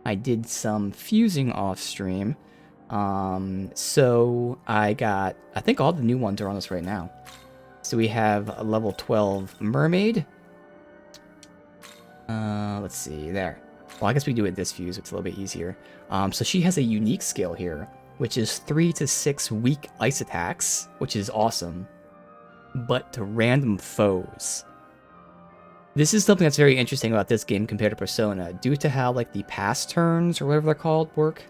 I did some fusing off stream. So I got, I think all the new ones are on us right now. So we have a level 12 mermaid. Let's see, there. Well, I guess we do it this fuse, it's a little bit easier. So she has a unique skill here, which is 3 to 6 weak ice attacks, which is awesome, but to random foes. This is something that's very interesting about this game compared to Persona, due to how, like, the pass turns, or whatever they're called, work.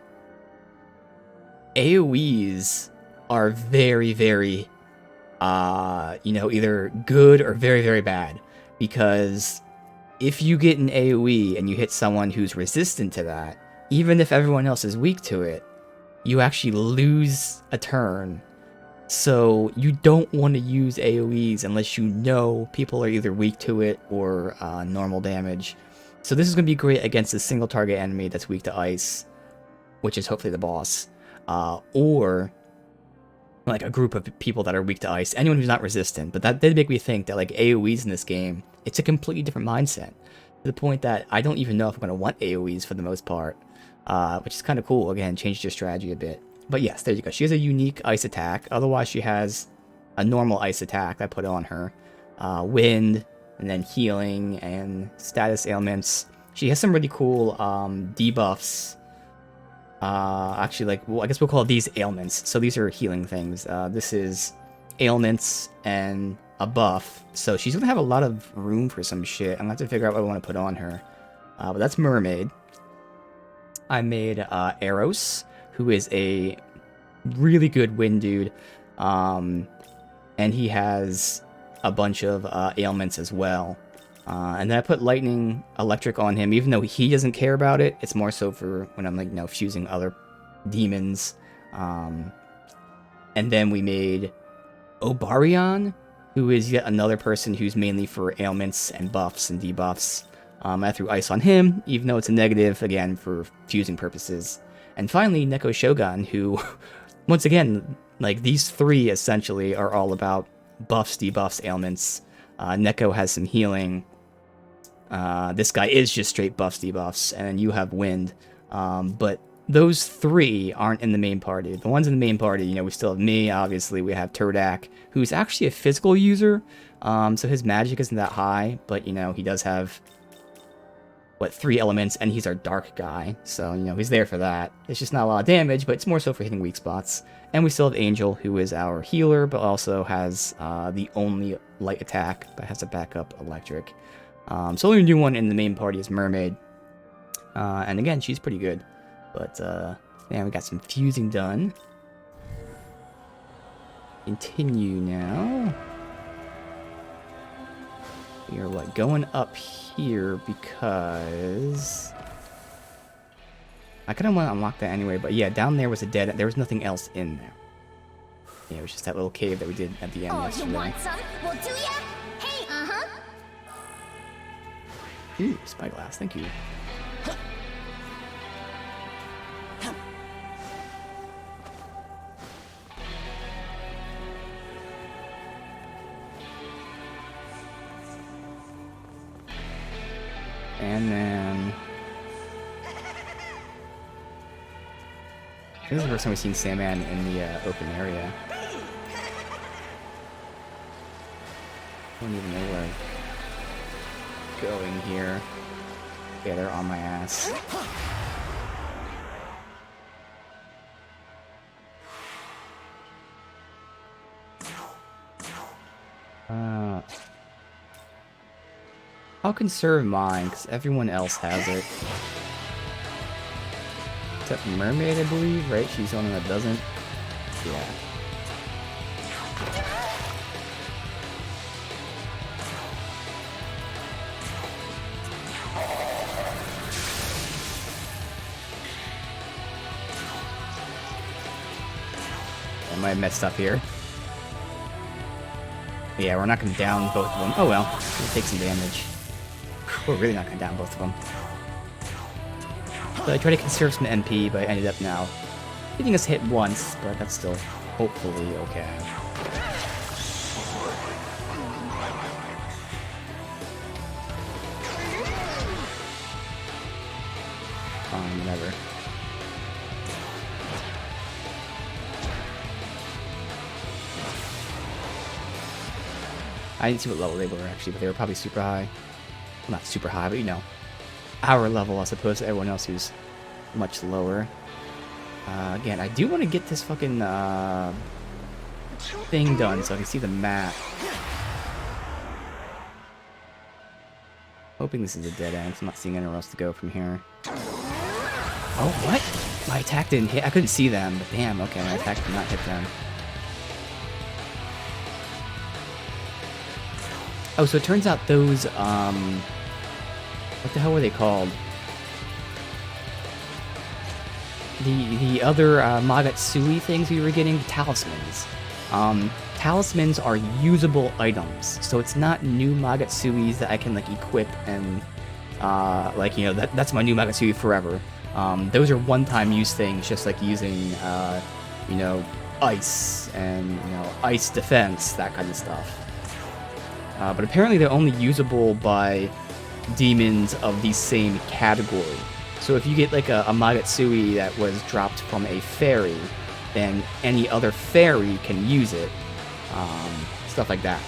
AoEs are very, very, you know, either good or very, very bad, because if you get an AoE and you hit someone who's resistant to that, even if everyone else is weak to it, you actually lose a turn. So you don't want to use AoEs unless you know people are either weak to it or normal damage. So this is going to be great against a single target enemy that's weak to ice, which is hopefully the boss, or like a group of people that are weak to ice, anyone who's not resistant. But that did make me think that like AoEs in this game, it's a completely different mindset, to the point that I don't even know if I'm going to want AoEs for the most part, which is kind of cool. Again, changed your strategy a bit. But yes, there you go. She has a unique ice attack. Otherwise, she has a normal ice attack I put on her. Wind, and then healing, and status ailments. She has some really cool debuffs. Actually, like, well, I guess we'll call these ailments. So these are healing things. This is ailments and a buff. So she's going to have a lot of room for some shit. I'm going to have to figure out what I want to put on her. But that's Mermaid. I made Eros, who is a really good wind dude, and he has a bunch of ailments as well. And then I put lightning electric on him, even though he doesn't care about it. It's more so for when I'm, like, you know, fusing other demons. And then we made Obarion, who is yet another person who's mainly for ailments and buffs and debuffs. I threw ice on him, even though it's a negative, again, for fusing purposes. And finally, Neko Shogun, who, once again, like, these three essentially are all about buffs, debuffs, ailments. Neko has some healing. This guy is just straight buffs, debuffs, and then you have wind. But those three aren't in the main party. The ones in the main party, you know, we still have me, obviously. We have Turdak, who's actually a physical user, so his magic isn't that high, but, you know, he does have, what, 3 elements, and he's our dark guy, so, you know, he's there for that. It's just not a lot of damage, but it's more so for hitting weak spots. And we still have Angel, who is our healer, but also has the only light attack, but has a backup electric. So the only new one in the main party is Mermaid. And again, she's pretty good. But, man, we got some fusing done. Continue now. We are, what, going up here because I kind of want to unlock that anyway, but yeah, down there was a dead, there was nothing else in there. Yeah, it was just that little cave that we did at the end yesterday. You want some? We'll do ya? Hey, Ooh, spyglass, thank you. And then this is the first time we've seen Sandman in the open area. I don't even know where I'm going here. Yeah, they're on my ass. I'll conserve mine, because everyone else has it. Except Mermaid, I believe, right? She's the only one that doesn't. Yeah. I might have messed up here. Yeah, we're knocking down both of them. Oh well, we'll take some damage. We're really knocking down both of them. So I tried to conserve some MP, but I ended up now getting us hit once, but that's still hopefully okay. fine, whatever. I didn't see what level they were actually, but they were probably super high. Well, not super high, but you know, our level as opposed to everyone else who's much lower. Again, I do want to get this fucking thing done so I can see the map. Hoping this is a dead end. I'm not seeing anywhere else to go from here. Oh, what? My attack didn't hit. I couldn't see them, but damn, okay, my attack did not hit them. Oh, so it turns out those, what the hell were they called? The other Magatsui things we were getting, talismans. Talismans are usable items, so it's not new Magatsuis that I can like equip and like, you know, that's my new Magatsui forever. Those are one-time use things, just like using you know, ice and, you know, ice defense, that kind of stuff. But apparently they're only usable by demons of the same category. So if you get like a Magatsui that was dropped from a fairy, then any other fairy can use it. Stuff like that.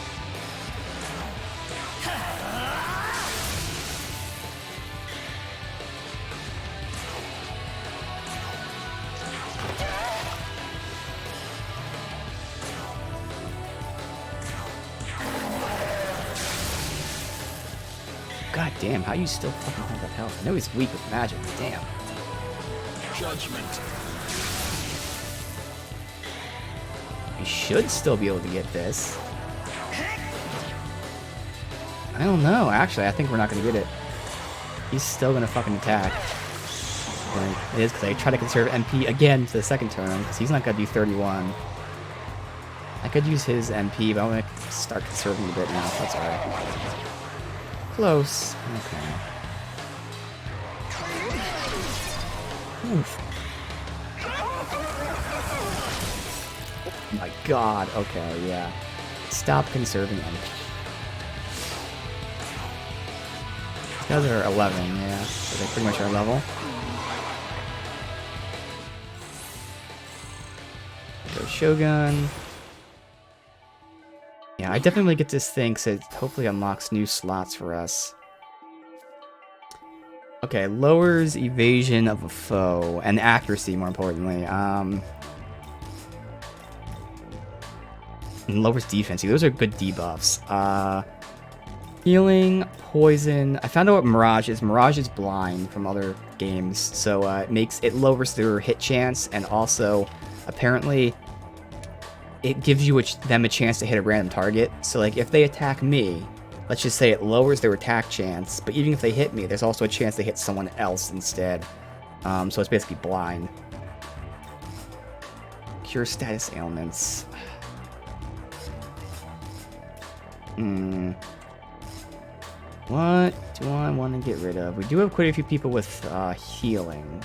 God damn, how you still fucking have that health? I know he's weak with magic, but damn. Judgment. He should still be able to get this. I don't know, actually, I think we're not gonna get it. He's still gonna fucking attack. It is, because I try to conserve MP again for the second turn, because he's not gonna do 31. I could use his MP, but I'm gonna start conserving a bit now, that's alright. Close. Okay. Oof. Oh my god. Okay, yeah. Stop conserving energy. These guys are 11, yeah. So they pretty much are level. Go Shogun. Yeah, I definitely get this thing because it hopefully unlocks new slots for us. Okay, lowers evasion of a foe and accuracy, more importantly. And lowers defense. Those are good debuffs. Healing, poison. I found out what Mirage is. Mirage is blind from other games, so it lowers their hit chance, and also apparently it gives you them a chance to hit a random target. So like if they attack me, let's just say it lowers their attack chance, but even if they hit me, there's also a chance they hit someone else instead. So it's basically blind. Cure status ailments. What do I want to get rid of? We do have quite a few people with healing.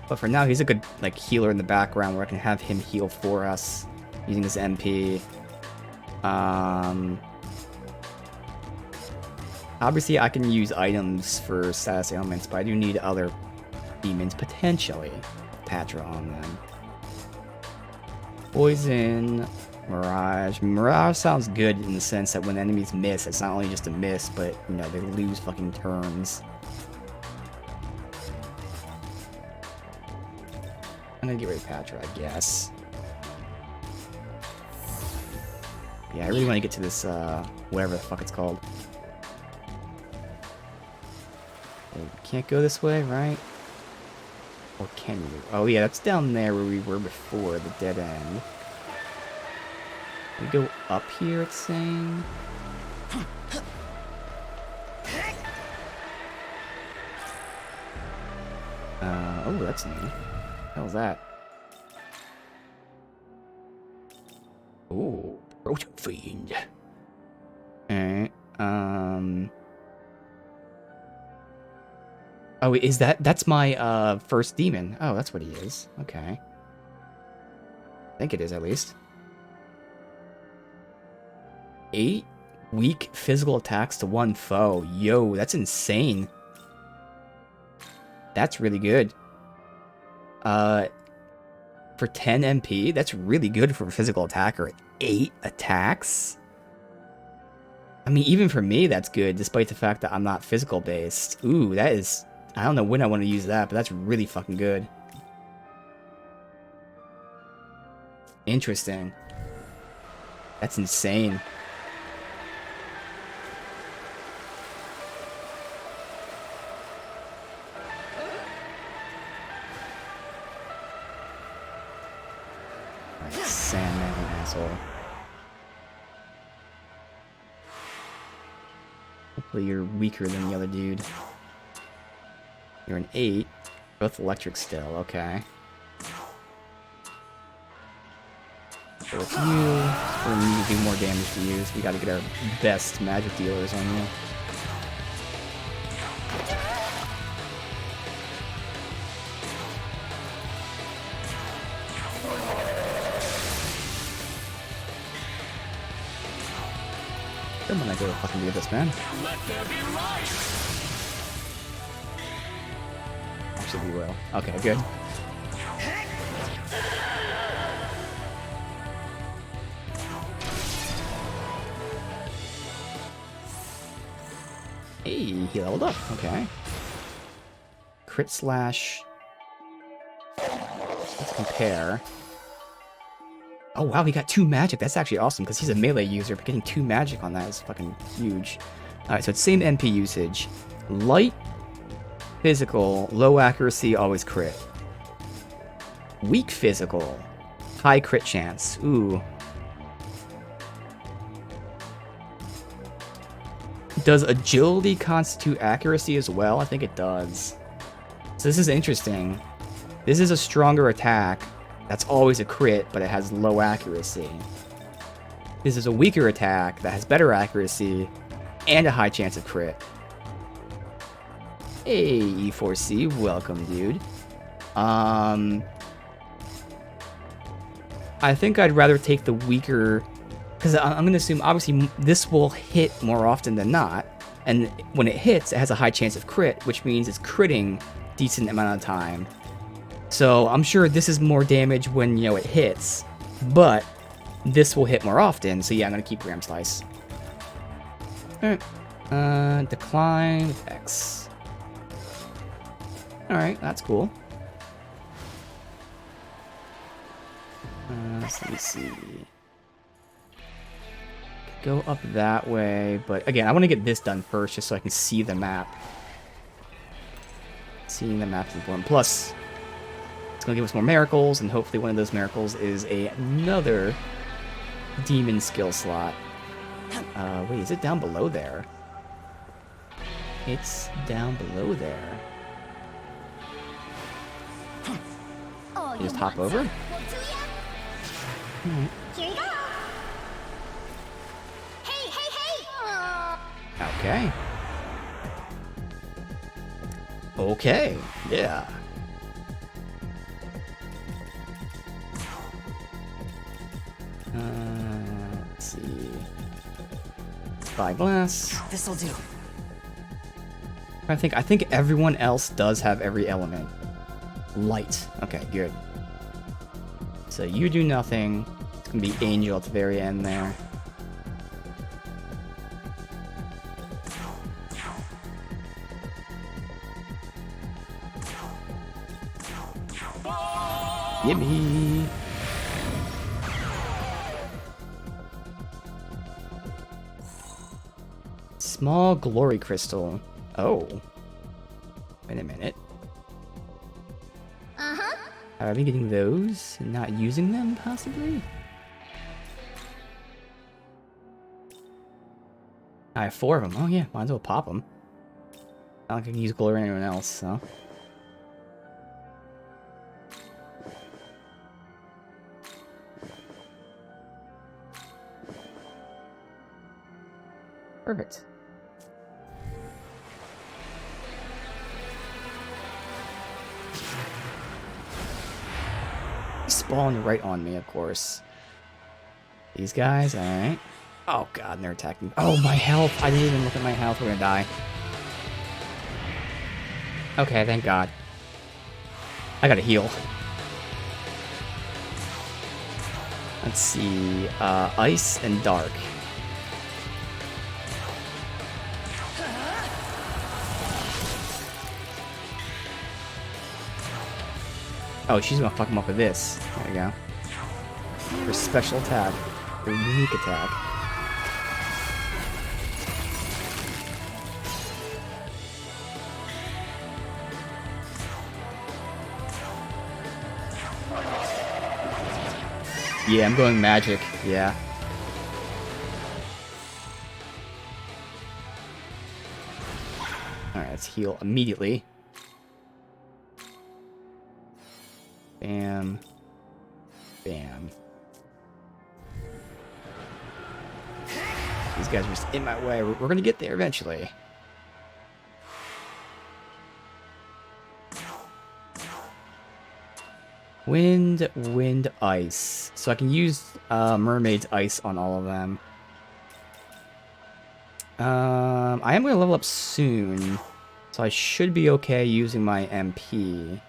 But for now, he's a good like healer in the background where I can have him heal for us using his MP. Obviously, I can use items for status ailments, but I do need other demons potentially. Patra on them. Poison, Mirage. Mirage sounds good in the sense that when enemies miss, it's not only just a miss, but you know they lose fucking turns. I'm gonna get rid of Patra, I guess. Yeah, I really want to get to this, whatever the fuck it's called. You can't go this way, right? Or can you? Oh yeah, that's down there where we were before, the dead end. We go up here, it's saying? Oh, that's new. How's that? Ooh, Protein Fiend. Alright, oh, is that's my, first demon. Oh, that's what he is. Okay. I think it is, at least. 8 weak physical attacks to 1 foe. Yo, that's insane. That's really good. For 10 MP, that's really good for a physical attacker. 8 attacks? I mean, even for me, that's good, despite the fact that I'm not physical based. Ooh, that is... I don't know when I want to use that, but that's really fucking good. Interesting. That's insane. Sandman, asshole. Hopefully you're weaker than the other dude. You're an 8. Both electric still, okay. So with you, we're gonna need to do more damage to you, so we gotta get our best magic dealers on you. Come on, I go fucking do this, man. Let there be light. Actually, we will. Okay, good. Hey, he leveled up. Okay. Crit slash. Let's compare. Oh wow, he got 2 magic. That's actually awesome because he's a melee user. But getting 2 magic on that is fucking huge. Alright, so it's same MP usage. Light, physical, low accuracy, always crit. Weak physical, high crit chance. Ooh. Does agility constitute accuracy as well? I think it does. So this is interesting. This is a stronger attack. That's always a crit, but it has low accuracy. This is a weaker attack that has better accuracy and a high chance of crit. Hey, E4C, welcome, dude. I think I'd rather take the weaker, because I'm going to assume, obviously, this will hit more often than not. And when it hits, it has a high chance of crit, which means it's critting decent amount of time. So I'm sure this is more damage when, you know, it hits, but this will hit more often. So yeah, I'm gonna keep Ram Slice. Alright. Decline with X. Alright, that's cool. So let me see. Go up that way, but again, I want to get this done first just so I can see the map. Seeing the map is important. Plus, it's going to give us more miracles, and hopefully one of those miracles is another demon skill slot. Wait, is it down below there? It's down below there. Oh, You just hop over? Here you go. Hey, hey, hey! Okay. Okay, yeah. Let's see. Spyglass. This'll do. I think everyone else does have every element. Light. Okay, good. So you do nothing. It's gonna be Angel at the very end there. Gimme. Small glory crystal. Oh. Wait a minute. Uh-huh. Are we getting those and not using them, possibly? I have 4 of them. Oh yeah, might as well pop them. I don't think I can use glory or anyone else, so. Perfect. Spawn right on me, of course. These guys, alright. Oh god, and they're attacking. Oh, my health! I didn't even look at my health. We're gonna die. Okay, thank god. I gotta heal. Let's see. Ice and dark. Oh, she's gonna fuck him up with this. There you go. Her special attack. Her unique attack. Yeah, I'm going magic. Yeah. Alright, let's heal immediately. Bam. Bam. These guys are just in my way. We're gonna get there eventually. Wind, wind, ice. So I can use Mermaid's ice on all of them. I am going to level up soon, so I should be okay using my MP.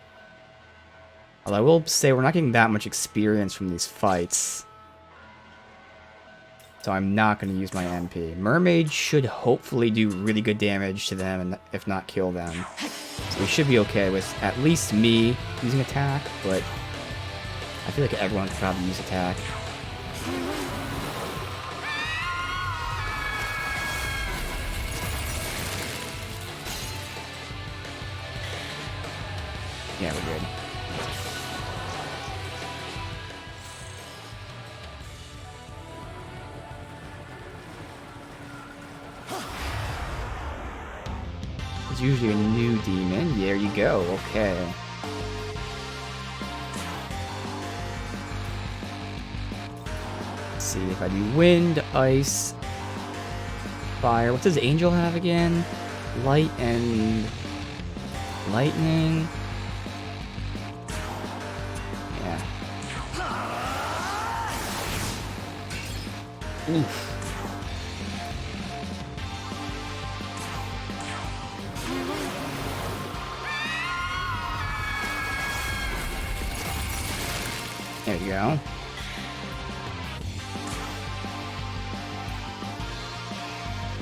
Although I will say we're not getting that much experience from these fights. So I'm not going to use my MP. Mermaid should hopefully do really good damage to them, and if not kill them. So we should be okay with at least me using attack, but I feel like everyone could probably use attack. Yeah, we're good. There's usually a new demon. There you go. Okay. Let's see if I do wind, ice, fire. What does Angel have again? Light and lightning. Yeah. Oof. There you go.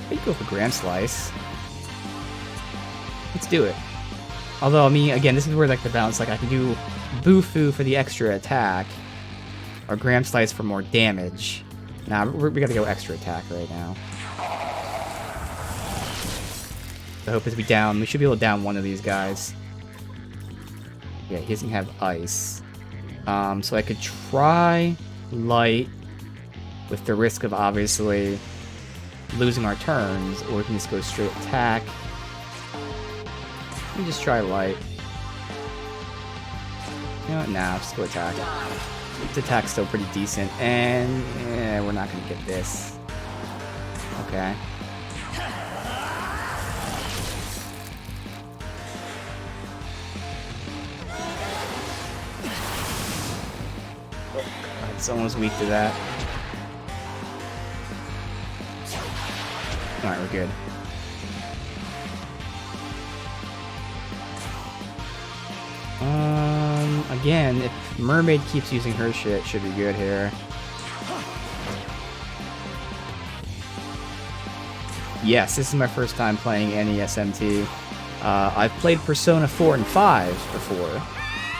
Maybe go for Grand Slice. Let's do it. Although, I mean, again, this is where like the balance, like I can do Bufu for the extra attack, or Grand Slice for more damage. Nah, we gotta go extra attack right now. The hope is we down. We should be able to down one of these guys. Yeah, he doesn't have ice. So I could try light with the risk of obviously losing our turns, or we can just go straight attack. Let me just try light. You know what? Nah, just go attack. This attack's still pretty decent, and yeah, we're not gonna get this. Okay. Someone's weak to that. Alright, we're good. Again, if Mermaid keeps using her shit, should be good here. Yes, this is my first time playing any SMT. I've played Persona 4 and 5 before,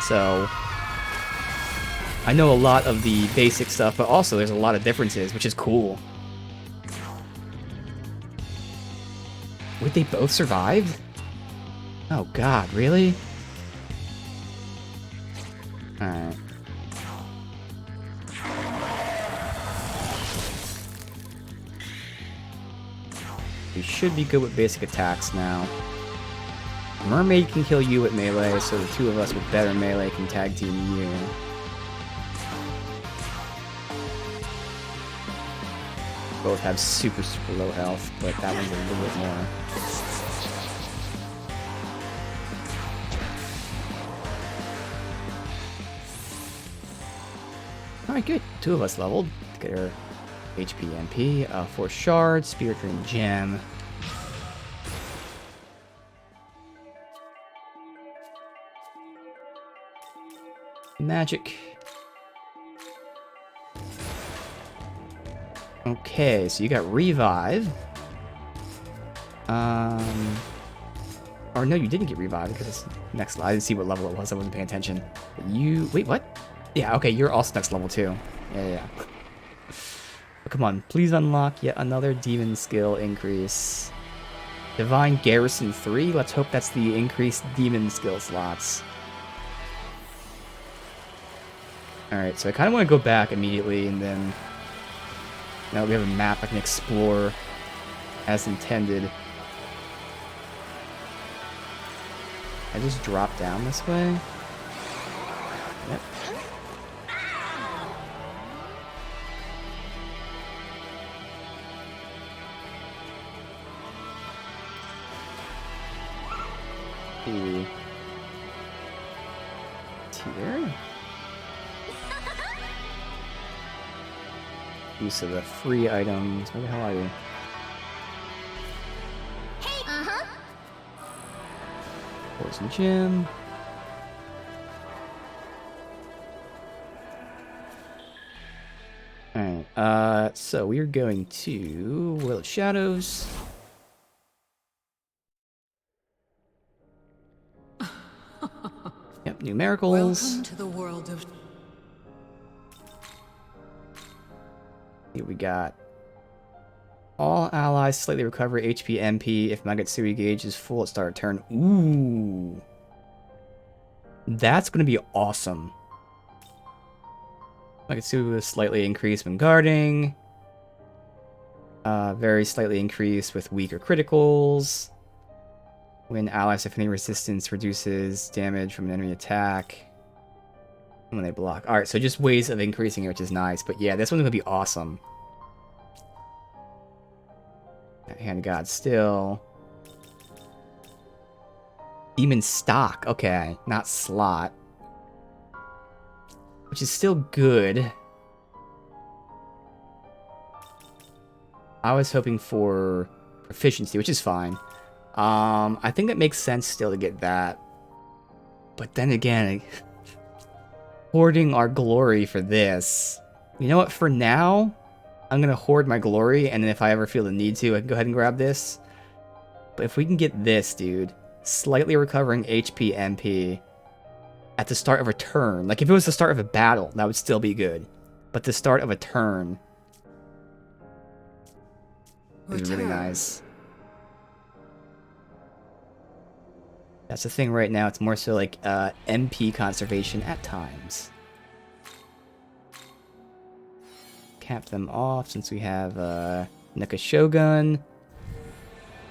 so I know a lot of the basic stuff, but also there's a lot of differences, which is cool. Wait, they both survived? Oh god, really? Alright. We should be good with basic attacks now. Mermaid can kill you with melee, so the two of us with better melee can tag team you. Both have super low health, but that one's a little bit more. Alright, good. Two of us leveled. Let's get our HP MP, 4 shards, Spirit Dream Gem. Magic. Okay, so you got revive. Or no, you didn't get revived because it's next. I didn't see what level it was. I wasn't paying attention. But you wait, what? Yeah, okay, you're also next level too. Yeah. But come on, please unlock yet another demon skill increase. Divine Garrison 3. Let's hope that's the increased demon skill slots. All right, so I kind of want to go back immediately, and then now that we have a map, I can explore as intended. I just drop down this way. Yep. Here. Use of the free items. Where the hell are you? Hey, Poison Gym. Alright, so we are going to Will of Shadows. Yep, numericals. Welcome to the world of... Here we got all allies slightly recover HP MP if Magatsuki gauge is full at start of turn. Ooh. That's going to be awesome. Magatsuki was slightly increased when guarding. Very slightly increased with weaker criticals. When allies have any resistance, reduces damage from an enemy attack when they block. Alright, so just ways of increasing it, which is nice. But yeah, this one's going to be awesome. Hand of God still. Demon stock. Okay, not slot. Which is still good. I was hoping for proficiency, which is fine. I think it makes sense still to get that. But then again, hoarding our glory for this. You know what? For now, I'm going to hoard my glory, and then if I ever feel the need to, I can go ahead and grab this. But if we can get this, dude, slightly recovering HP MP at the start of a turn. Like, if it was the start of a battle, that would still be good. But the start of a turn is really nice. That's the thing right now. It's more so like MP conservation at times. Cap them off since we have Nuka Shogun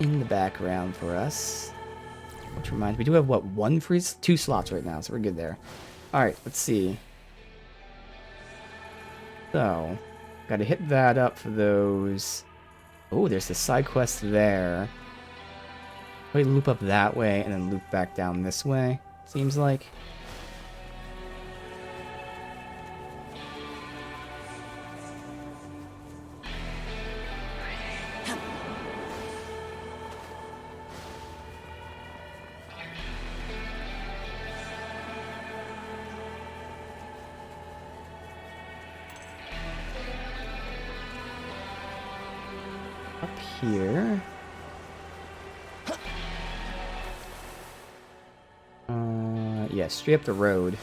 in the background for us. Which reminds me, we do have, what, two slots right now, so we're good there. Alright, let's see. So, gotta hit that up for those. Oh, there's the side quest there. We loop up that way and then loop back down this way, seems like. Up here. Yeah, straight up the road.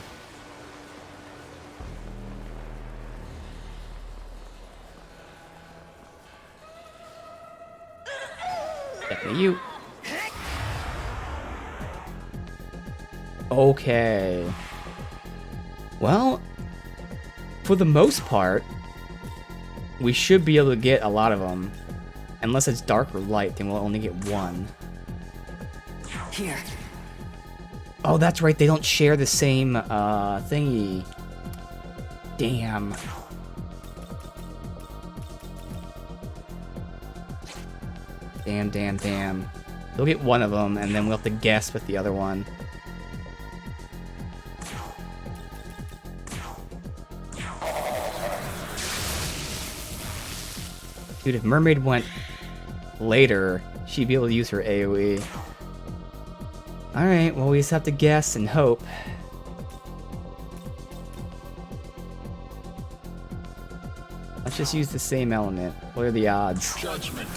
Definitely you. Okay. Well, for the most part, we should be able to get a lot of them. Unless it's dark or light, then we'll only get one. Here. Oh, that's right. They don't share the same thingy. Damn. Damn. We'll get one of them, and then we'll have to guess with the other one. Dude, if Mermaid went later, she'd be able to use her AoE. Alright, well, we just have to guess and hope. Let's just use the same element. What are the odds? Judgment.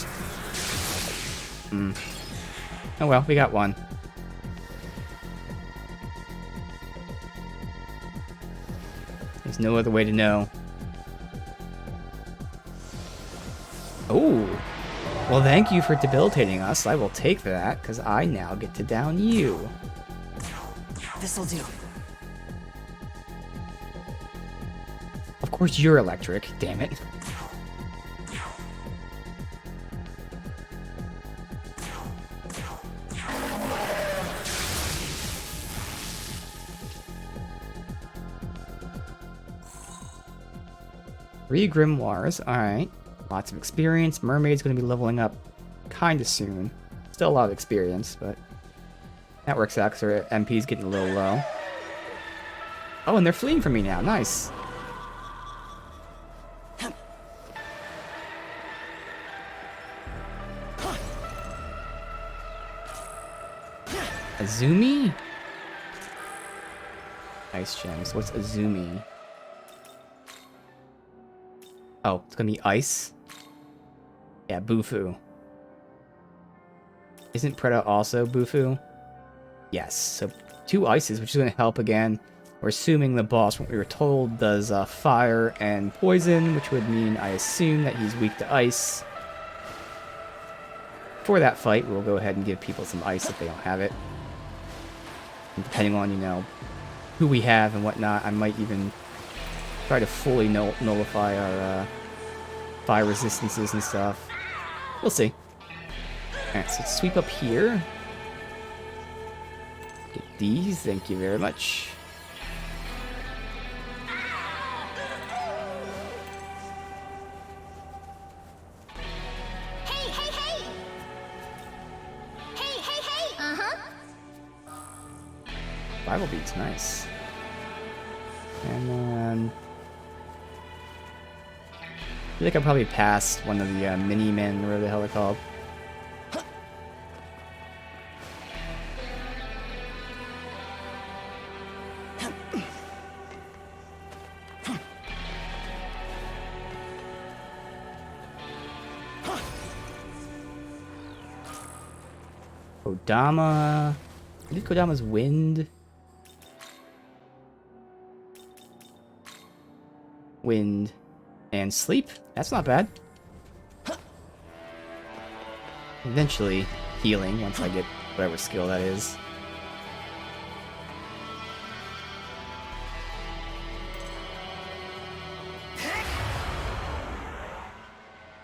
Oh well, we got one. There's no other way to know. Oh! Well, thank you for debilitating us. I will take that, because I now get to down you. This'll do. Of course you're electric, damn it. Three grimoires, alright. Lots of experience. Mermaid's gonna be leveling up kinda soon. Still a lot of experience, but that works out because her MP's getting a little low. Oh, and they're fleeing from me now. Nice. Azumi? Ice gems. What's Azumi? Oh, it's gonna be ice? Yeah, Bufu. Isn't Preta also Bufu? Yes, so 2 ices, which is gonna help again. We're assuming the boss, what we were told, does fire and poison, which would mean I assume that he's weak to ice. For that fight, we'll go ahead and give people some ice if they don't have it. And depending on, you know, who we have and whatnot, I might even try to fully nullify our fire resistances and stuff. We'll see. Alright, so let's sweep up here. Get these, thank you very much. Hey, hey, hey! Hey, hey, hey! Uh-huh. Bible beats, nice. And then I feel like I probably passed one of the mini-men, or whatever the hell they're called. Kodama. I think Kodama's wind. Wind. And sleep. That's not bad. Eventually, healing once I get whatever skill that is.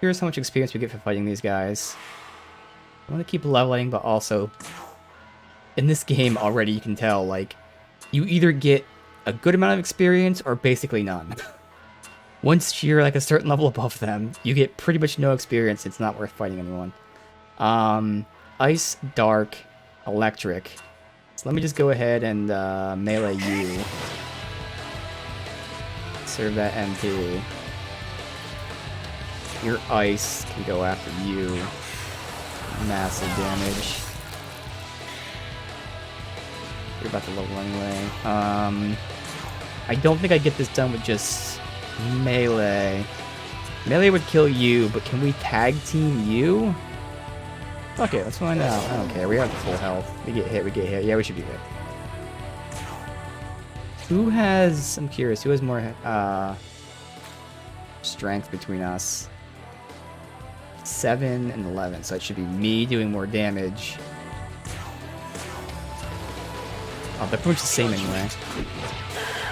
Here's how much experience we get for fighting these guys. I want to keep leveling, but also, in this game already you can tell, like, you either get a good amount of experience or basically none. Once you're like a certain level above them, you get pretty much no experience. It's not worth fighting anyone. Ice, dark, electric. So let me just go ahead and melee you. Serve that MP. Your ice can go after you. Massive damage. You're about to level anyway. I don't think I get this done with just melee. Melee would kill you, but can we tag team you? Fuck it, let's find out. I don't care. We have full health. We get hit, we get hit. Yeah, we should be hit. Who has... I'm curious. Who has more strength between us? 7 and 11. So it should be me doing more damage. Oh, they're pretty much the same anyway.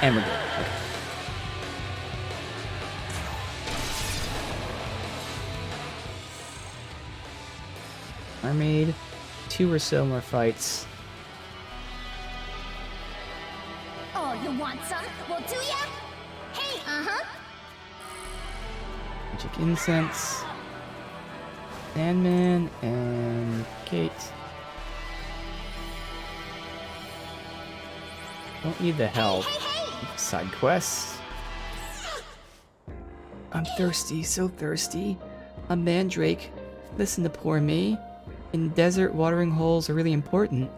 And we're good. Okay. Mermaid, 2 or so more fights. Oh, you want some? Well, do ya? Hey, uh-huh. Magic Incense. Sandman and Kate. Don't need the help. Side quests. I'm thirsty, so thirsty. A mandrake. Listen to poor me. In desert, watering holes are really important.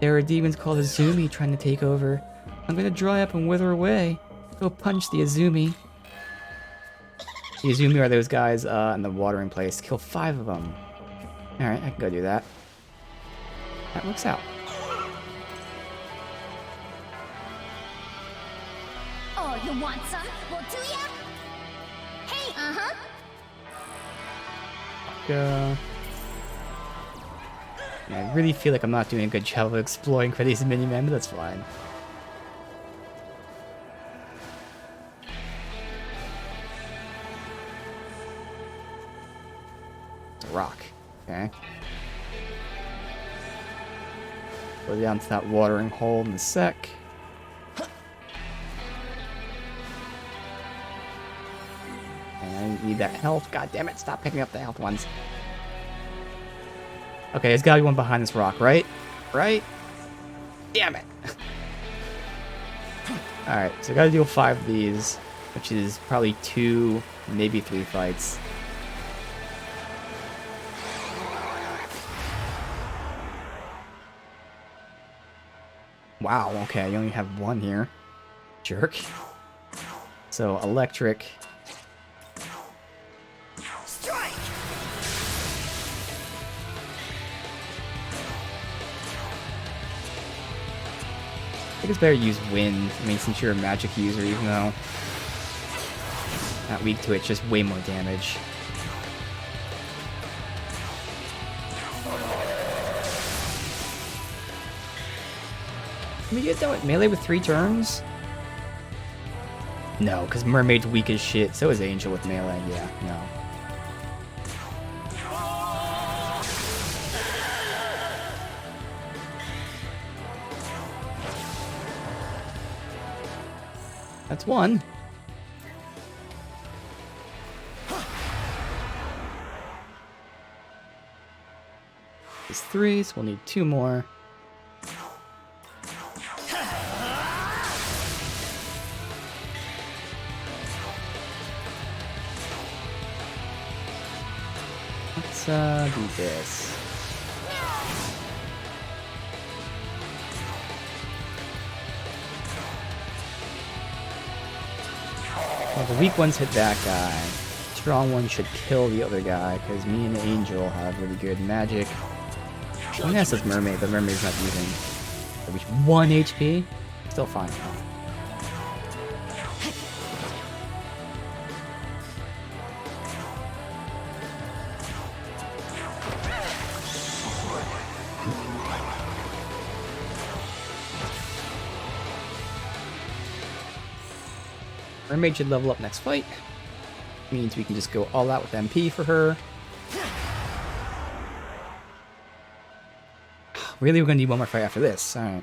There are demons called Azumi trying to take over. I'm gonna dry up and wither away. Go punch the Azumi. Izumi are those guys in the watering place. Kill 5 of them. Alright, I can go do that. That works out. Oh, you want some? Well, do ya? Hey, I really feel like I'm not doing a good job of exploring for these mini-men, but that's fine. It's a rock. Okay. Go down to that watering hole in the sec. And I need that health. God damn it, stop picking up the health ones. Okay, there's gotta be one behind this rock, right? Right? Damn it. Alright, so I gotta deal 5 of these, which is probably 2, maybe 3 fights. Wow, okay, I only have 1 here. Jerk. So, electric. Strike! I think it's better to use wind. I mean, since you're a magic user, even though not weak to it, just way more damage. Can we get done with melee with 3 turns? No, because Mermaid's weak as shit. So is Angel with melee. Yeah, no. That's 1. It's 3, so we'll need 2 more. Let's do this. Well, the weak ones hit that guy. Strong ones should kill the other guy, because me and Angel have really good magic. I mean, that's just Mermaid, but Mermaid's not using. At least 1 HP? Still fine. Mermaid should level up next fight. Means we can just go all out with MP for her. Really, we're gonna need one more fight after this. Alright.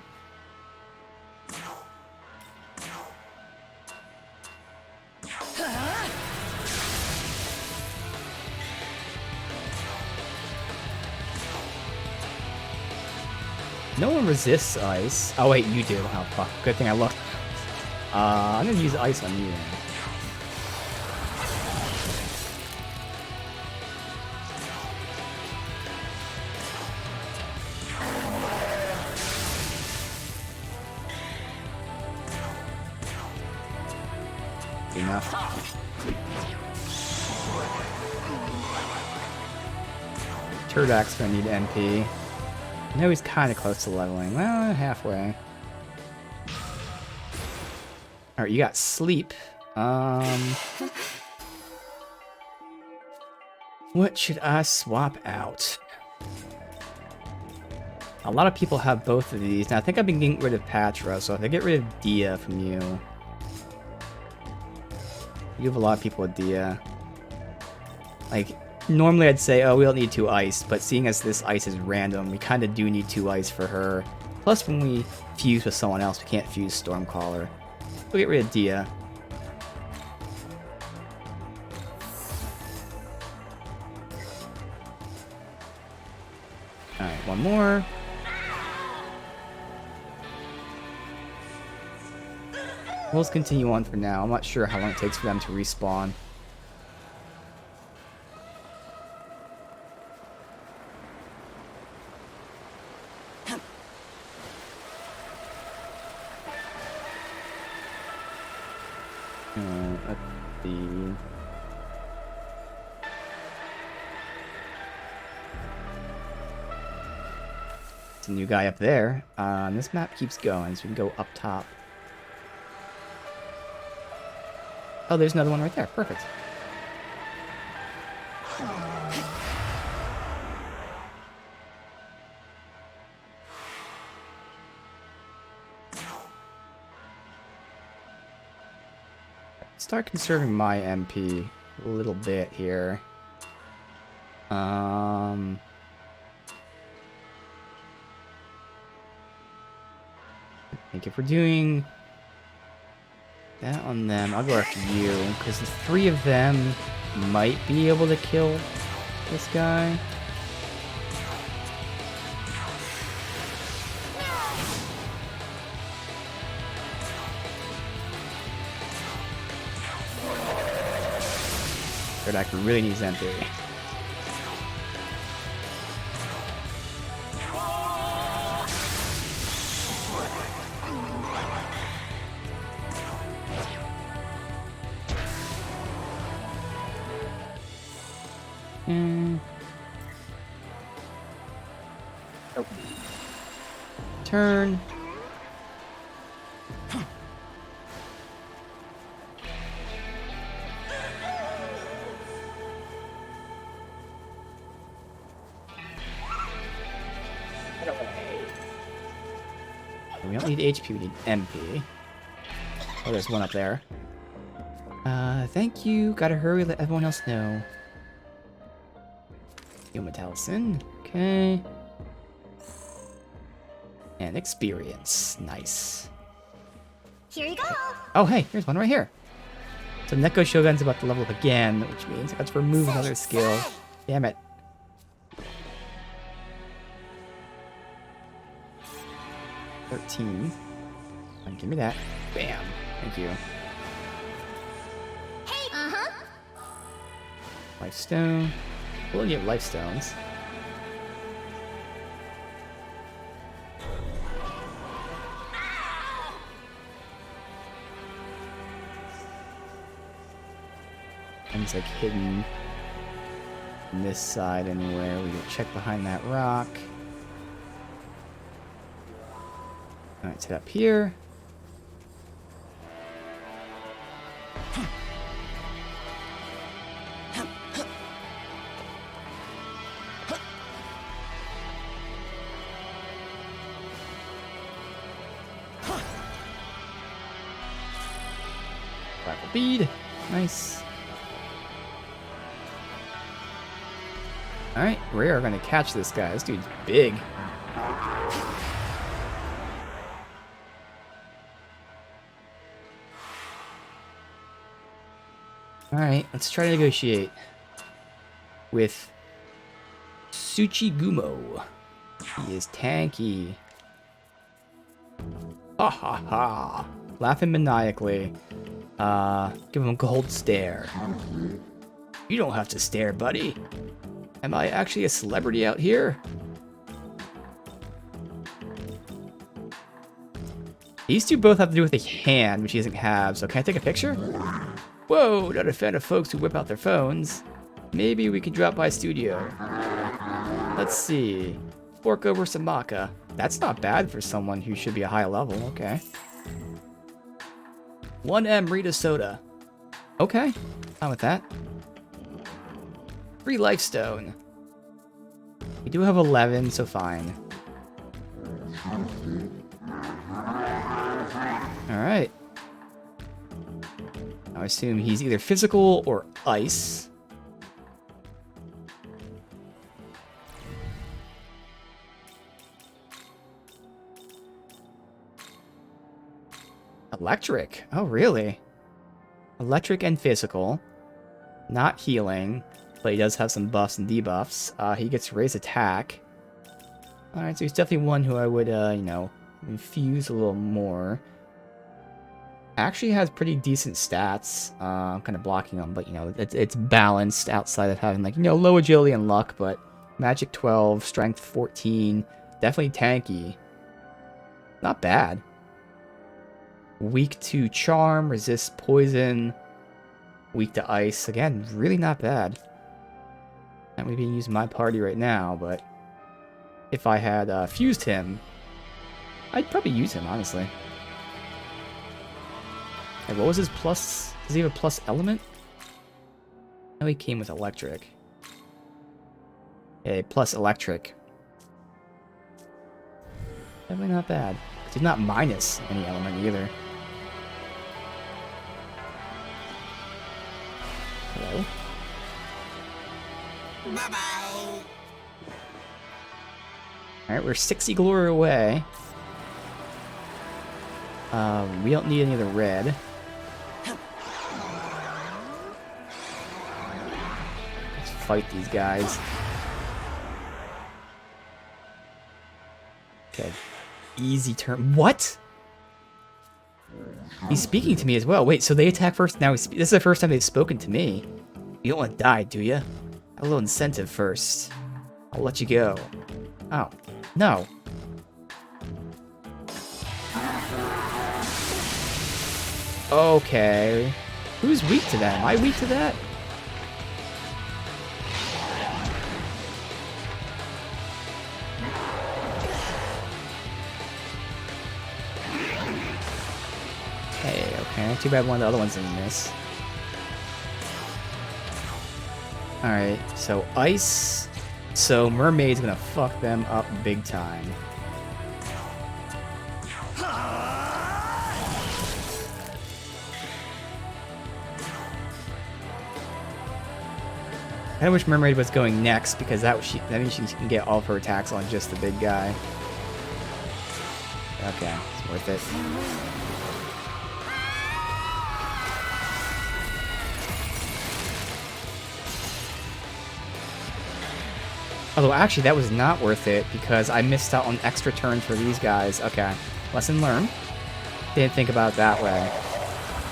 No one resists ice. Oh wait, you do. Oh fuck. Good thing I looked. I'm gonna use ice on you then. Enough. Turdak's gonna need MP. I know he's kind of close to leveling. Well, halfway. Alright, you got sleep. What should I swap out? A lot of people have both of these. Now, I think I've been getting rid of Patra, so if I get rid of Dia from you... You have a lot of people with Dia. Like, normally I'd say, oh, we don't need 2 ice, but seeing as this ice is random, we kind of do need 2 ice for her. Plus, when we fuse with someone else, we can't fuse Stormcaller. We'll get rid of Dia. Alright, one more. We'll just continue on for now. I'm not sure how long it takes for them to respawn. Let's see. It's a new guy up there. This map keeps going, so we can go up top. Oh, there's another one right there. Perfect. Start conserving my MP a little bit here. I think if we're doing that on them, I'll go after you, because the 3 of them might be able to kill this guy. Third really needs MP. Oh. Turn. We don't need HP, we need MP. Oh, there's one up there. Thank you. Gotta hurry, let everyone else know. Metallison. Okay. And experience. Nice. Here you go. Oh, hey, here's one right here. So Neko Shogun's about to level up again, which means I got to remove another skill. Damn it. $13. Give me that. Bam. Thank you. Hey. Life stone. We'll get life stones. And it's like hidden on this side anywhere. We can check behind that rock. Alright, sit up here. Rifle bead. Nice. Alright, we are going to catch this guy. This dude's big. Alright, let's try to negotiate with Tsuchigumo. He is tanky. Ha ha ha. Laughing maniacally. Give him a cold stare. You don't have to stare, buddy. Am I actually a celebrity out here? These two both have to do with a hand, which he doesn't have, so can I take a picture? Whoa, not a fan of folks who whip out their phones. Maybe we could drop by studio. Let's see. Fork over Samaka. That's not bad for someone who should be a high level, okay. 1M Rita Soda. Okay, fine with that. Free life stone. We do have 11, so fine. Alright. I assume he's either physical or ice. Electric. Oh, really? Electric and physical. Not healing. But he does have some buffs and debuffs. He gets raised attack. Alright, so he's definitely one who I would, you know, infuse a little more. Actually has pretty decent stats. I'm kind of blocking him, but, you know, it's balanced outside of having, like, you know, low agility and luck, but magic 12, strength 14. Definitely tanky. Not bad. Weak to charm, resist poison. Weak to ice. Again, really not bad. Not really being used in my party right now, but if I had fused him, I'd probably use him, honestly. Hey, what was his plus? Does he have a plus element? No, he came with electric. Okay, plus electric. Definitely not bad. 'Cause he's not minus any element either. Hello? Bye-bye. Alright, we're 60 glory away. We don't need any of the red. Let's fight these guys. Okay. Easy turn. What? He's speaking to me as well. Wait, so they attack first? Now this is the first time they've spoken to me. You don't want to die, do you? Have a little incentive first. I'll let you go. Oh. No. Okay. Who's weak to that? Am I weak to that? Okay. Too bad one of the other ones didn't miss. Alright, so ice. So mermaid's gonna fuck them up big time. I kinda wish Mermaid was going next because that means she can get all of her attacks on just the big guy. Okay, it's worth it. Although actually that was not worth it because I missed out on extra turns for these guys. Okay, lesson learned. Didn't think about it that way.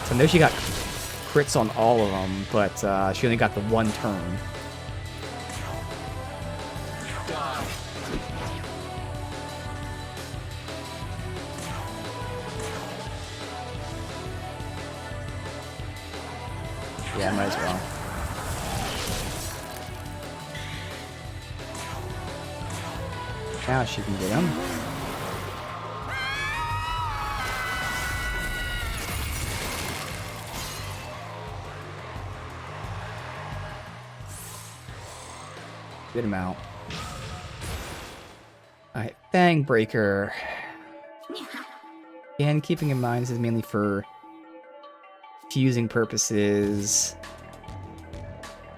So I know she got crits on all of them, but she only got the one turn. Yeah, might as well. Now she can get him. Good amount. Alright, Fang Breaker. And keeping in mind this is mainly for fusing purposes.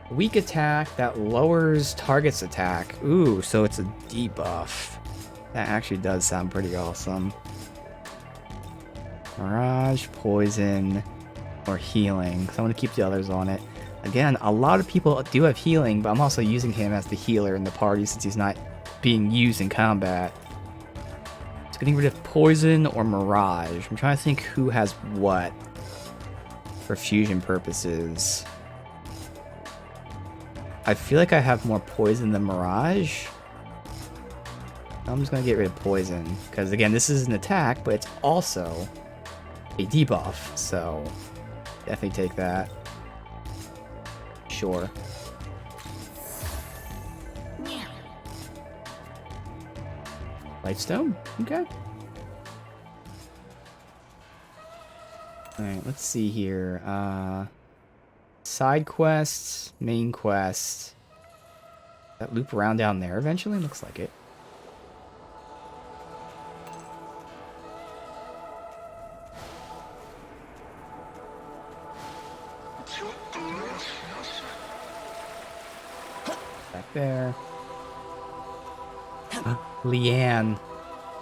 Weak attack that lowers target's attack. Ooh, so it's a debuff. That actually does sound pretty awesome. Mirage, poison, or healing. So I'm gonna keep the others on it. Again, a lot of people do have healing, but I'm also using him as the healer in the party since he's not being used in combat. So getting rid of poison or mirage. I'm trying to think who has what for fusion purposes. I feel like I have more poison than mirage. I'm just gonna get rid of poison because again, this is an attack, but it's also a debuff. So definitely take that. Sure. Lightstone? Okay. Alright, let's see here. Side quests, main quest. That loop around down there eventually? Looks like it. Back there. Leanne.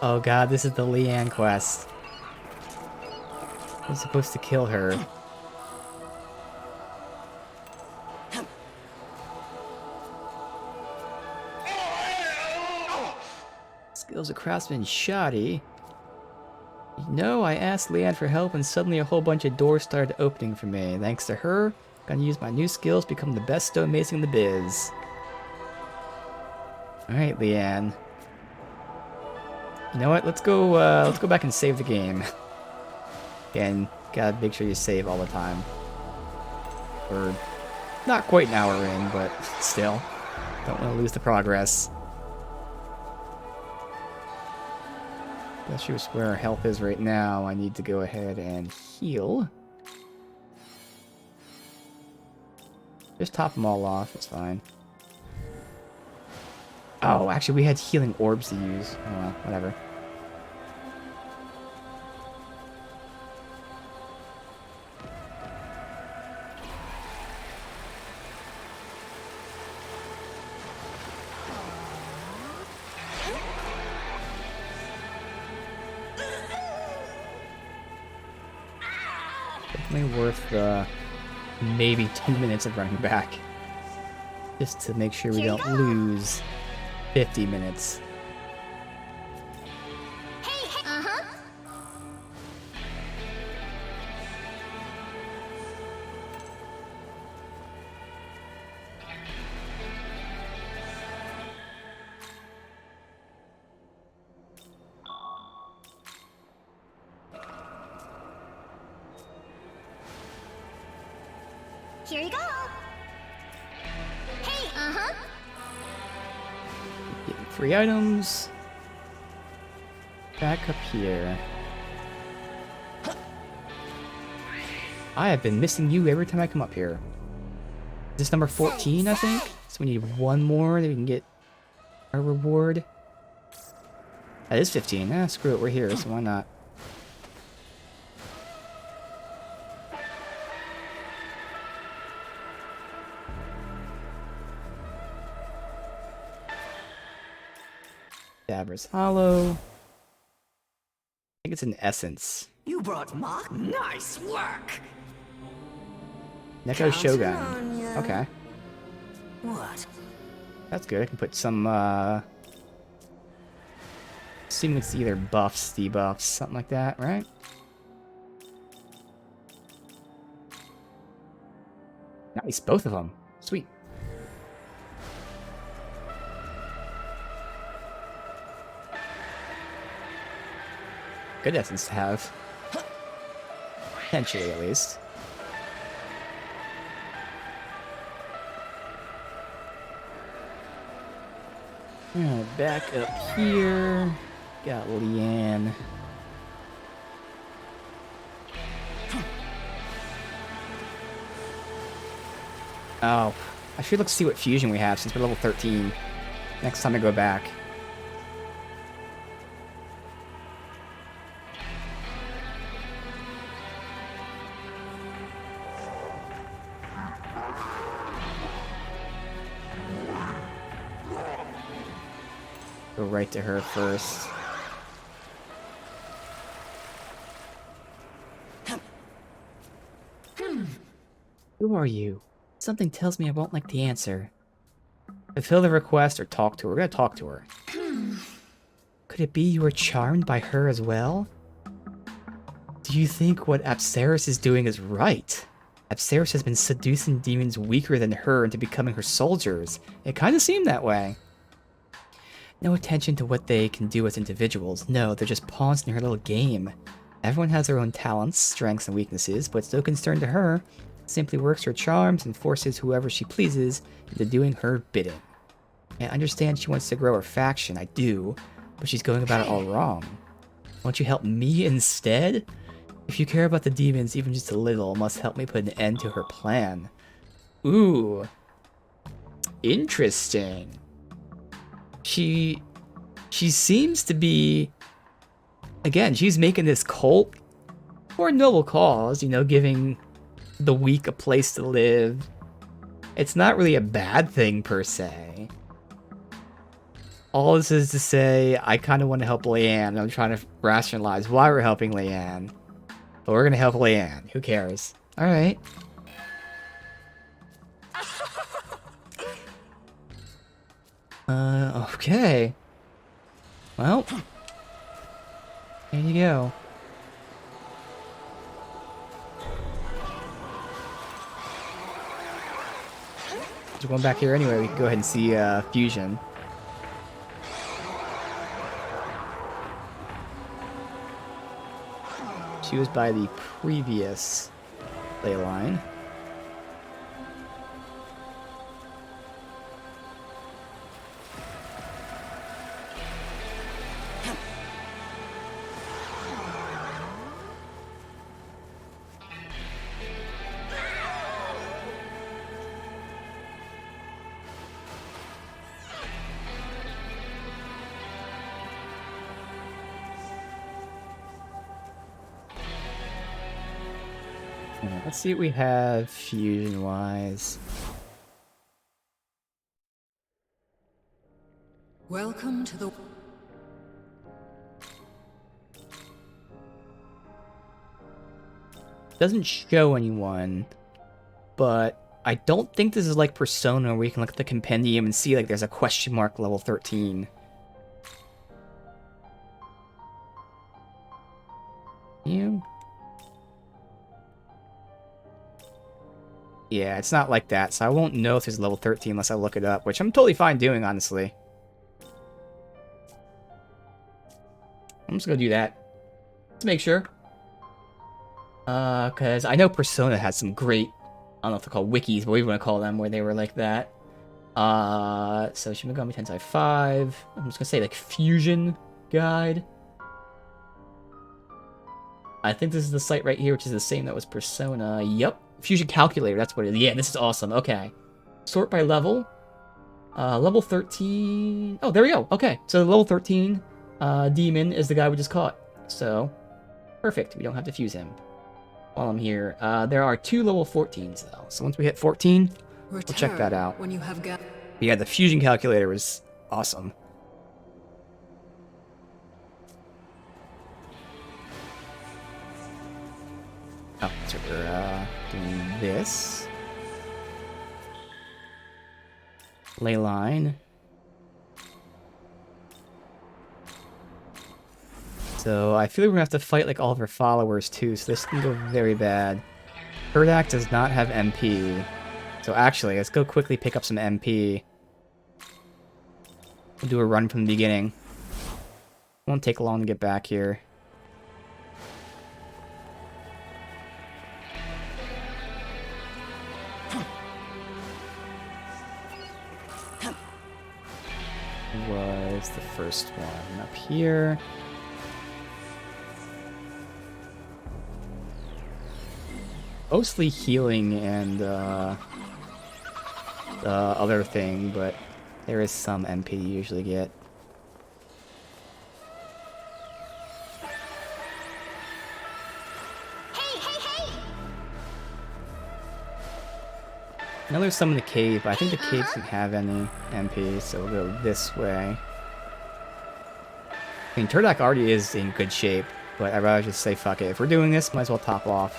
Oh god, this is the Leanne quest. I'm supposed to kill her. Skills of craftsman shoddy. You know, I asked Leanne for help and suddenly a whole bunch of doors started opening for me. Thanks to her, I'm gonna use my new skills to become the best stonemason in the biz. Alright, Leanne. You know what? Let's go back and save the game. Again, gotta make sure you save all the time. We're not quite an hour in, but still. Don't want to lose the progress. Especially with where our health is right now, I need to go ahead and heal. Just top them all off, it's fine. Oh, actually we had healing orbs to use. Oh well, whatever. Definitely worth the maybe 10 minutes of running back. Just to make sure we Here you don't go. lose 50 minutes. Hey, hey. Uh-huh. Here you go. Hey, uh-huh. Getting free items. Back up here. I have been missing you every time I come up here. This is number 14, I think. So we need one more that we can get our reward. That is 15. Ah, screw it, we're here, so why not? Dabbers Hollow. I think it's an essence. You brought Mach? Nice work! Neko Counting Shogun. on ya. Okay. What? That's good. I can put some, assuming it's either buffs, debuffs, something like that, right? Nice, both of them. Sweet. Good essence to have. Potentially, at least. Alright, back up here. Got Leanne. Oh, I should look to see what fusion we have since we're level 13. Next time I go back. Go right to her first. Who are you? Something tells me I won't like the answer. Fulfill the request or talk to her. We're gonna talk to her. Could it be you were charmed by her as well? Do you think what Apsaris is doing is right? Apsaris has been seducing demons weaker than her into becoming her soldiers. It kind of seemed that way. No attention to what they can do as individuals. No, they're just pawns in her little game. Everyone has their own talents, strengths, and weaknesses, but it's no concern to her. Simply works her charms and forces whoever she pleases into doing her bidding. I understand she wants to grow her faction, I do, but she's going about it all wrong. Won't you help me instead? If you care about the demons even just a little, must help me put an end to her plan. Ooh. Interesting. She seems to be, again, she's making this cult for a noble cause, you know, giving the weak a place to live. It's not really a bad thing per se. All this is to say, I kind of want to help Leanne. I'm trying to rationalize why we're helping Leanne. But we're going to help Leanne. Who cares? Alright. Okay. Well. There you go. We're going back here anyway. We can go ahead and see Fusion. She was by the previous ley line. Alright, let's see what we have fusion-wise. Welcome to the... Doesn't show anyone, but I don't think this is like Persona where you can look at the compendium and see like there's a question mark level 13. You? Yeah, it's not like that, so I won't know if there's level 13 unless I look it up, which I'm totally fine doing, honestly. I'm just gonna do that. To make sure. Because I know Persona had some great, I don't know if they're called wikis, but we want to call them, where they were like that. So Shin Megami Tensei 5. I'm just gonna say, like, Fusion Guide. I think this is the site right here, which is the same that was Persona. Yup. Fusion Calculator, that's what it is. Yeah, this is awesome. Okay. Sort by level. Level 13. Oh, there we go. Okay. So the level 13 demon is the guy we just caught. So, perfect. We don't have to fuse him. While I'm here, there are 2 level 14s though. So once we hit 14, we'll check that out. When you have Yeah, the fusion calculator was awesome. Oh, so we're doing this. Ley line. So I feel like we're gonna have to fight like all of our followers too, so this can go very bad. Turdak does not have MP. So actually, let's go quickly pick up some MP. We'll do a run from the beginning. Won't take long to get back here. Was the first one up here. Mostly healing and the other thing, but there is some MP you usually get. Hey, hey, hey! I know there's some in the cave, but I think the cave doesn't have any MP, so we'll go this way. I mean, Turdak already is in good shape, but I'd rather just say fuck it. If we're doing this, might as well top off.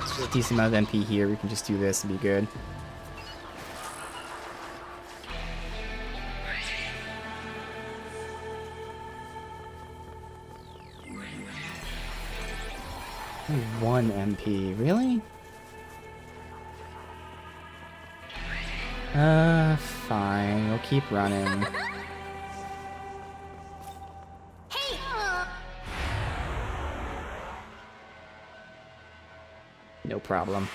So a decent amount of MP here, we can just do this and be good. Only 1 MP, really? Fine, we'll keep running. Hey! No problem.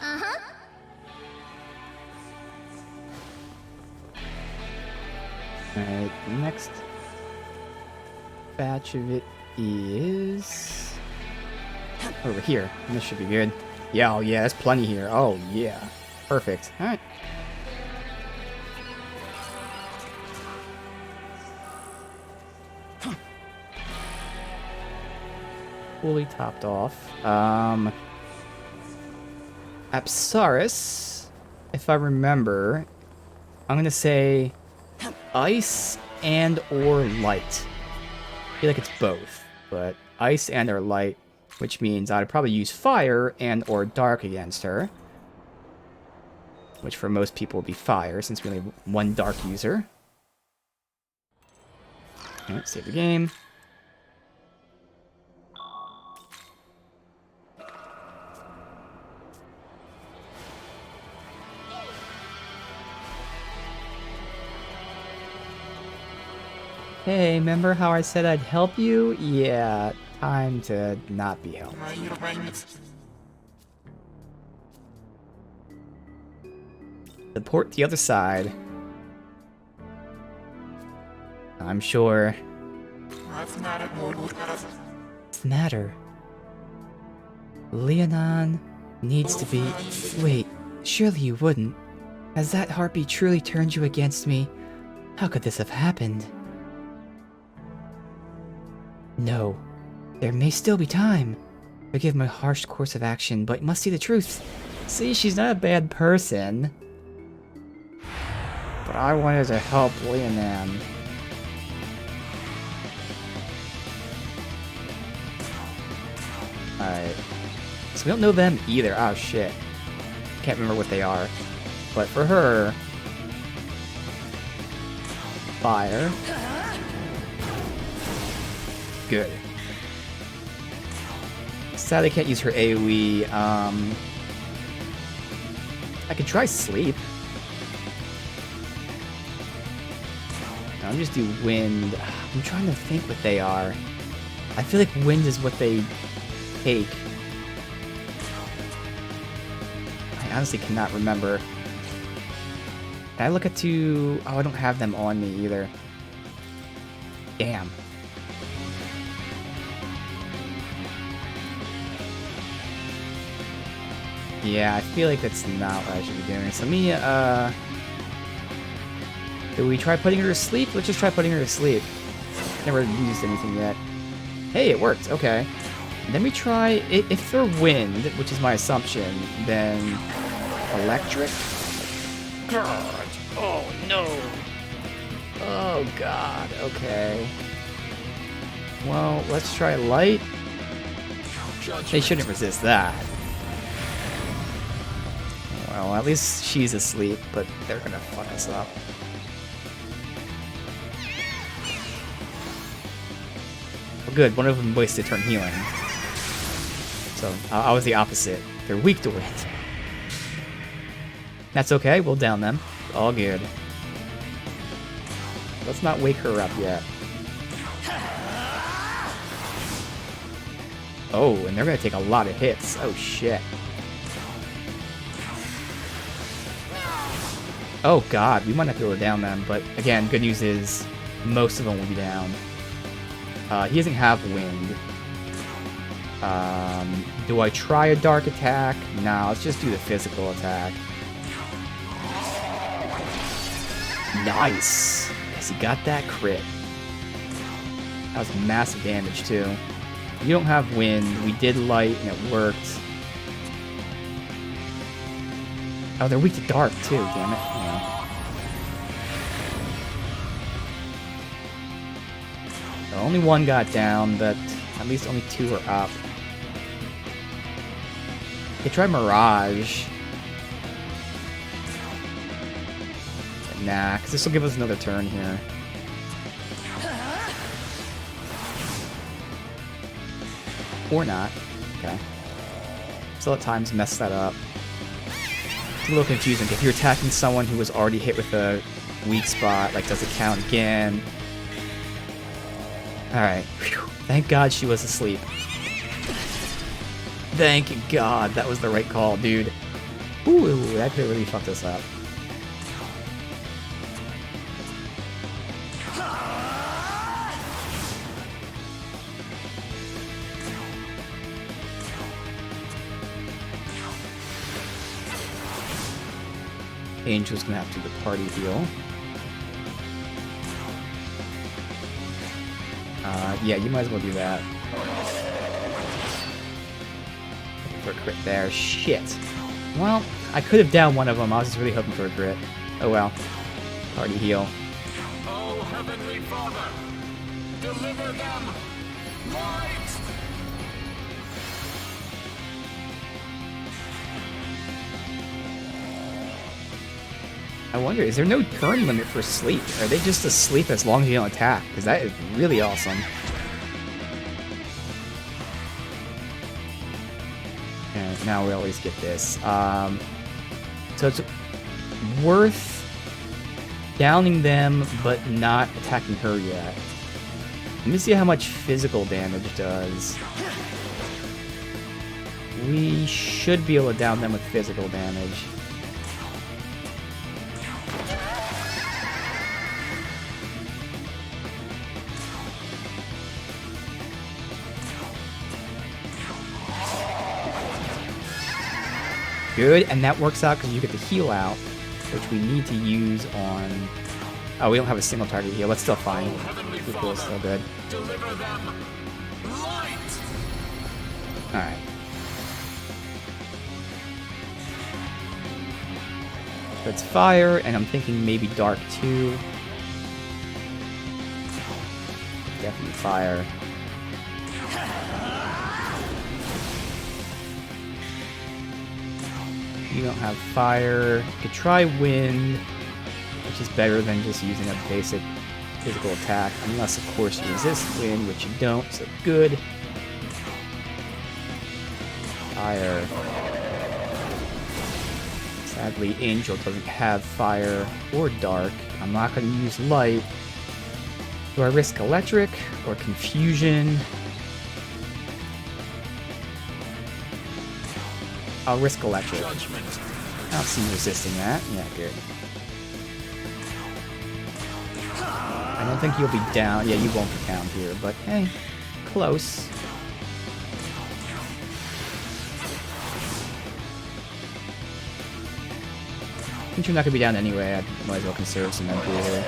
Uh-huh. Alright, next batch of it is over here. This should be good. Yeah, oh yeah, that's plenty here. Oh yeah. Perfect. Alright. Fully topped off. Apsaris, if I remember, I'm gonna say ice and or light. I feel like it's both, but ice and or light, which means I'd probably use fire and or dark against her. Which for most people would be fire, since we only have 1 dark user. Alright, save the game. Hey, remember how I said I'd help you? Yeah, time to not be helped. Support the other side. I'm sure. What's the matter? Leonon needs to be... Wait, surely you wouldn't. Has that heartbeat truly turned you against me? How could this have happened? No. There may still be time. Forgive my harsh course of action, but you must see the truth. See, she's not a bad person. But I wanted to help Leonon. Alright. So we don't know them either. Oh shit. Can't remember what they are. But for her... Fire. Good. Sadly, I can't use her AoE. I could try sleep. I'm just do wind. I'm trying to think what they are. I feel like wind is what they take. I honestly cannot remember. Can I look at two? Oh, I don't have them on me either. Damn. Yeah, I feel like that's not what I should be doing. So me, do we try putting her to sleep? Let's just try putting her to sleep. Never used anything yet. Hey, it worked. Okay. Then we try, if they're wind, which is my assumption, then electric? God. Oh, no. Oh, God. Okay. Well, let's try light. They shouldn't resist that. Well, at least she's asleep, but they're gonna fuck us up. Well, good, one of them wasted turn healing. So, I was the opposite. They're weak to wind. That's okay, we'll down them. All good. Let's not wake her up yet. Oh, and they're gonna take a lot of hits. Oh, shit. Oh god, we might not be able to down them, but again, good news is most of them will be down. He doesn't have wind. Do I try a dark attack? Nah, let's just do the physical attack. Nice! Yes, he got that crit. That was massive damage too. You don't have wind, we did light and it worked. Oh, they're weak to dark too, damn it. Yeah. So only one got down, but at least only two are up. They try Mirage. But nah, because this will give us another turn here. Or not. Okay. Still at times mess that up. It's a little confusing. If you're attacking someone who was already hit with a weak spot, like, does it count again? Alright. Thank God she was asleep. Thank God that was the right call, dude. Ooh, that could have really fucked us up. Angel's gonna have to do the party heal. Yeah, you might as well do that. For a crit there. Shit. Well, I could have downed one of them. I was just really hoping for a crit. Oh well. Party heal. Oh, Heavenly Father, deliver them! Light! I wonder, is there no turn limit for sleep? Are they just asleep as long as you don't attack? Because that is really awesome. And now we always get this. So it's worth downing them, but not attacking her yet. Let me see how much physical damage does. We should be able to down them with physical damage. Good, and that works out because you get the heal out, which we need to use on... Oh, we don't have a single target heal. That's still fine. Equal is still good. Deliver them light. Alright. That's fire, and I'm thinking maybe dark too. Definitely fire. You don't have fire. You could try wind, which is better than just using a basic physical attack, unless of course you resist wind, which you don't, so good. Fire. Sadly, Angel doesn't have fire or dark. I'm not going to use light. Do I risk electric or confusion? I'll risk electric. Judgment. I don't see you resisting that. Yeah, good. I don't think you'll be down. Yeah, you won't be down here, but hey, close. Since you're not gonna be down anyway, I might as well conserve some MP here.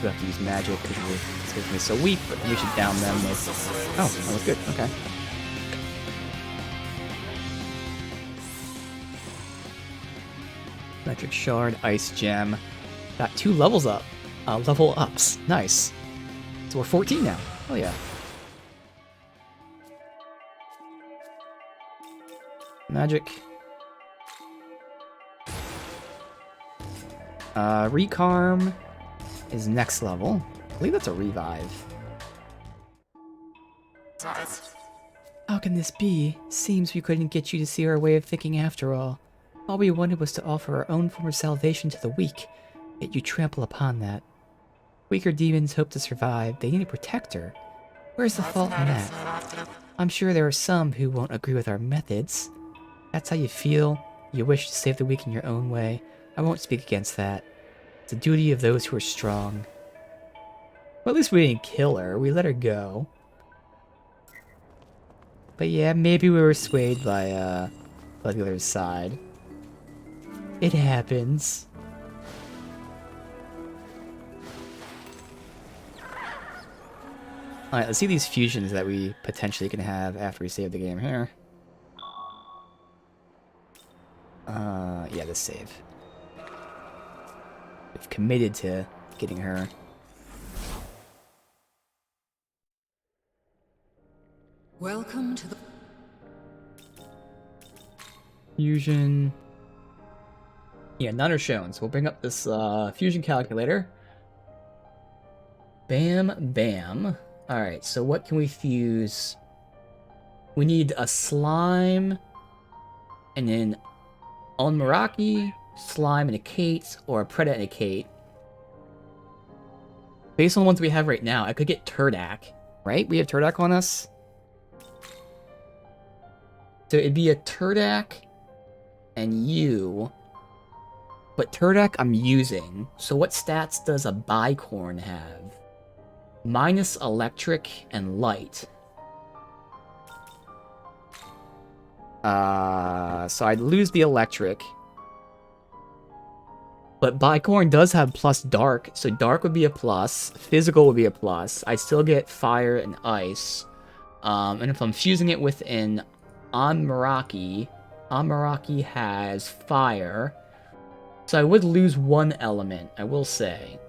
We have to use magic because it's making me so weak, but we should down them with... Oh, that was good. Okay. Electric Shard, Ice Gem. Got 2 levels up. Level ups. Nice. So we're 14 now. Oh yeah. Magic. Recarm is next level. I believe that's a revive. How can this be? Seems we couldn't get you to see our way of thinking after all. All we wanted was to offer our own form of salvation to the weak, yet you trample upon that. Weaker demons hope to survive, they need a protector. Where's the fault in that? I'm sure there are some who won't agree with our methods. That's how you feel, you wish to save the weak in your own way. I won't speak against that. It's the duty of those who are strong. Well, at least we didn't kill her, we let her go. But yeah, maybe we were swayed by the other side. It happens. Alright, let's see these fusions that we potentially can have after we save the game here. Yeah, this save. We've committed to getting her. Welcome to the... Fusion. Yeah, none are shown, so we'll bring up this fusion calculator. Bam, bam. Alright, so what can we fuse? We need a slime, and then Onmaraki, slime, and a Kate, or a Preda and a Kate. Based on the ones we have right now, I could get Turdak, right? We have Turdak on us. So it'd be a Turdak and you. But Turdak I'm using. So what stats does a Bicorn have? Minus electric and light. So I'd lose the electric. But Bicorn does have plus dark, so dark would be a plus, physical would be a plus. I still get fire and ice. And if I'm fusing it with an Onmaraki has fire. So I would lose one element, I will say.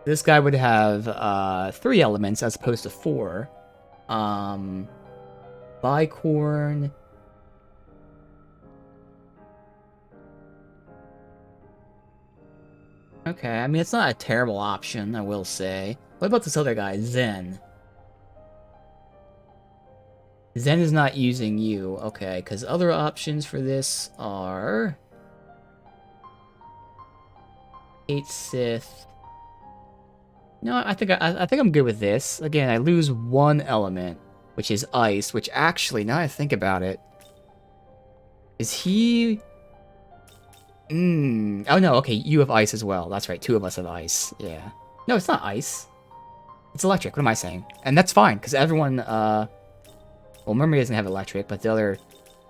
This guy would have 3 elements as opposed to 4. Bicorn. Okay, I mean, it's not a terrible option, I will say. What about this other guy, Zen? Zen is not using you, okay, because other options for this are... 8 Sith. No, I think I'm good with this. Again, I lose one element, which is ice, which actually, now I think about it, Is he... Oh no, okay, you have ice as well. That's right, 2 of us have ice. Yeah. No, it's not ice. It's electric, what am I saying? And that's fine, because everyone, well, Mermaid doesn't have electric, but the other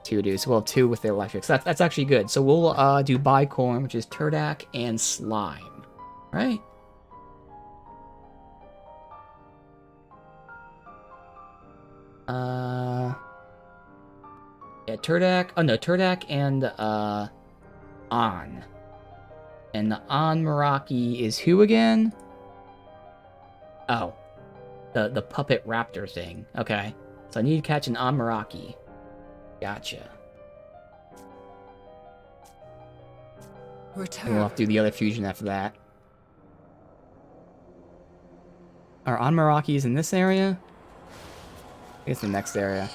2 do. So we'll have 2 with the electric. So that's actually good. So we'll do Bicorn, which is Turdak and Slime. Right? Yeah, Turdak. Oh no, Turdak and On. And the On Meraki is who again? Oh. The puppet raptor thing. Okay. So I need to catch an On Meraki. Gotcha. And we'll have to do the other fusion after that. Are On Merakis in this area? I guess the next area.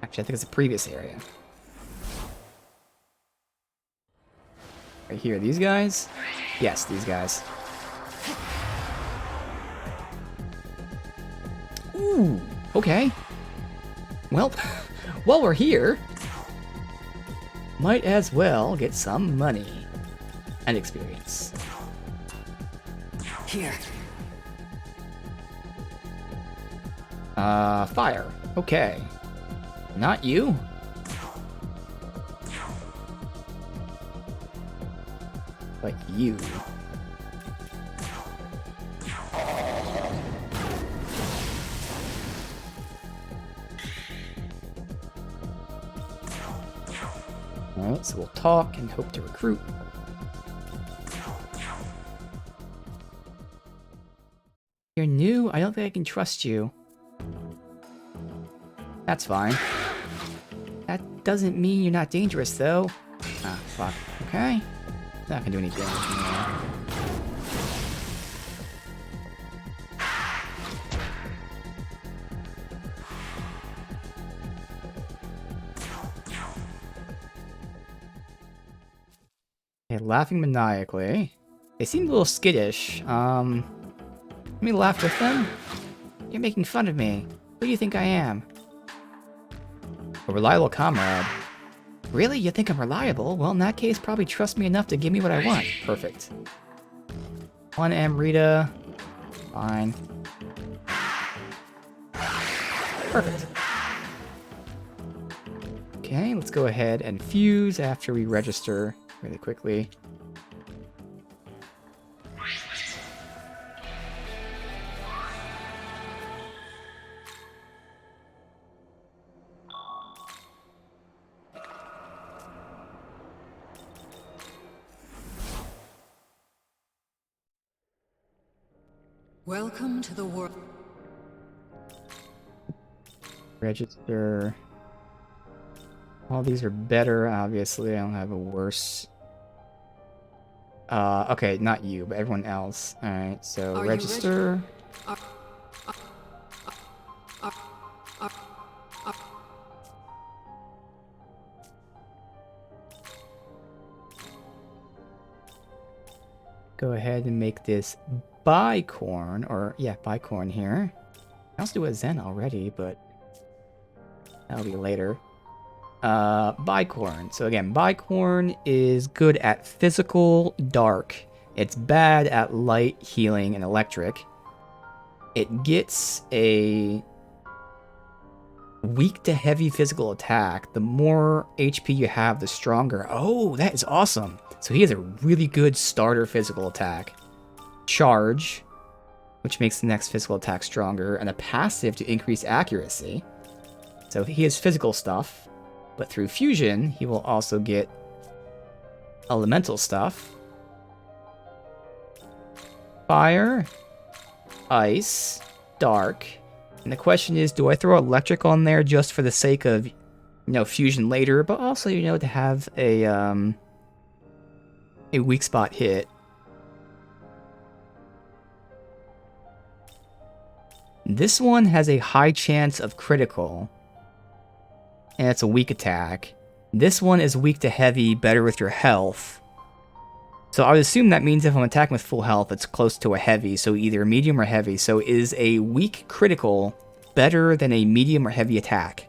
Actually, I think it's the previous area. Right here, these guys? Yes, these guys. Ooh, okay. Well, while we're here, might as well get some money and experience. Here. Fire. Okay. Not you. But you. Alright, so we'll talk and hope to recruit. You're new? I don't think I can trust you. That's fine. That doesn't mean you're not dangerous, though. Ah, fuck. Okay. Not gonna do any damage anymore. Okay, laughing maniacally. They seem a little skittish. Let me laugh with them. You're making fun of me. Who do you think I am? A reliable comrade. Really? You think I'm reliable? Well, in that case, probably trust me enough to give me what I want. Perfect. 1 Amrita. Fine. Perfect. Okay, let's go ahead and fuse after we register really quickly. Welcome to the world. Register. All these are better, obviously. I don't have a worse. Okay, not you, but everyone else. Alright, so Are you register. Go ahead and make this Bicorn, or yeah, Bicorn here. I also do a Zen already, but that'll be later. Bicorn. So again, Bicorn is good at physical dark. It's bad at light, healing, and electric. It gets a weak to heavy physical attack. The more HP you have, the stronger. Oh, that is awesome. So he has a really good starter physical attack. Charge, which makes the next physical attack stronger, and a passive to increase accuracy. So he has physical stuff, but through fusion, he will also get elemental stuff. Fire, ice, dark. And the question is, do I throw electric on there just for the sake of, fusion later, but also, to have a weak spot hit? This one has a high chance of critical, and it's a weak attack. This one is weak to heavy, better with your health. So I would assume that means if I'm attacking with full health, it's close to a heavy, so either medium or heavy. So is a weak critical better than a medium or heavy attack?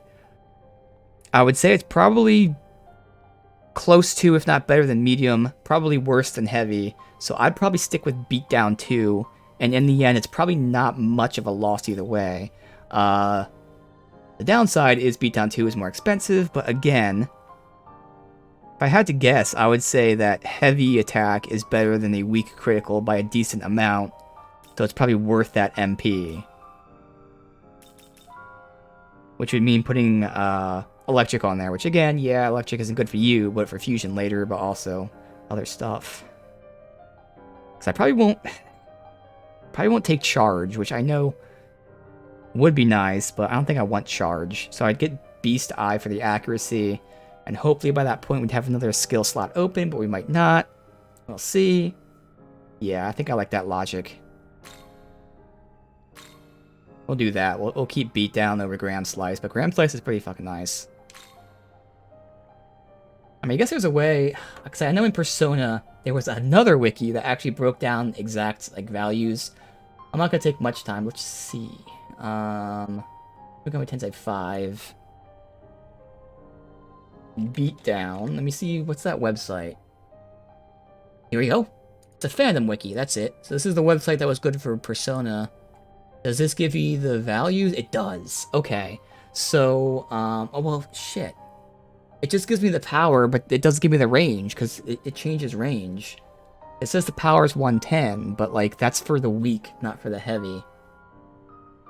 I would say it's probably close to, if not better than medium, probably worse than heavy. So I'd probably stick with beatdown 2, and in the end, it's probably not much of a loss either way. The downside is beatdown 2 is more expensive, but again, if I had to guess, I would say that heavy attack is better than a weak critical by a decent amount, so it's probably worth that MP. Which would mean putting electric on there, which again, yeah, electric isn't good for you, but for fusion later, but also other stuff. Because I probably won't take charge, which I know would be nice, but I don't think I want charge. So I'd get Beast Eye for the accuracy, and hopefully by that point we'd have another skill slot open, but we might not. We'll see. Yeah, I think I like that logic. We'll do that. We'll keep Beatdown over Gram Slice, but Gram Slice is pretty fucking nice. I mean, I guess there's a way, because I know in Persona there was another wiki that actually broke down exact like values. I'm not gonna take much time. Let's see. Megami Tensei 5. Beatdown. Let me see. What's that website? Here we go. It's a fandom wiki. That's it. So this is the website that was good for Persona. Does this give you the values? It does. Okay. So, oh well, shit. It just gives me the power, but it doesn't give me the range, because it changes range. It says the power is 110, but, like, that's for the weak, not for the heavy.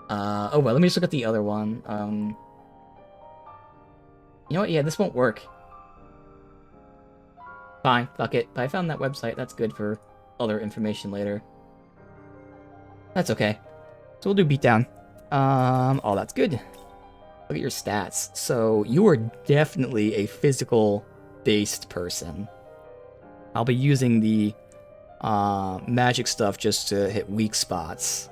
Oh well, let me just look at the other one. You know what? Yeah, this won't work. Fine, fuck it. But I found that website. That's good for other information later. That's okay. So we'll do beatdown. Oh, that's good. Look at your stats. So you are definitely a physical-based person. I'll be using the magic stuff just to hit weak spots.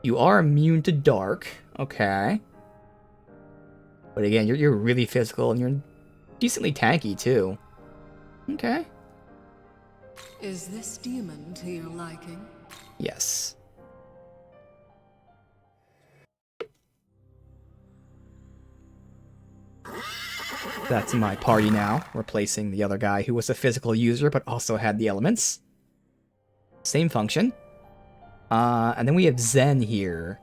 You are immune to dark. Okay. But again, you're really physical and you're decently tanky too. Okay. Is this demon to your liking? Yes. That's my party now, replacing the other guy who was a physical user but also had the elements. Same function. And then we have Zen here,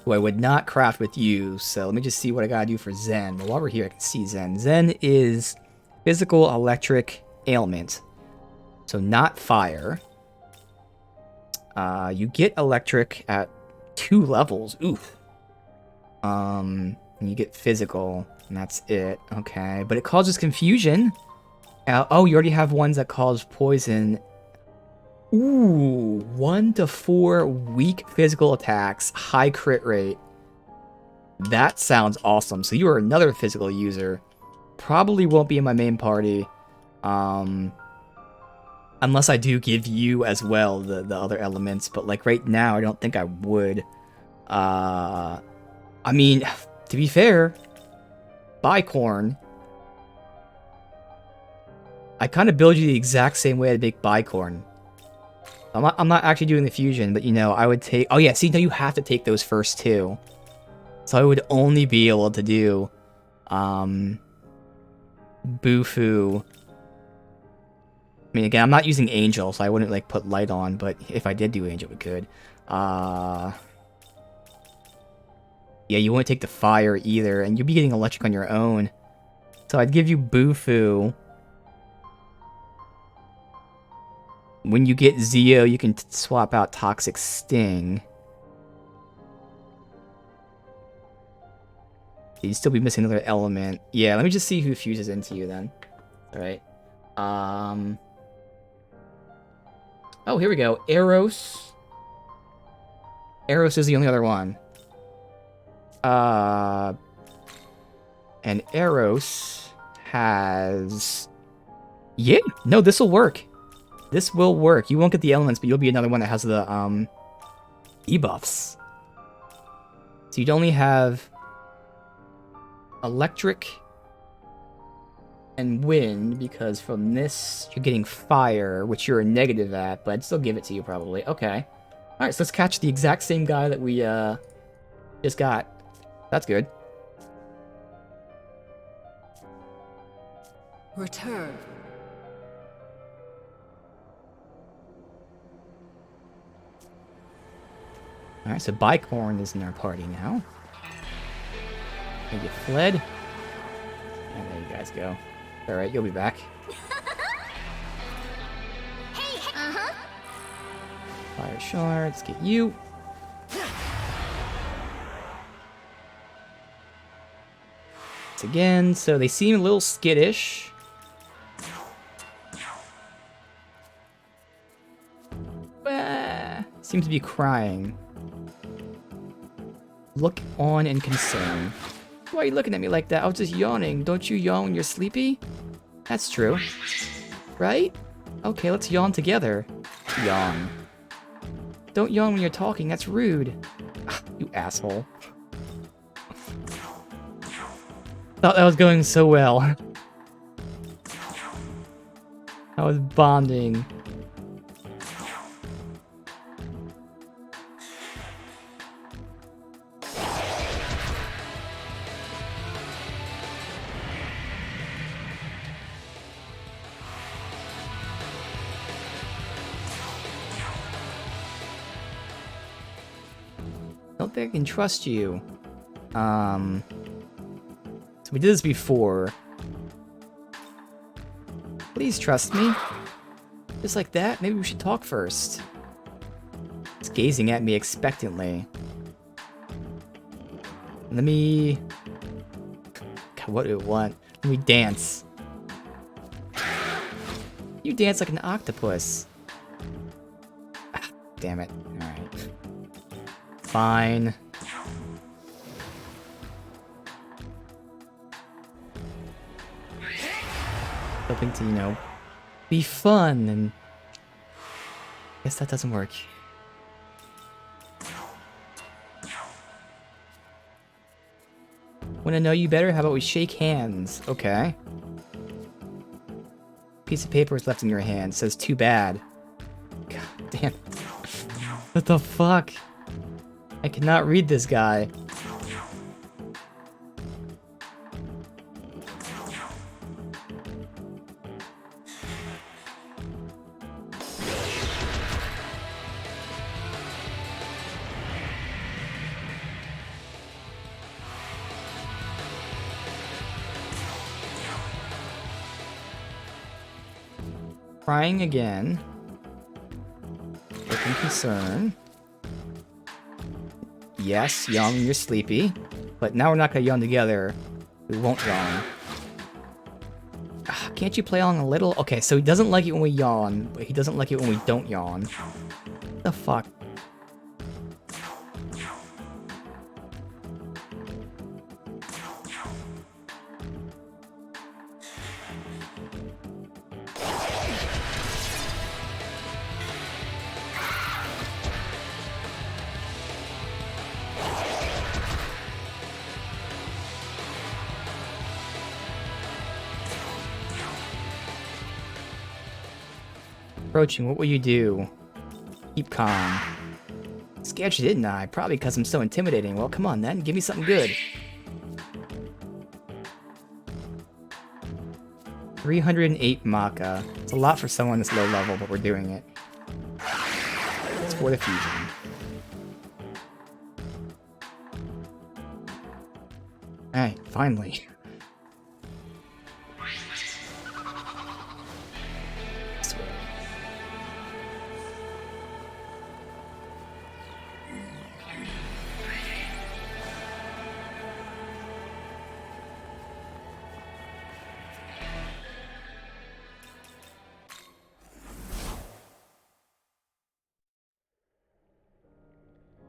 who I would not craft with you, so let me just see what I gotta do for Zen. But while we're here, I can see Zen. Zen is physical electric ailment, so not fire. You get electric at 2 levels. Oof. And you get physical, and that's it. Okay, but it causes confusion. Oh, you already have ones that cause poison. Ooh, 1 to 4 weak physical attacks, high crit rate. That sounds awesome. So you are another physical user. Probably won't be in my main party. Unless I do give you as well the other elements. But like right now, I don't think I would. I mean, to be fair, Bicorn. I kind of build you the exact same way I'd make Bicorn. I'm not actually doing the fusion, but you know, I would take... Oh yeah, see, now you have to take those first 2. So I would only be able to do... Bufu. I mean, again, I'm not using Angel, so I wouldn't, like, put Light on, but if I did do Angel, we could. Yeah, you wouldn't take the Fire either, and you'd be getting Electric on your own. So I'd give you Bufu. When you get Zeo, you can swap out Toxic Sting. You'd still be missing another element. Yeah, let me just see who fuses into you then. Alright. Oh, here we go. Eros. Eros is the only other one. And Eros has... Yeah, no, this will work. This will work. You won't get the elements, but you'll be another one that has the debuffs. So you'd only have electric and wind, because from this you're getting fire, which you're a negative at, but I'd still give it to you probably. Okay. Alright, so let's catch the exact same guy that we just got. That's good. Return. Alright, so Bicorn is in our party now. Maybe fled. And there you guys go. Alright, you'll be back. Hey, uh-huh. Fire shards, get you. Once again, so they seem a little skittish. Seem to be crying. Look on in concern. Why are you looking at me like that? I was just yawning. Don't you yawn when you're sleepy? That's true. Right? Okay, let's yawn together. Yawn. Don't yawn when you're talking, that's rude. You asshole. Thought that was going so well. I was bonding. Don't think I can trust you. So we did this before. Please trust me. Just like that? Maybe we should talk first. It's gazing at me expectantly. Let me... God, what do I want? Let me dance. You dance like an octopus. Ah, damn it. Alright. Fine. Hoping to, you know, be fun, and guess that doesn't work. Wanna know you better? How about we shake hands? Okay. Piece of paper is left in your hand. It says too bad. God damn. What the fuck? I cannot read this guy. Crying again. Looking concern. Yes, yawn when you're sleepy. But now we're not gonna yawn together. We won't yawn. Can't you play along a little? Okay, so he doesn't like it when we yawn, but he doesn't like it when we don't yawn. What the fuck? Approaching, what will you do? Keep calm. Scared you, didn't I? Probably because I'm so intimidating. Well, come on then, give me something good. 308 Maka. It's a lot for someone this low level, but we're doing it. It's for the fusion. Alright, finally.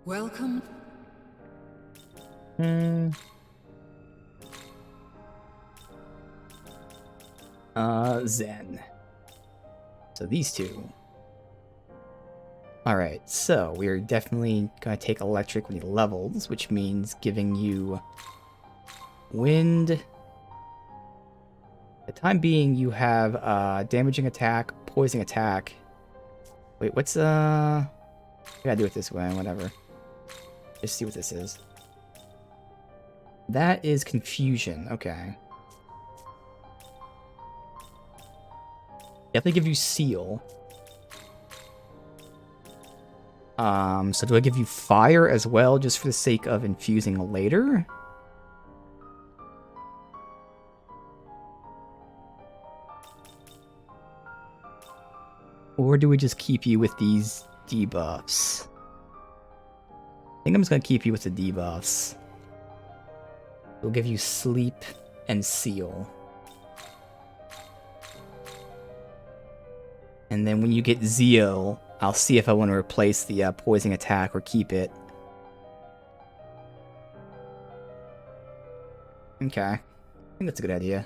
Welcome. Zen. So these two. Alright, so we're definitely gonna take electric when he levels, which means giving you wind The time being, you have damaging attack, poison attack. Wait, what's I gotta do it this way, whatever. Just see what this is. That is confusion. Okay. Definitely give you seal. So do I give you fire as well, just for the sake of infusing later? Or do we just keep you with these debuffs? I think I'm just gonna keep you with the debuffs. We'll give you sleep and seal. And then when you get Zeo, I'll see if I want to replace the poison attack or keep it. Okay. I think that's a good idea.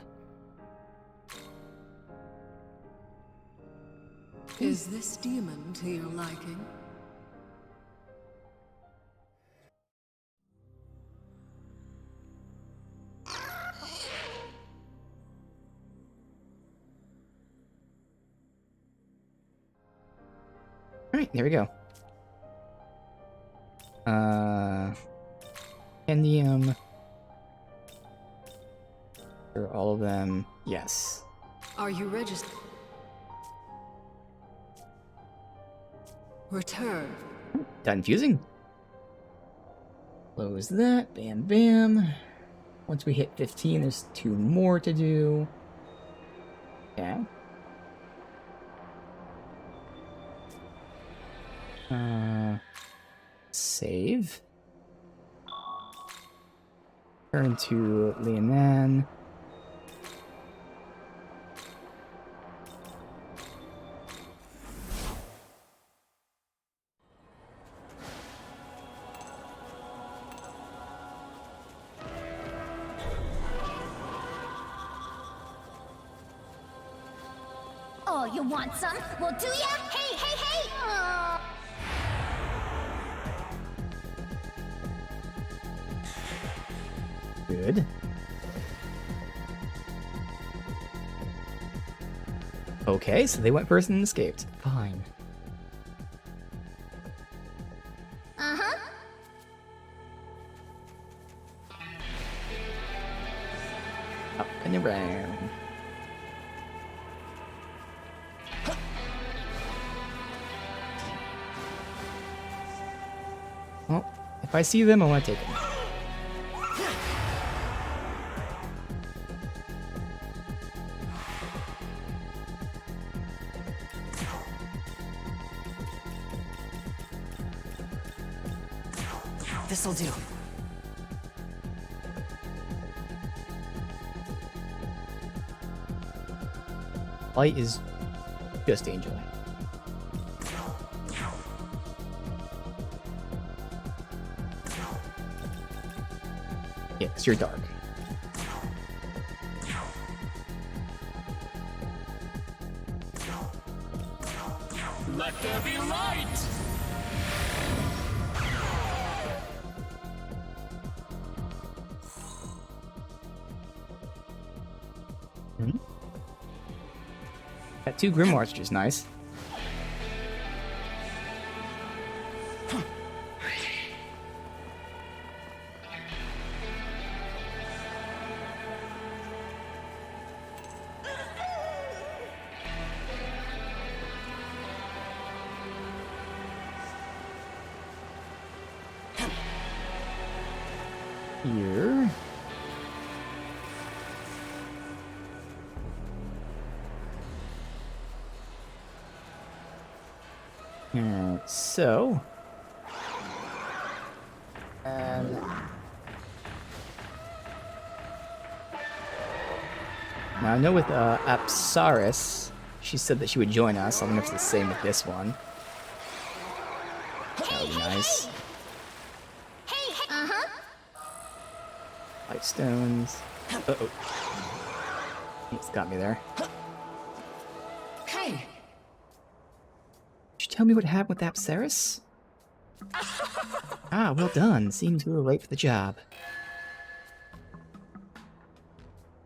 Is this demon to your liking? Alright, there we go. Endium. For all of them, yes. Are you registered? Return. Done infusing. Close that. Bam, bam. Once we hit 15, there's 2 more to do. Okay. Save. Turn to Lianan. Oh, you want some? Well, do ya? Hey, hey, hey! Aw. Good. Okay, so they went first and escaped. Fine. Uh-huh. Up and around. Well, if I see them, I want to take them. This'll do. Light is just Angel. Yeah, 'cause you're dark. Let there be light! Got 2 grimoires, which is nice. Here. Alright, so. Now I know with Apsaris, she said that she would join us. I don't know if it's the same with this one. That would be nice. Hey, hey! Uh-huh. Light stones. Uh-oh. It's got me there. Hey! Could you tell me what happened with Apsaris? Ah, well done. Seems we were late for the job.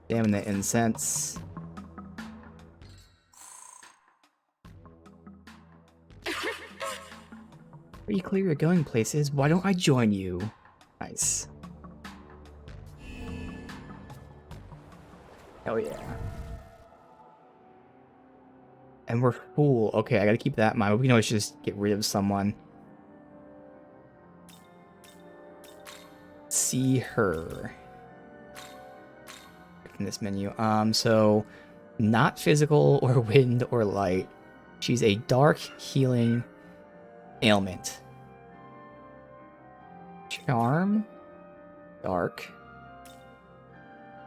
Damn the incense. Pretty clear you're going places. Why don't I join you? Nice. Hell yeah. And we're full. Okay, I gotta keep that in mind. We can always just get rid of someone. See her. In this menu. So not physical or wind or light. She's a dark healing ailment. Charm. Dark.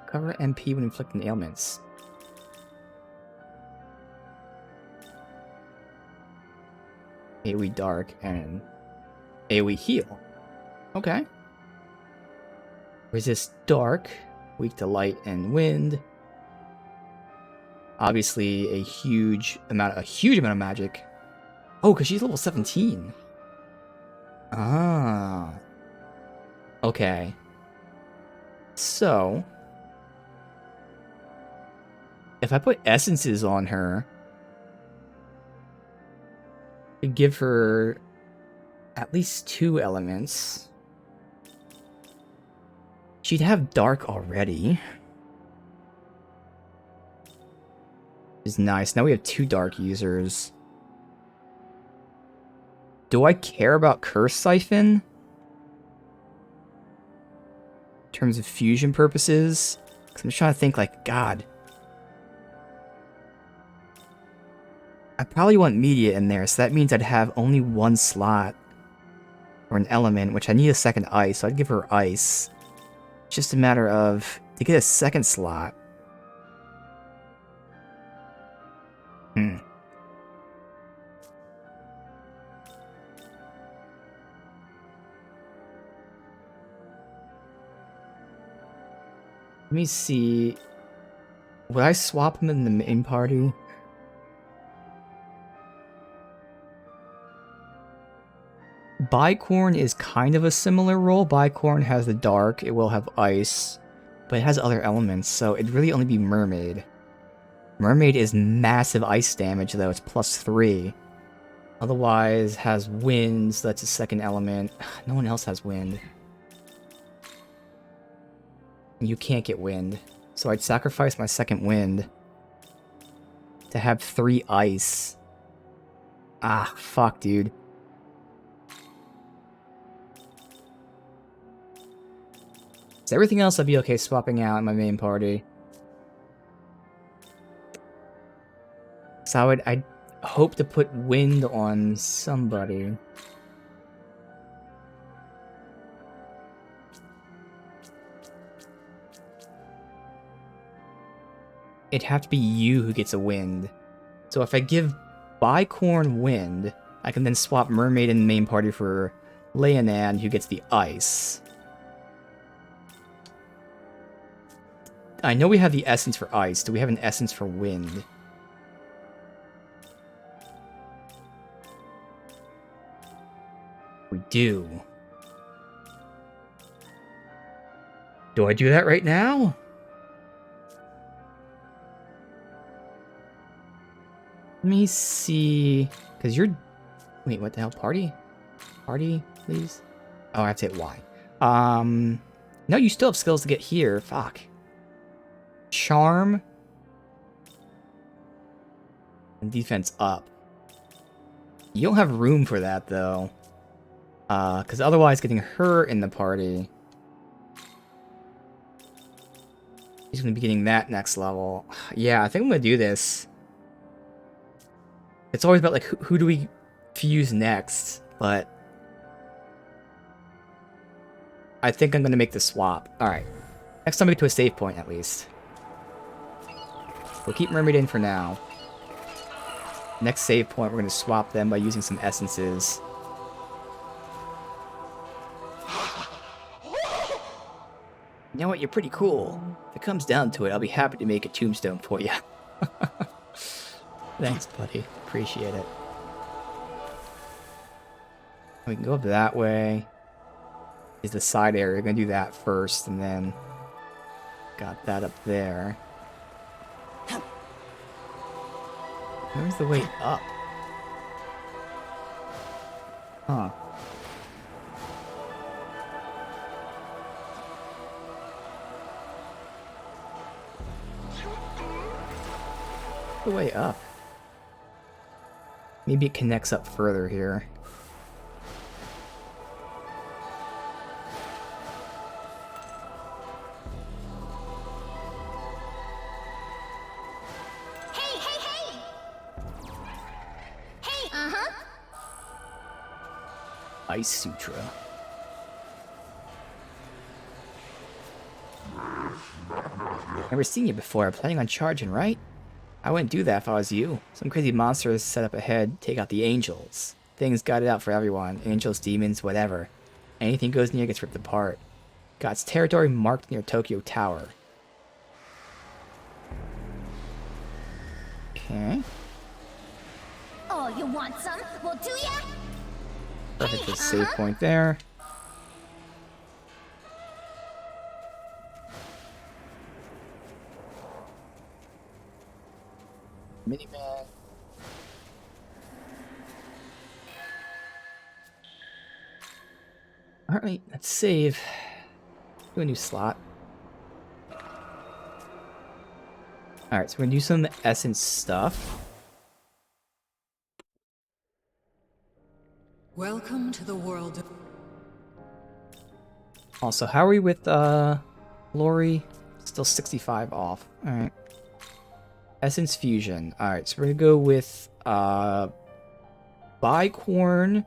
Cover MP when inflicting ailments. AoE dark and AoE heal. Okay. Resist dark, weak to light and wind. Obviously a huge amount of magic. Oh, because she's level 17. Ah. Okay. So if I put essences on her, it'd give her at least 2 elements. She'd have dark already. Is nice. Now we have 2 dark users. Do I care about Curse Siphon? In terms of fusion purposes? Because I'm just trying to think like, God. I probably want media in there, so that means I'd have only 1 slot for an element, which I need a second ice, so I'd give her ice. It's just a matter of, to get a second slot. Let me see. Would I swap him in the main party? Bicorn is kind of a similar role. Bicorn has the dark, it will have ice, but it has other elements, so it'd really only be Mermaid. Mermaid is massive ice damage, though. It's +3. Otherwise, has wind, so that's a second element. No one else has wind. You can't get wind. So I'd sacrifice my second wind to have 3 ice. Ah, fuck, dude. So everything else I'd be okay swapping out in my main party. So I'd hope to put wind on somebody. It'd have to be you who gets a wind. So if I give Bicorn wind, I can then swap Mermaid in the main party for Leonan, who gets the ice. I know we have the essence for ice. Do we have an essence for wind? We do. Do I do that right now? Let me see. Because you're... Wait, what the hell? Party? Party, please? Oh, I have to hit Y. No, you still have skills to get here. Fuck. Charm. And defense up. You don't have room for that, though. Because otherwise getting her in the party... He's going to be getting that next level. Yeah, I think I'm going to do this. It's always about, like, who do we fuse next, but... I think I'm going to make the swap. Alright. Next time we get to a save point, at least. We'll keep Mermaid in for now. Next save point, we're going to swap them by using some essences. You know what? You're pretty cool. If it comes down to it, I'll be happy to make a tombstone for you. Thanks, buddy. Appreciate it. We can go up that way. Is the side area. We're going to do that first, and then... Got that up there. Where's the way up? Huh. the way up? Maybe it connects up further here. Hey, hey, hey! Hey, uh-huh. Ice Sutra. Never seen you before. Planning on charging, right? I wouldn't do that if I was you. Some crazy monsters set up ahead, take out the angels. Things got it out for everyone. Angels, demons, whatever. Anything goes near gets ripped apart. Got its territory marked near Tokyo Tower. Okay. Oh, you want some? Well, do ya? Perfect Hey, save point there. Miniman. Alright, let's save. Do a new slot. Alright, so we're gonna do some essence stuff. Welcome to the world of... Also, how are we with Lori? Still 65 off. Alright. Essence Fusion. Alright, so we're gonna go with Bicorn.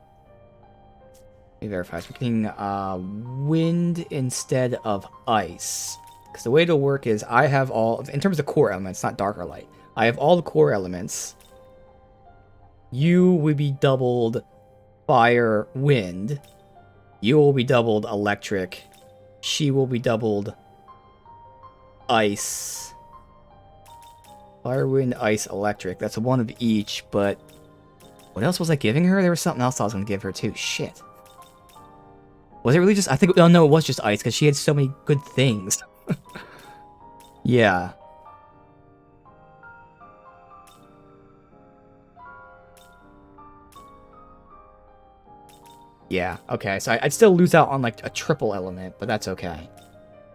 Let me verify. So we're getting wind instead of ice. Because the way it'll work is I have all, in terms of core elements, not dark or light, I have all the core elements. You would be doubled fire, wind. You will be doubled electric. She will be doubled ice. Fire, wind, ice, electric. That's one of each, but what else was I giving her? There was something else I was going to give her too. Shit. Was it really just... I think... Oh, no, it was just ice, because she had so many good things. Yeah. Yeah, okay. So I'd still lose out on, like, a triple element, but that's okay.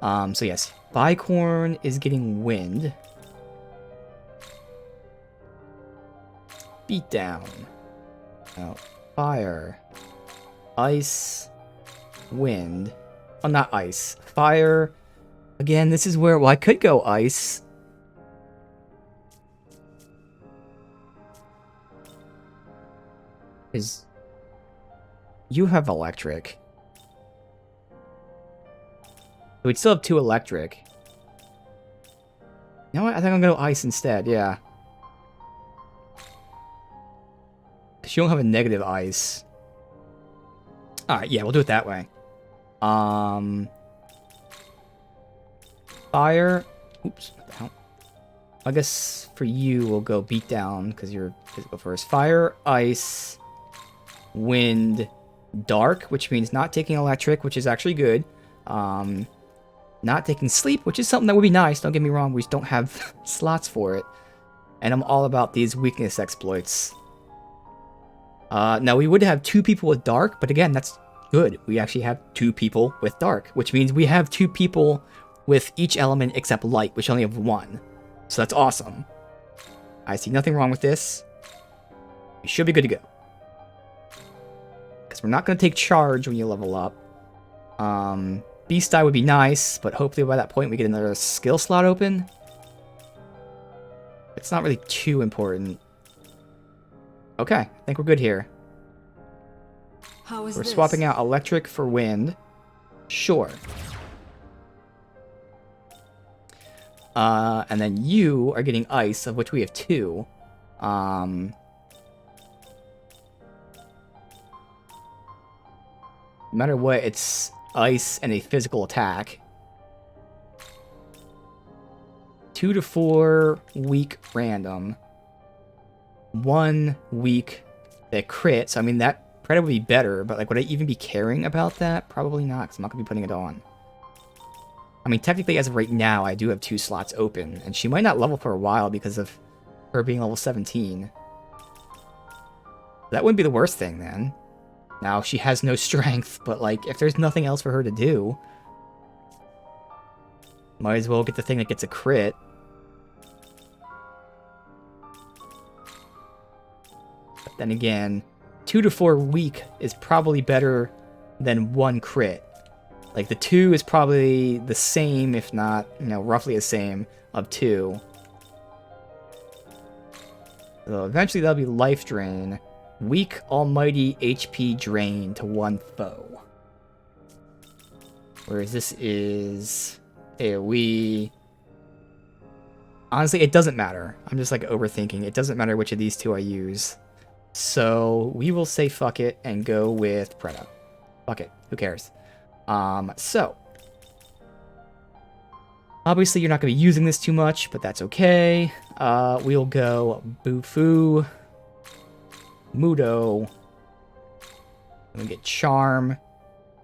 So yes. Bicorn is getting wind. Beatdown. Oh, fire. Ice. Wind. Oh, not ice. Fire. Again, this is where... Well, I could go ice. You have electric. We'd still have 2 electric. You know what? I think I'm gonna go ice instead, yeah. Because you don't have a negative ice. Alright, yeah, we'll do it that way. Fire. Oops. What the hell? I guess for you, we'll go beat down because you're physical first. Fire, ice, wind, dark, which means not taking electric, which is actually good. Not taking sleep, which is something that would be nice. Don't get me wrong. We just don't have slots for it. And I'm all about these weakness exploits. Now, we would have 2 people with dark, but again, that's good. We actually have 2 people with dark, which means we have 2 people with each element except light, which only have 1. So that's awesome. I see nothing wrong with this. We should be good to go. Because we're not going to take charge when you level up. Beast Eye would be nice, but hopefully by that point we get another skill slot open. It's not really too important. Okay, I think we're good here. How is We're this? swapping out electric for wind. Sure. And then you are getting ice, of which we have 2. No matter what, it's ice and a physical attack. 2 to 4 weak random. 1 weak that crit. So I mean that probably would be better, but like would I even be caring about that? Probably not, because I'm not gonna be putting it on. I mean technically as of right now I do have 2 slots open, and she might not level for a while because of her being level 17. That wouldn't be the worst thing then. Now, she has no strength, but, like, if there's nothing else for her to do, might as well get the thing that gets a crit. then again, 2 to 4 weak is probably better than 1 crit. Like, the 2 is probably the same, if not, roughly the same, of 2. So eventually that'll be life drain. Weak almighty HP drain to 1 foe. Whereas this is AoE. Honestly, it doesn't matter. I'm just like overthinking. It doesn't matter which of these 2 I use. So we will say fuck it and go with Preda. Fuck it. Who cares? So obviously you're not going to be using this too much, but that's okay. We'll go Bufu, Mudo, and we get Charm.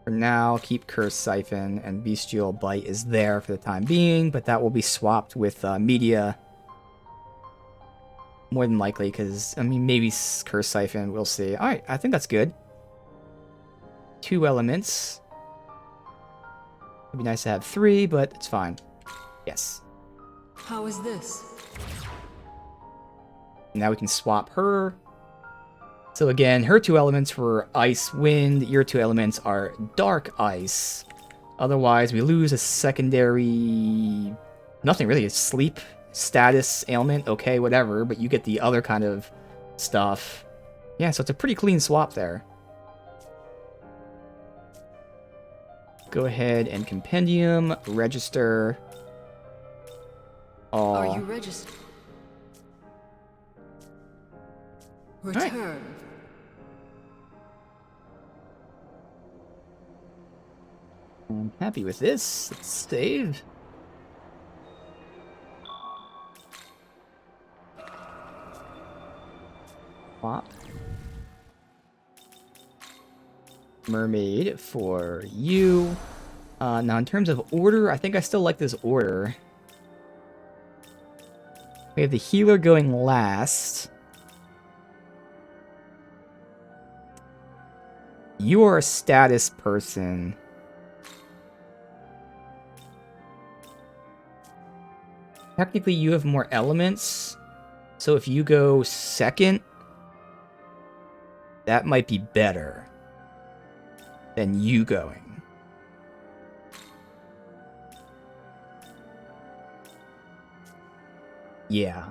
For now, keep Curse Siphon, and Bestial Bite is there for the time being, but that will be swapped with Media. More than likely, because, I mean, maybe Curse Siphon, we'll see. Alright, I think that's good. 2 elements. It'd be nice to have 3, but it's fine. Yes. How is this? Now we can swap her. So again, her 2 elements were Ice, Wind. Your 2 elements are Dark, Ice. Otherwise, we lose a secondary... Nothing really. It's Sleep, Status, Ailment. Okay, whatever. But you get the other kind of stuff. Yeah, so it's a pretty clean swap there. Go ahead and Compendium. Register. All. Are you registered? Return. I'm happy with this. Let's save. Swap. Mermaid for you. Now, in terms of order, I think I still like this order. We have the healer going last. You are a status person. Technically, you have more elements. So if you go second, that might be better than you going. Yeah.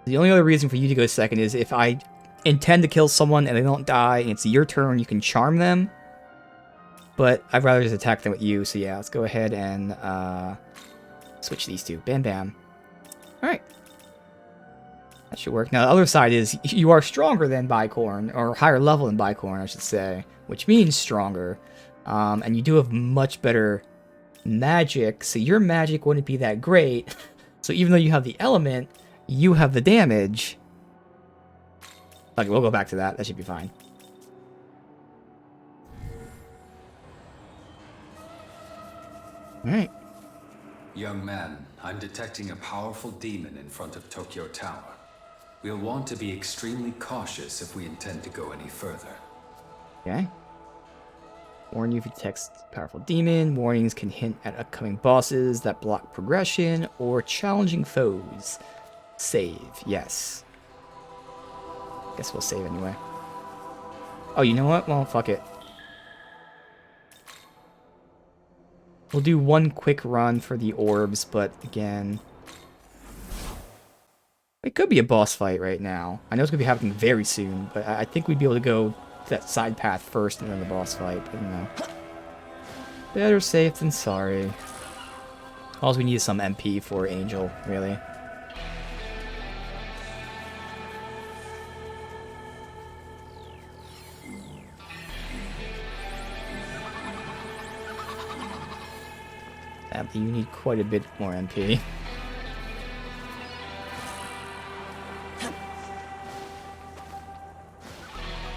The only other reason for you to go second is if I intend to kill someone and they don't die and it's your turn, you can charm them. But I'd rather just attack them with you, so yeah, let's go ahead and switch these 2. Bam, bam. Alright. That should work. Now, the other side is you are stronger than Bicorn, or higher level than Bicorn, I should say, which means stronger. And you do have much better magic, so your magic wouldn't be that great. So even though you have the element, you have the damage. Okay, we'll go back to that. That should be fine. Alright. Young man, I'm detecting a powerful demon in front of Tokyo Tower. We'll want to be extremely cautious if we intend to go any further. Okay. Warn you if you detect powerful demon. Warnings can hint at upcoming bosses that block progression or challenging foes. Save. Yes. Guess we'll save anyway. Oh, you know what? Well, fuck it. We'll do one quick run for the orbs, but again... It could be a boss fight right now. I know it's going to be happening very soon, but I think we'd be able to go that side path first and then the boss fight, but you know. Better safe than sorry. All we need is some MP for Angel, really. Sadly, you need quite a bit more MP.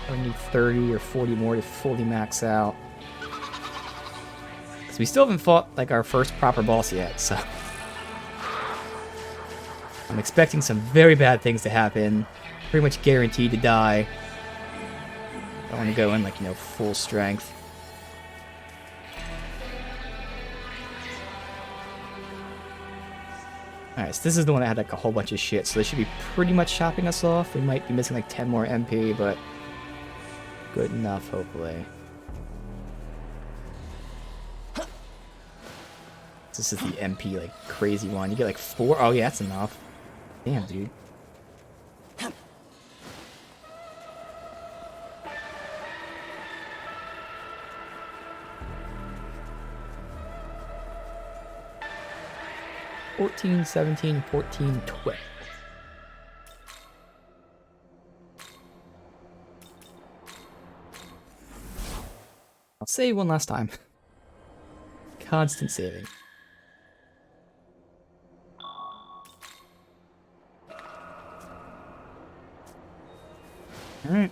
I need 30 or 40 more to fully max out. Because we still haven't fought like our first proper boss yet, so... I'm expecting some very bad things to happen. Pretty much guaranteed to die. I want to go in like, you know, full strength. Alright, so this is the one that had like a whole bunch of shit, so they should be pretty much chopping us off. We might be missing like 10 more MP, but good enough, hopefully. This is the MP, like, crazy one. You get like 4. Oh, yeah, that's enough. Damn, dude. $14, $17, $14, $12. I'll save one last time. Constant saving. Alright.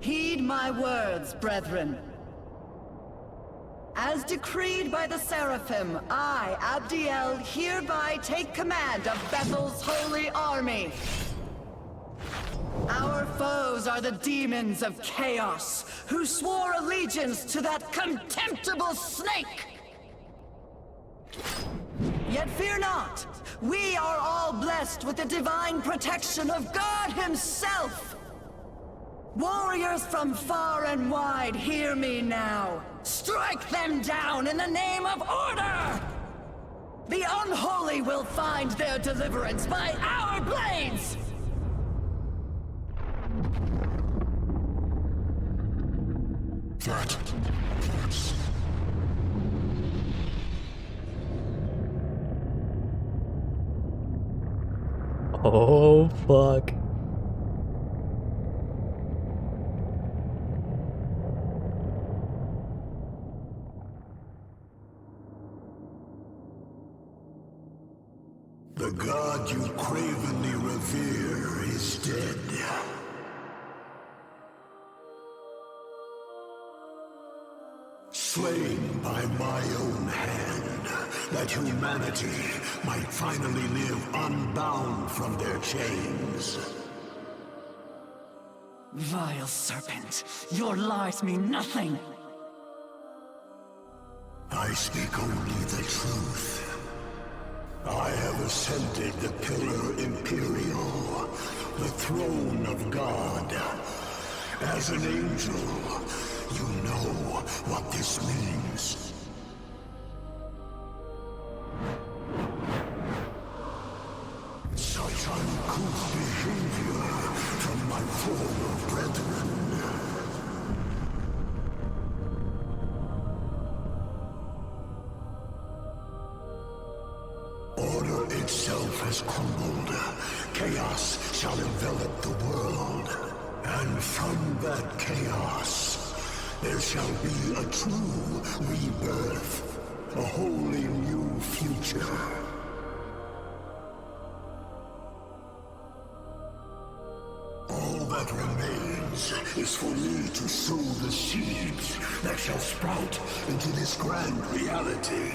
Heed my words, brethren. As decreed by the Seraphim, I, Abdiel, hereby take command of Bethel's holy army. Our foes are the demons of chaos, who swore allegiance to that contemptible snake! Yet fear not, we are all blessed with the divine protection of God Himself! Warriors from far and wide, hear me now! Strike them down in the name of order! The unholy will find their deliverance by our blades! That. Oh, fuck. The god you cravenly revere is dead. Slain by my own hand, that humanity might finally live unbound from their chains. Vile serpent, your lies mean nothing! I speak only the truth. I have ascended the Pillar Imperial, the throne of God. As an angel, you know what this means. Such uncouth behavior from my former brethren. Order itself has crumbled. Chaos shall envelop the world. And from that chaos, there shall be a true rebirth. A wholly new future. All that remains is for me to sow the seeds that shall sprout into this grand reality.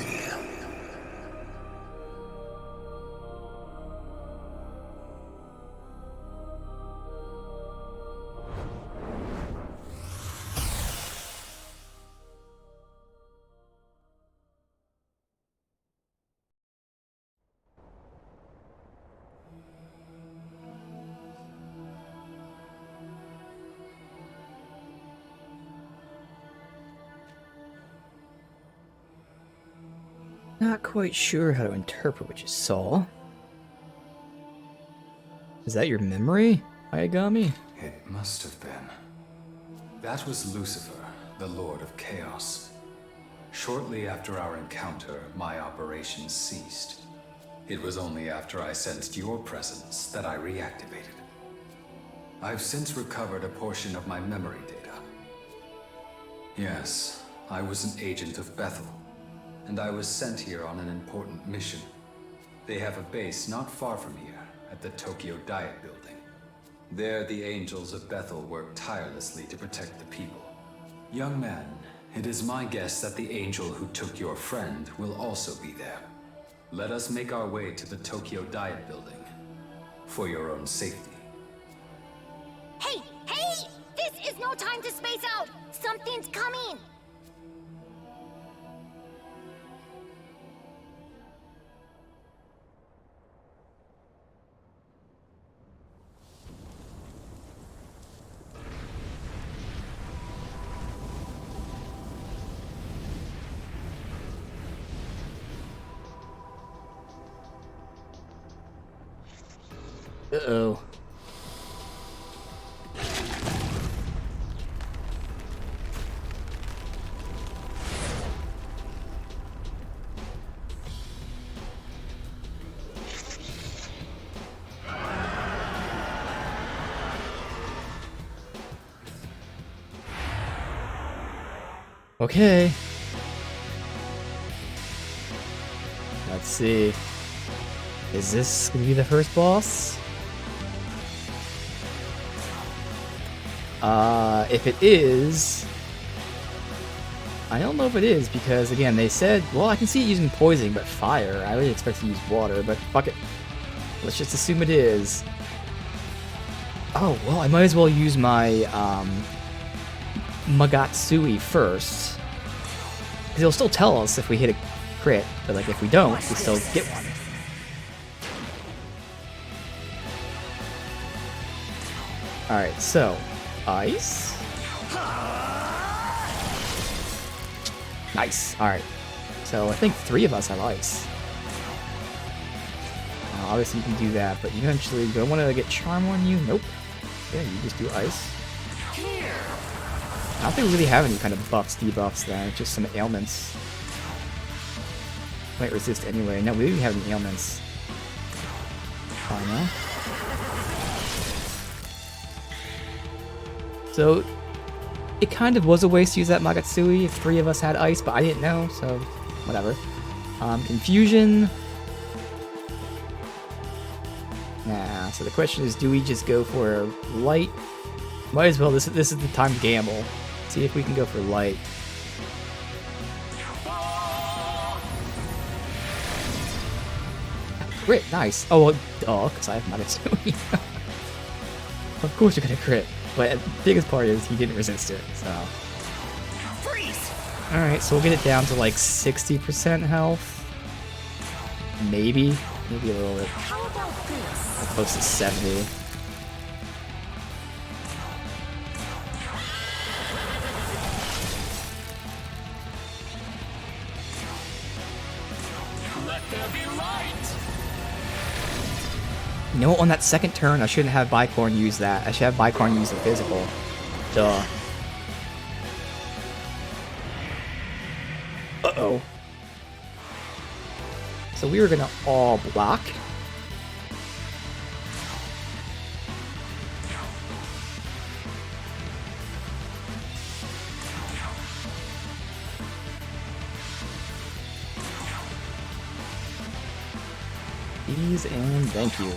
Not quite sure how to interpret what you saw. Is that your memory, Ayagami? It must have been. That was Lucifer, the Lord of Chaos. Shortly after our encounter, my operations ceased. It was only after I sensed your presence that I reactivated. I've since recovered a portion of my memory data. Yes, I was an agent of Bethel, and I was sent here on an important mission. They have a base not far from here, at the Tokyo Diet Building. There, the angels of Bethel work tirelessly to protect the people. Young man, it is my guess that the angel who took your friend will also be there. Let us make our way to the Tokyo Diet Building, for your own safety. Hey! Hey! This is no time to space out! Something's coming! Uh-oh. Okay. Let's see. Is this gonna be the first boss? If it is... I don't know if it is, because again, they said, well, I can see it using poison, but fire. I would expect to use water, but fuck it. Let's just assume it is. Oh, well, I might as well use my, Magatsui first. Because it'll still tell us if we hit a crit, but like if we don't, we still get one. Alright, so, ice. Nice, alright. So I think 3 of us have ice. Obviously you can do that, but eventually you don't want to get charm on you? Nope. Yeah, you just do ice. I don't think we really have any kind of buffs, debuffs there, just some ailments. Might resist anyway. No, we don't even have any ailments. Oh no. So, it kind of was a waste to use that Magatsui if 3 of us had ice, but I didn't know, so whatever. Confusion. Nah, so the question is, do we just go for light? Might as well, this is the time to gamble. See if we can go for light. Crit, nice. Oh, well, duh, because I have Magatsui. Of course you're gonna crit. But the biggest part is he didn't resist it, so... Alright, so we'll get it down to like 60% health. Maybe a little bit. How about this? Close to 70. You know what, on that second turn, I shouldn't have Bicorn use that. I should have Bicorn use the physical. Duh. Uh-oh. So we were gonna all block. Please and thank you.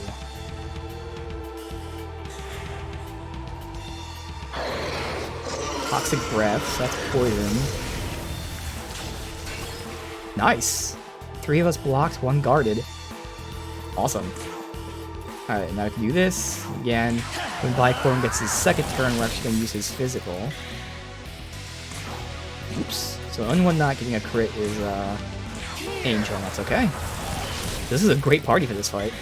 Toxic breath, that's poison. Nice! 3 of us blocked, 1 guarded. Awesome. Alright, now we can do this. Again, when Bicorn gets his second turn, we're actually going to use his physical. Oops. So the only one not getting a crit is Angel, and that's okay. This is a great party for this fight.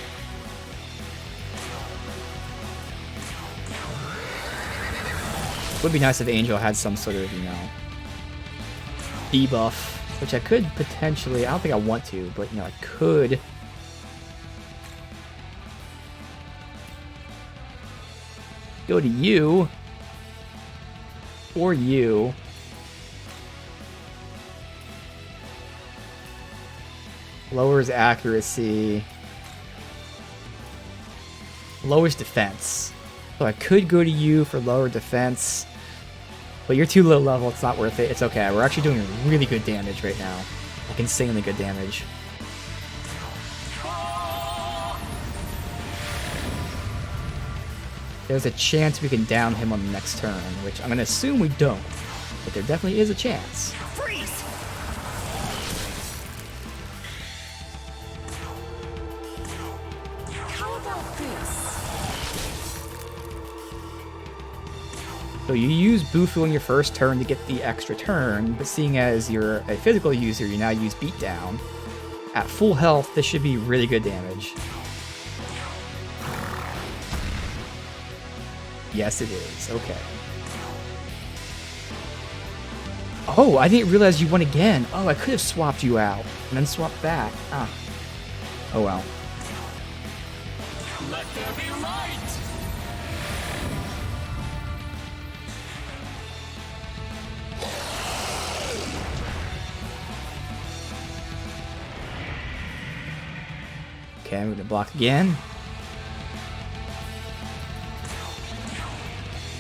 Would be nice if Angel had some sort of, you know, debuff, which I could potentially, I don't think I want to, but, you know, I could. Go to you. Or you. Lowers accuracy. Lowers defense. So I could go to you for lower defense. But you're too low level, it's not worth it. It's okay. We're actually doing really good damage right now. like insanely good damage. There's a chance we can down him on the next turn, which I'm gonna assume we don't, but there definitely is a chance. Freeze! How about this? So you use Bufu on your first turn to get the extra turn, but seeing as you're a physical user, you now use Beatdown. At full health, this should be really good damage. Yes, it is. Okay. Oh, I didn't realize you won again. Oh, I could have swapped you out and then swapped back. Ah. Oh well. Let there be light! Okay, we're gonna block again.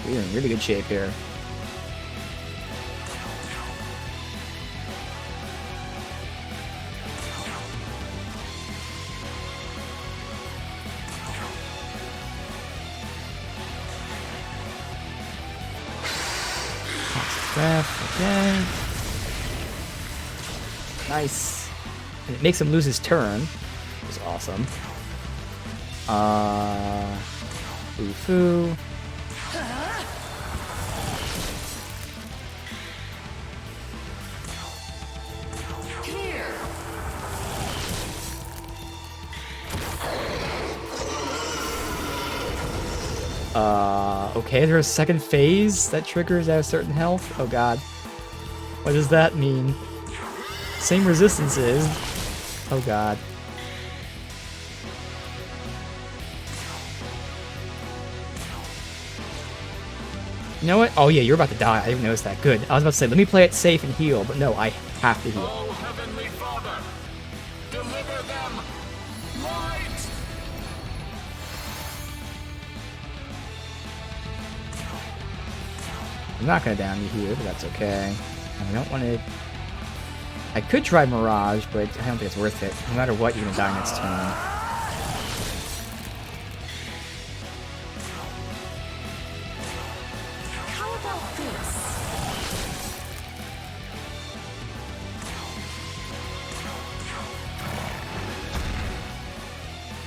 We're in really good shape here. Okay. Nice. And it makes him lose his turn, which is awesome. Foo. Okay, there's a second phase that triggers at a certain health. Oh god. What does that mean? Same resistances. Oh god. You know what? Oh yeah, you're about to die. I didn't notice that. Good. I was about to say, let me play it safe and heal, but no, I have to heal. Oh, Heavenly Father, deliver them light! I'm not gonna down you here, but that's okay. I don't want to... I could try Mirage, but I don't think it's worth it. No matter what, you're gonna die next turn. How about this?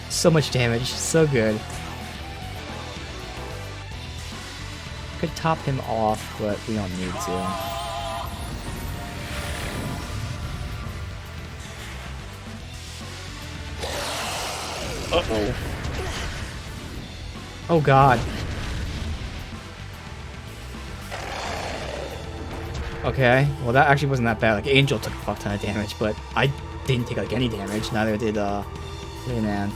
So much damage, so good. Could top him off, but we don't need to. Uh-oh. Oh god. Okay, well that actually wasn't that bad. Like Angel took a fuck ton of damage, but I didn't take like any damage. Neither did man.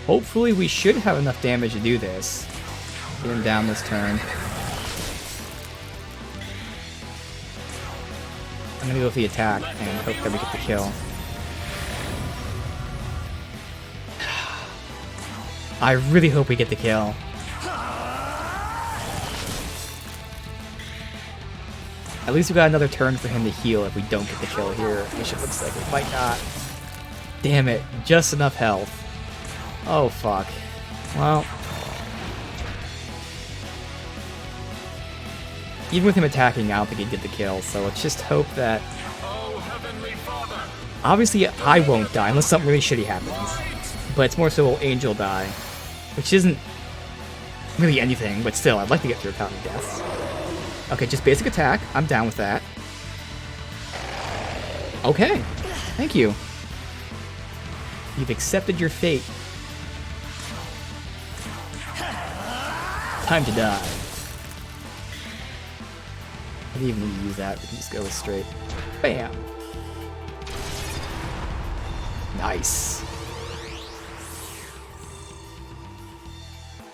Hopefully we should have enough damage to do this. Get him down this turn. I'm gonna go with the attack and hope that we get the kill. I really hope we get the kill. At least we got another turn for him to heal if we don't get the kill here, which it looks like we might not. Damn it, just enough health. Oh fuck. Well. Even with him attacking, I don't think he'd get the kill, so let's just hope that... Oh, Heavenly Father, Obviously, I won't die unless something really shitty happens. But it's more so will Angel die. Which isn't really anything, but still, I'd like to get through a count of deaths. Okay, just basic attack. I'm down with that. Okay. Thank you. You've accepted your fate. Time to die. I didn't even need to use that. We can just go straight. Bam! Nice.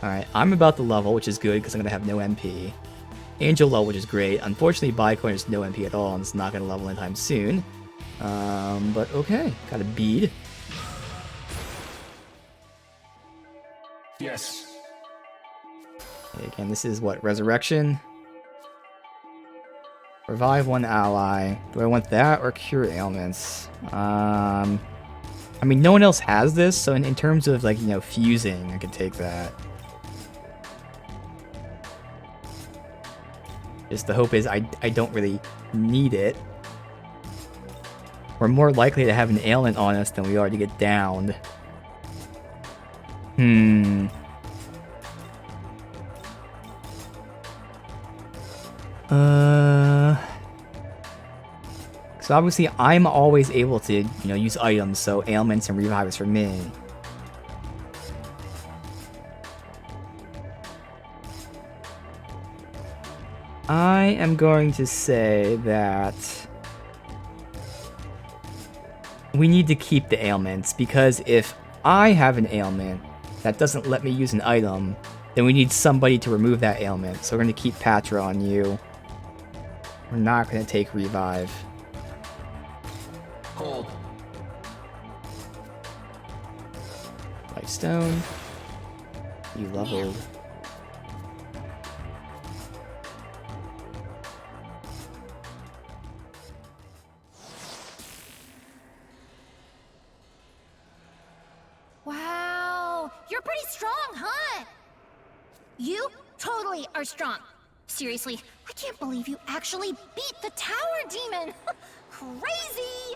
Alright, I'm about the level, which is good because I'm going to have no MP. Angel level, which is great. Unfortunately, Bicoin has no MP at all, and it's not going to level anytime soon. But okay. Got a bead. Yes. Again, this is what? Resurrection? Revive one ally. Do I want that or cure ailments? I mean, no one else has this, so in terms of, like, you know, fusing, I could take that. Just the hope is I don't really need it. We're more likely to have an ailment on us than we are to get downed. So obviously I'm always able to, you know, use items, so ailments and revives for me. I am going to say that we need to keep the ailments, because if I have an ailment that doesn't let me use an item, then we need somebody to remove that ailment. So we're going to keep Patra on you. We're not going to take revive. Hold. Life stone. You leveled. Wow, you're pretty strong, huh? You totally are strong. Seriously, I can't believe you actually beat the tower demon. Crazy!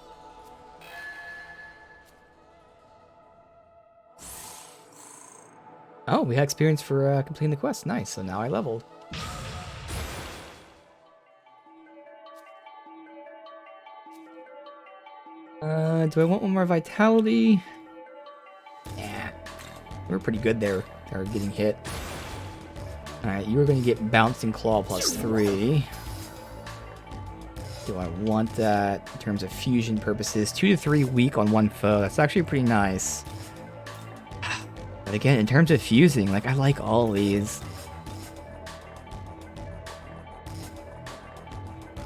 Oh, we had experience for completing the quest. Nice. So now I leveled. Do I want one more vitality? Yeah. We're pretty good there. Or getting hit. Alright, you're going to get Bouncing Claw +3. Do I want that in terms of fusion purposes? 2 to 3 weak on one foe. That's actually pretty nice. But again, in terms of fusing, like, I like all these.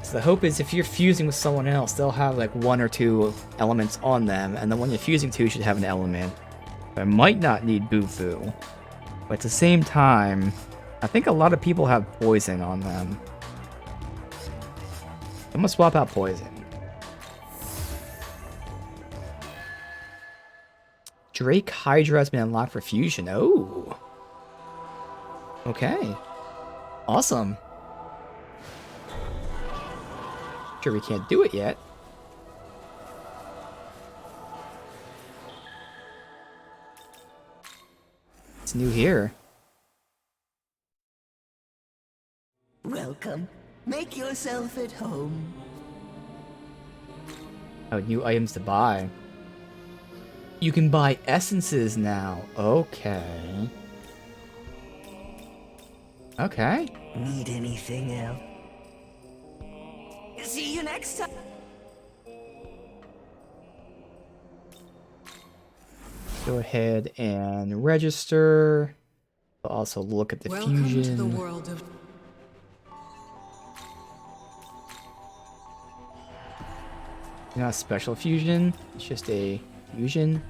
So the hope is if you're fusing with someone else, they'll have like 1 or 2 elements on them, and the one you're fusing to should have an element. I might not need Bufu. But at the same time, I think a lot of people have poison on them. I'm gonna swap out poison. Drake Hydra has been unlocked for fusion. Oh. Okay. Awesome. Sure, we can't do it yet. It's new here. Welcome. Make yourself at home. Oh, new items to buy. You can buy essences now. Okay. Okay. Need anything else? See you next time. Go ahead and register. We'll also look at the Welcome fusion. to the world of... Not a special fusion, it's just a fusion.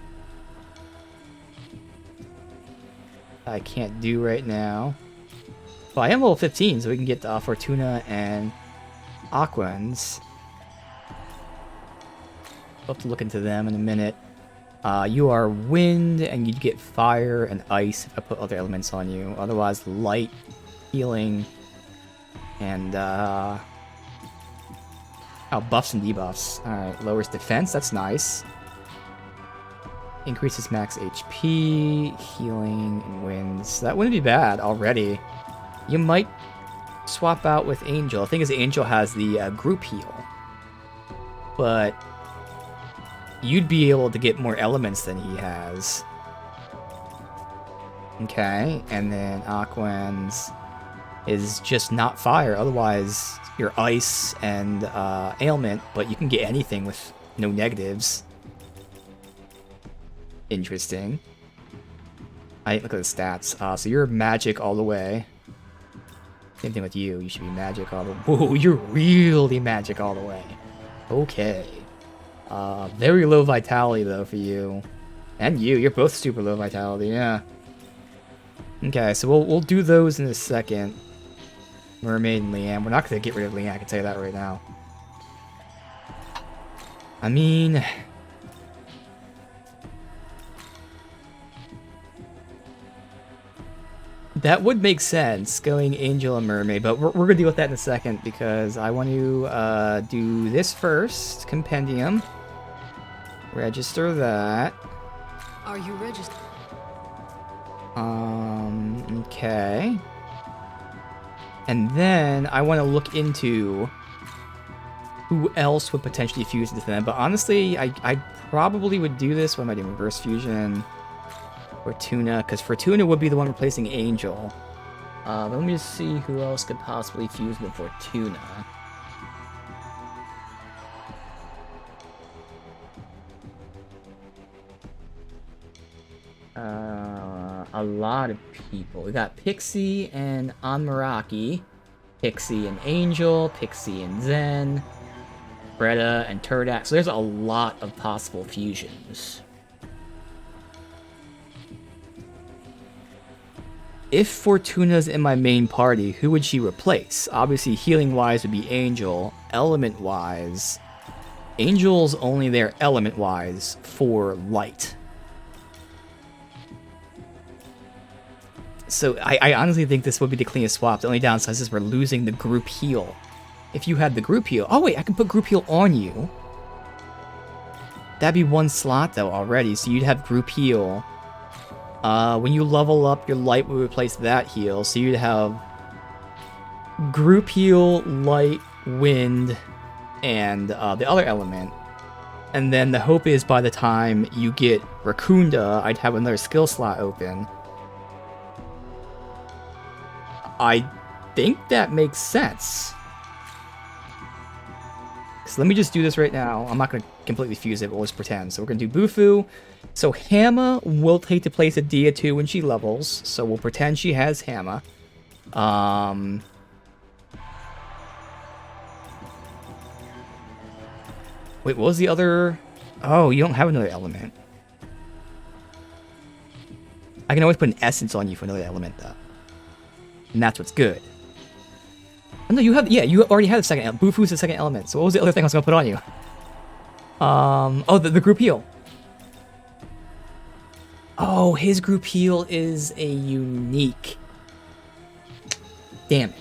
I can't do right now. Well, I am level 15, so we can get Fortuna and Aquans. We'll have to look into them in a minute. You are wind, and you'd get fire and ice if I put other elements on you. Otherwise, light, healing, and oh, buffs and debuffs. Alright, lowers defense, that's nice. Increases max HP, healing, and wins. That wouldn't be bad already. You might swap out with Angel. The thing is, Angel has the group heal. But you'd be able to get more elements than he has. Okay, and then Aquans is just not fire. Otherwise, you're ice and ailment, but you can get anything with no negatives. Interesting. I didn't look at the stats. So you're magic all the way. Same thing with you. You should be magic all the way. Whoa, you're really magic all the way. Okay. Very low vitality though for you. And you. You're both super low vitality, yeah. Okay, so we'll do those in a second. Mermaid and Leanne. We're not gonna get rid of Leanne, I can tell you that right now. I mean, that would make sense, going Angel and Mermaid, but we're gonna deal with that in a second because I want to do this first. Compendium. Register that. Are you registered? Okay. And then I want to look into who else would potentially fuse into them. But honestly, I probably would do this. What am I doing? Reverse fusion. Fortuna, because Fortuna would be the one replacing Angel. But let me just see who else could possibly fuse with Fortuna. A lot of people. We got Pixie and Anmaraki. Pixie and Angel. Pixie and Zen. Greta and Turdak. So there's a lot of possible fusions. If Fortuna's in my main party, who would she replace? Obviously, healing-wise would be Angel. Element-wise, Angel's only there element-wise for light. So I honestly think this would be the cleanest swap. The only downside is we're losing the group heal. If you had the group heal... Oh wait, I can put group heal on you. That'd be one slot though already, so you'd have group heal. When you level up, your light will replace that heal, so you'd have group heal, light, wind, and the other element. And then the hope is by the time you get Rakunda, I'd have another skill slot open. I think that makes sense. So let me just do this right now. I'm not going to completely fuse it, but we'll just pretend. So we're going to do Bufu. So Hamma will take the place of Dia 2 when she levels. So we'll pretend she has Hamma. Wait, what was the other... Oh, you don't have another element. I can always put an essence on you for another element, though. And that's what's good. Oh, no, you have... Yeah, you already have the second element. Bufu's the second element. So what was the other thing I was going to put on you? Oh, the group heal. Oh, his group heal is a unique. Damn it.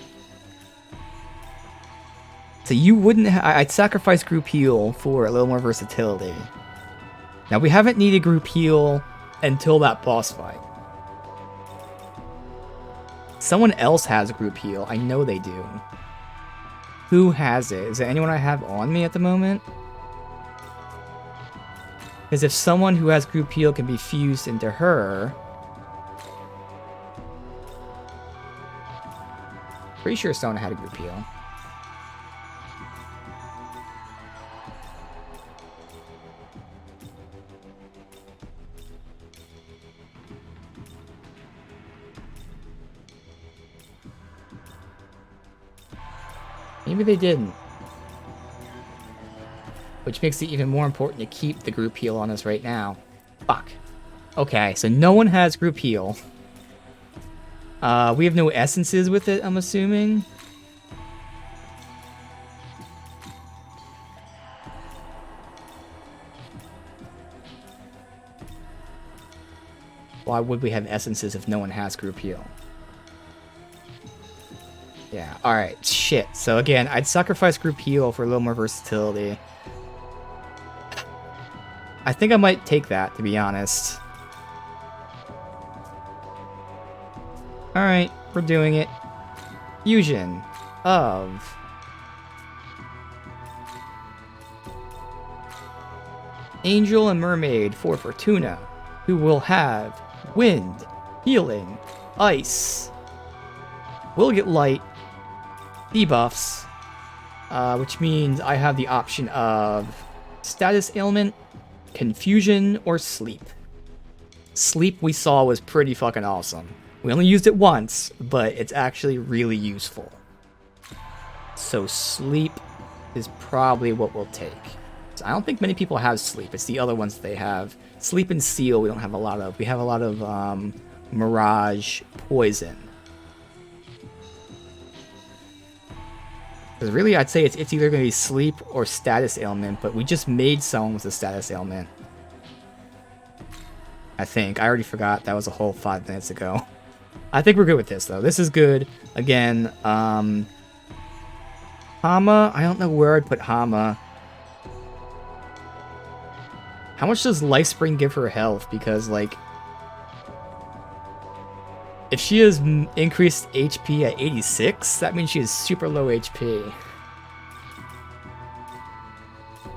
So you wouldn't... I'd sacrifice group heal for a little more versatility. Now, we haven't needed group heal until that boss fight. Someone else has group heal. I know they do. Who has it? Is there anyone I have on me at the moment? Because if someone who has group heal can be fused into her... Pretty sure someone had a group heal. Maybe they didn't. Which makes it even more important to keep the group heal on us right now. Fuck. Okay, so no one has group heal. We have no essences with it, I'm assuming. Why would we have essences if no one has group heal? Yeah, alright, shit. So again, I'd sacrifice group heal for a little more versatility. I think I might take that, to be honest. Alright, we're doing it. Fusion of... Angel and Mermaid for Fortuna, who will have wind, healing, ice. We'll get light, debuffs, which means I have the option of status ailment, confusion, or sleep. Sleep we saw was pretty fucking awesome. We only used it once, but it's actually really useful. So sleep is probably what we'll take. So I don't think many people have sleep. It's the other ones they have. Sleep and seal we don't have a lot of. We have a lot of Mirage, Poison. Because really, I'd say it's either going to be Sleep or Status Ailment, but we just made someone with a Status Ailment. I think. I already forgot. That was a whole 5 minutes ago. I think we're good with this, though. This is good. Again, Hama, I don't know where I'd put Hama. How much does Life Spring give her health? Because, like, if she has increased HP at 86, that means she has super low HP.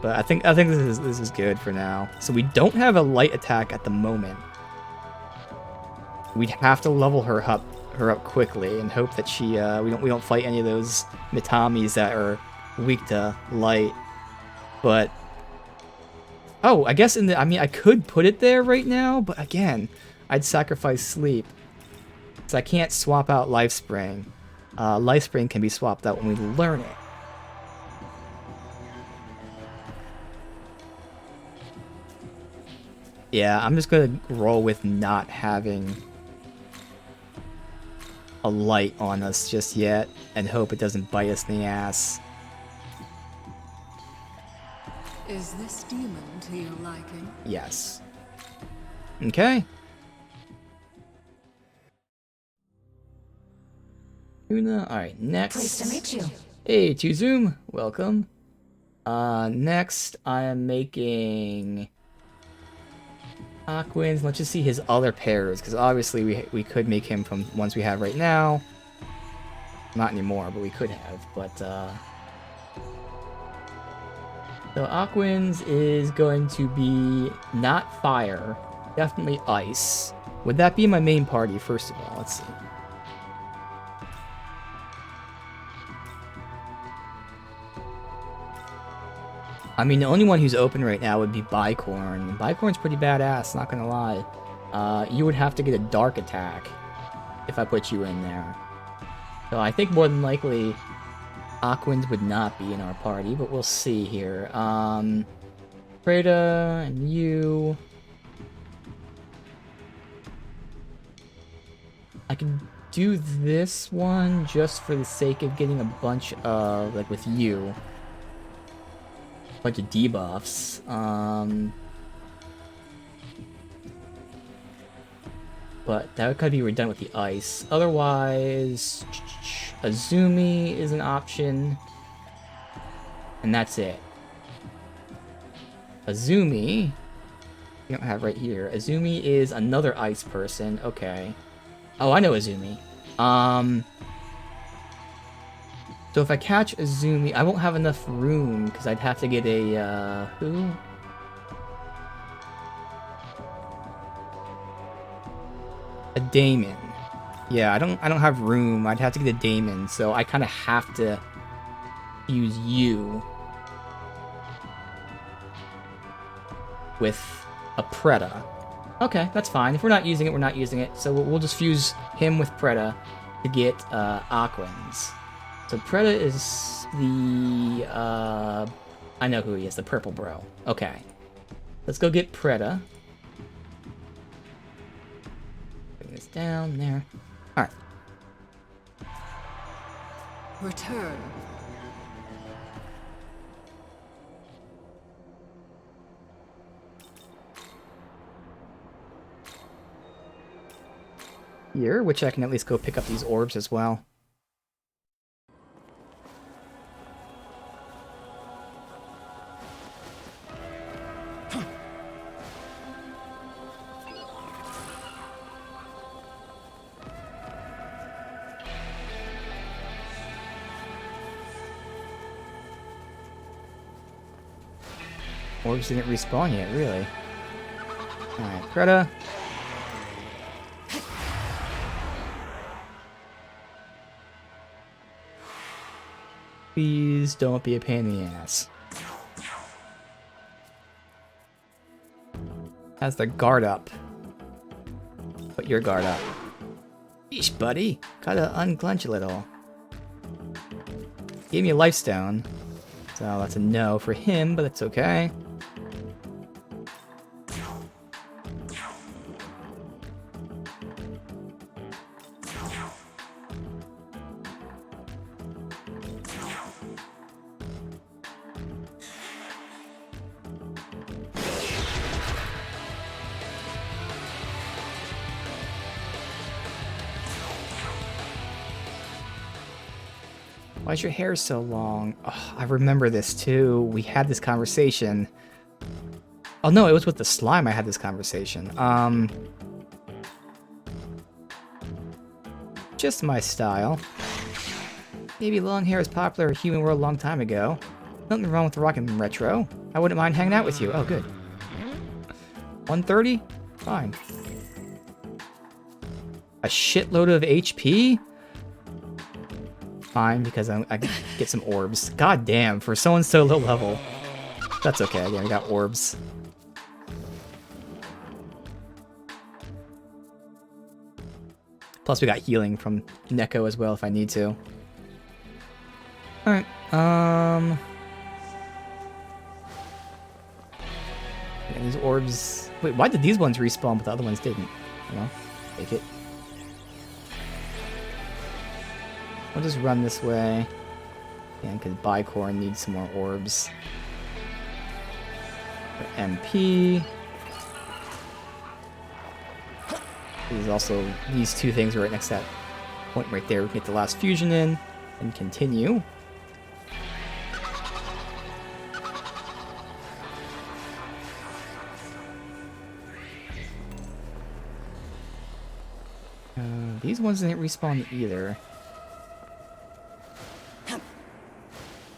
But I think this is good for now. So we don't have a light attack at the moment. We'd have to level her up quickly and hope that she we don't fight any of those Mitamis that are weak to light. But oh, I guess I could put it there right now, but again, I'd sacrifice Sleep. So I can't swap out Life Spring. Life Spring can be swapped out when we learn it. Yeah, I'm just gonna roll with not having a light on us just yet and hope it doesn't bite us in the ass. Is this demon to your liking? Yes. Okay. Una, alright, next. Pleased to meet you. Hey, Tuzum, welcome. Next I am making Aquins. Let's just see his other pairs, because obviously we could make him from ones we have right now. Not anymore, but we could have. But so Aquins is going to be not fire, definitely ice. Would that be my main party first of all? Let's see. I mean, the only one who's open right now would be Bicorn. Bicorn's pretty badass, not gonna lie. You would have to get a dark attack if I put you in there. So I think more than likely Aquins would not be in our party, but we'll see here. Preda and you. I can do this one just for the sake of getting a bunch of, like with you. Bunch of debuffs. But that would kind of be redundant with the ice. Otherwise, Azumi is an option. And that's it. Azumi, we don't have right here. Azumi is another ice person. Okay. Oh, I know Azumi. So if I catch Azumi, I won't have enough room because I'd have to get a, who? A Daemon. Yeah, I don't have room. I'd have to get a Daemon, so I kind of have to use you with a Preda. Okay, that's fine. If we're not using it, we're not using it. So we'll just fuse him with Preda to get Aquins. So Preda is the, I know who he is, the purple bro. Okay. Let's go get Preda. Bring this down there. Alright. Return. Here, which I can at least go pick up these orbs as well. Orbs didn't respawn yet, really. Alright, Preda. Please don't be a pain in the ass. Has the guard up. Put your guard up. Yeesh, buddy. Gotta unclench a little. Gave me a life stone. So that's a no for him, but that's okay. Why is your hair so long? Oh, I remember this too. We had this conversation. Oh no, it was with the slime I had this conversation. Just my style. Maybe long hair was popular in human world a long time ago. Nothing wrong with rocking retro. I wouldn't mind hanging out with you. Oh, good. 130? Fine. A shitload of HP? Fine, because I get some orbs. God damn, for someone so low level. That's okay, again, we got orbs. Plus we got healing from Neko as well if I need to. Alright, and these orbs... Wait, why did these ones respawn but the other ones didn't? Well, take it. We'll just run this way. Yeah, because Bicorn needs some more orbs. For MP. There's also these two things right next to that point right there. We can get the last fusion in and continue. These ones didn't respawn either.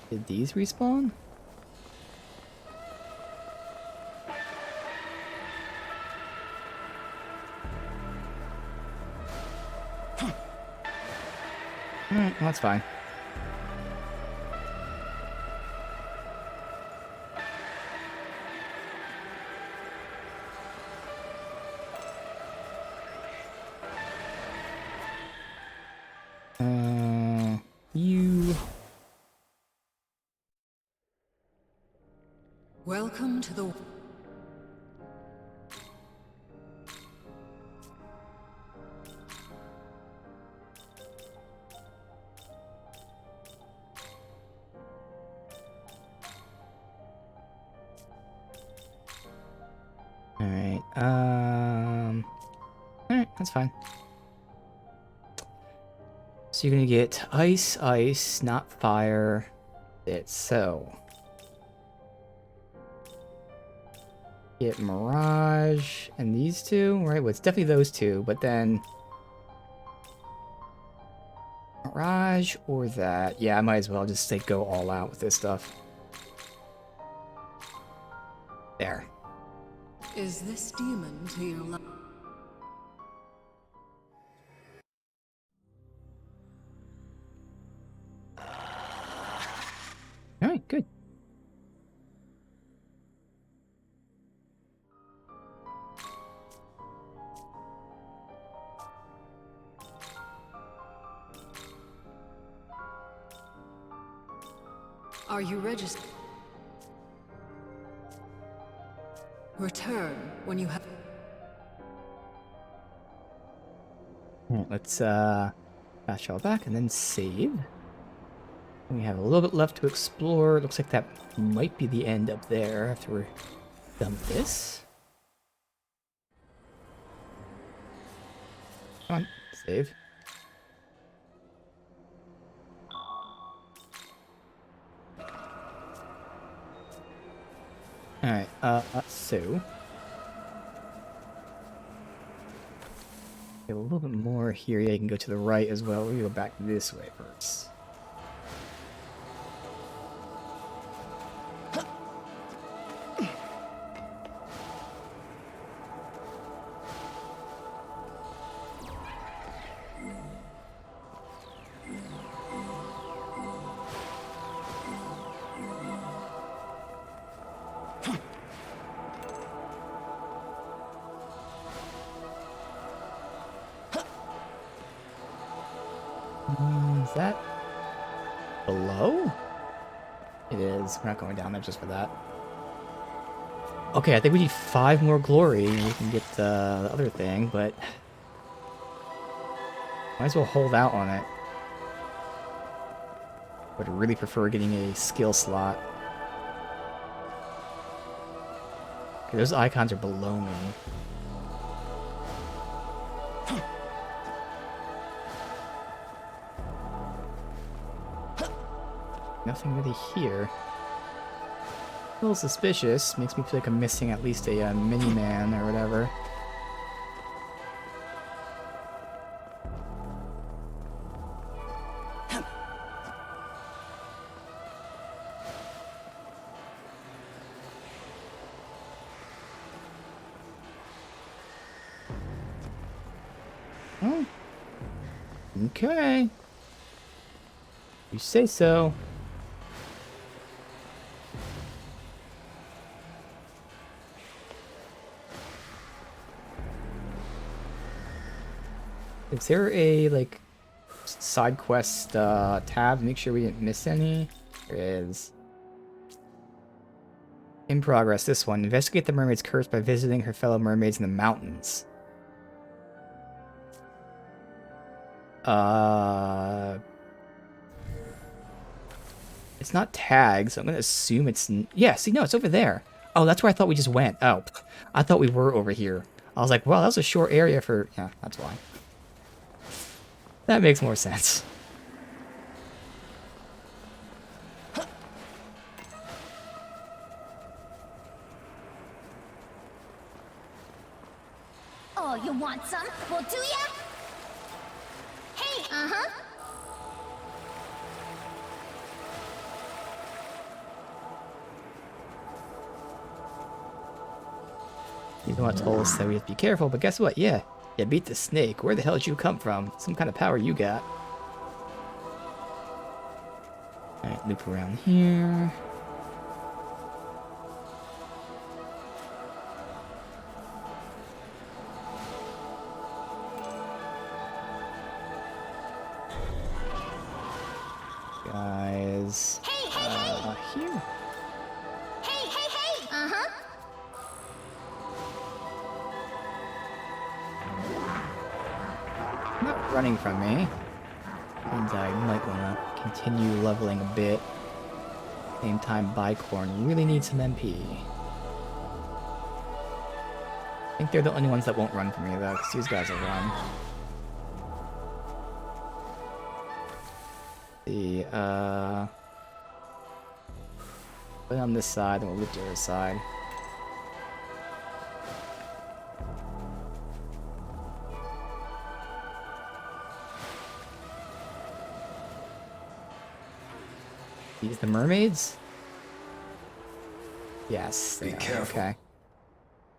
Did these respawn? Alright, well, that's fine. You... Welcome to the... Alright, alright, that's fine. So you're gonna get ice, ice, not fire. It's so. Get Mirage and these two, right? Well, it's definitely those two, but then Mirage or that. Yeah, I might as well just say go all out with this stuff. There. Is this demon to your love? All right, good. Are you registered? Return when you have... All right, let's fast travel back and then save. And we have a little bit left to explore. It looks like that might be the end up there after we're done with this. Come on, save. Alright, so... a little bit more here. Yeah, you can go to the right as well. We go back this way first. Is that below? It is. We're not going down there just for that. Okay, I think we need 5 more glory and we can get the other thing, but might as well hold out on it. Would really prefer getting a skill slot. Okay, those icons are below me. nothing really here. A little suspicious. Makes me feel like I'm missing at least a mini-man or whatever. Oh. Okay. You say so. Is there a, like, side quest tab? Make sure we didn't miss any. There is. In progress, this one. Investigate the mermaid's curse by visiting her fellow mermaids in the mountains. It's not tagged, so I'm gonna assume it's... Yeah, see, no, it's over there. Oh, that's where I thought we just went. Oh, I thought we were over here. I was like, well, that was a short area for... Yeah, that's why. That makes more sense. Oh, you want some? Well, do ya? Hey, uh-huh. You know what told us that we have to be careful, but guess what? Yeah, you beat the snake. Where the hell did you come from? Some kind of power you got. Alright, loop around here. Guys. Hey, hey, hey! Here. Hey, hey, hey! Uh-huh. Not running from me. And I might want to continue leveling a bit. Same time, Bicorn really needs some MP. I think they're the only ones that won't run from me though, because these guys will run. Put it on this side, and we'll loop to the other side. These the mermaids? Yes. Be careful. Okay.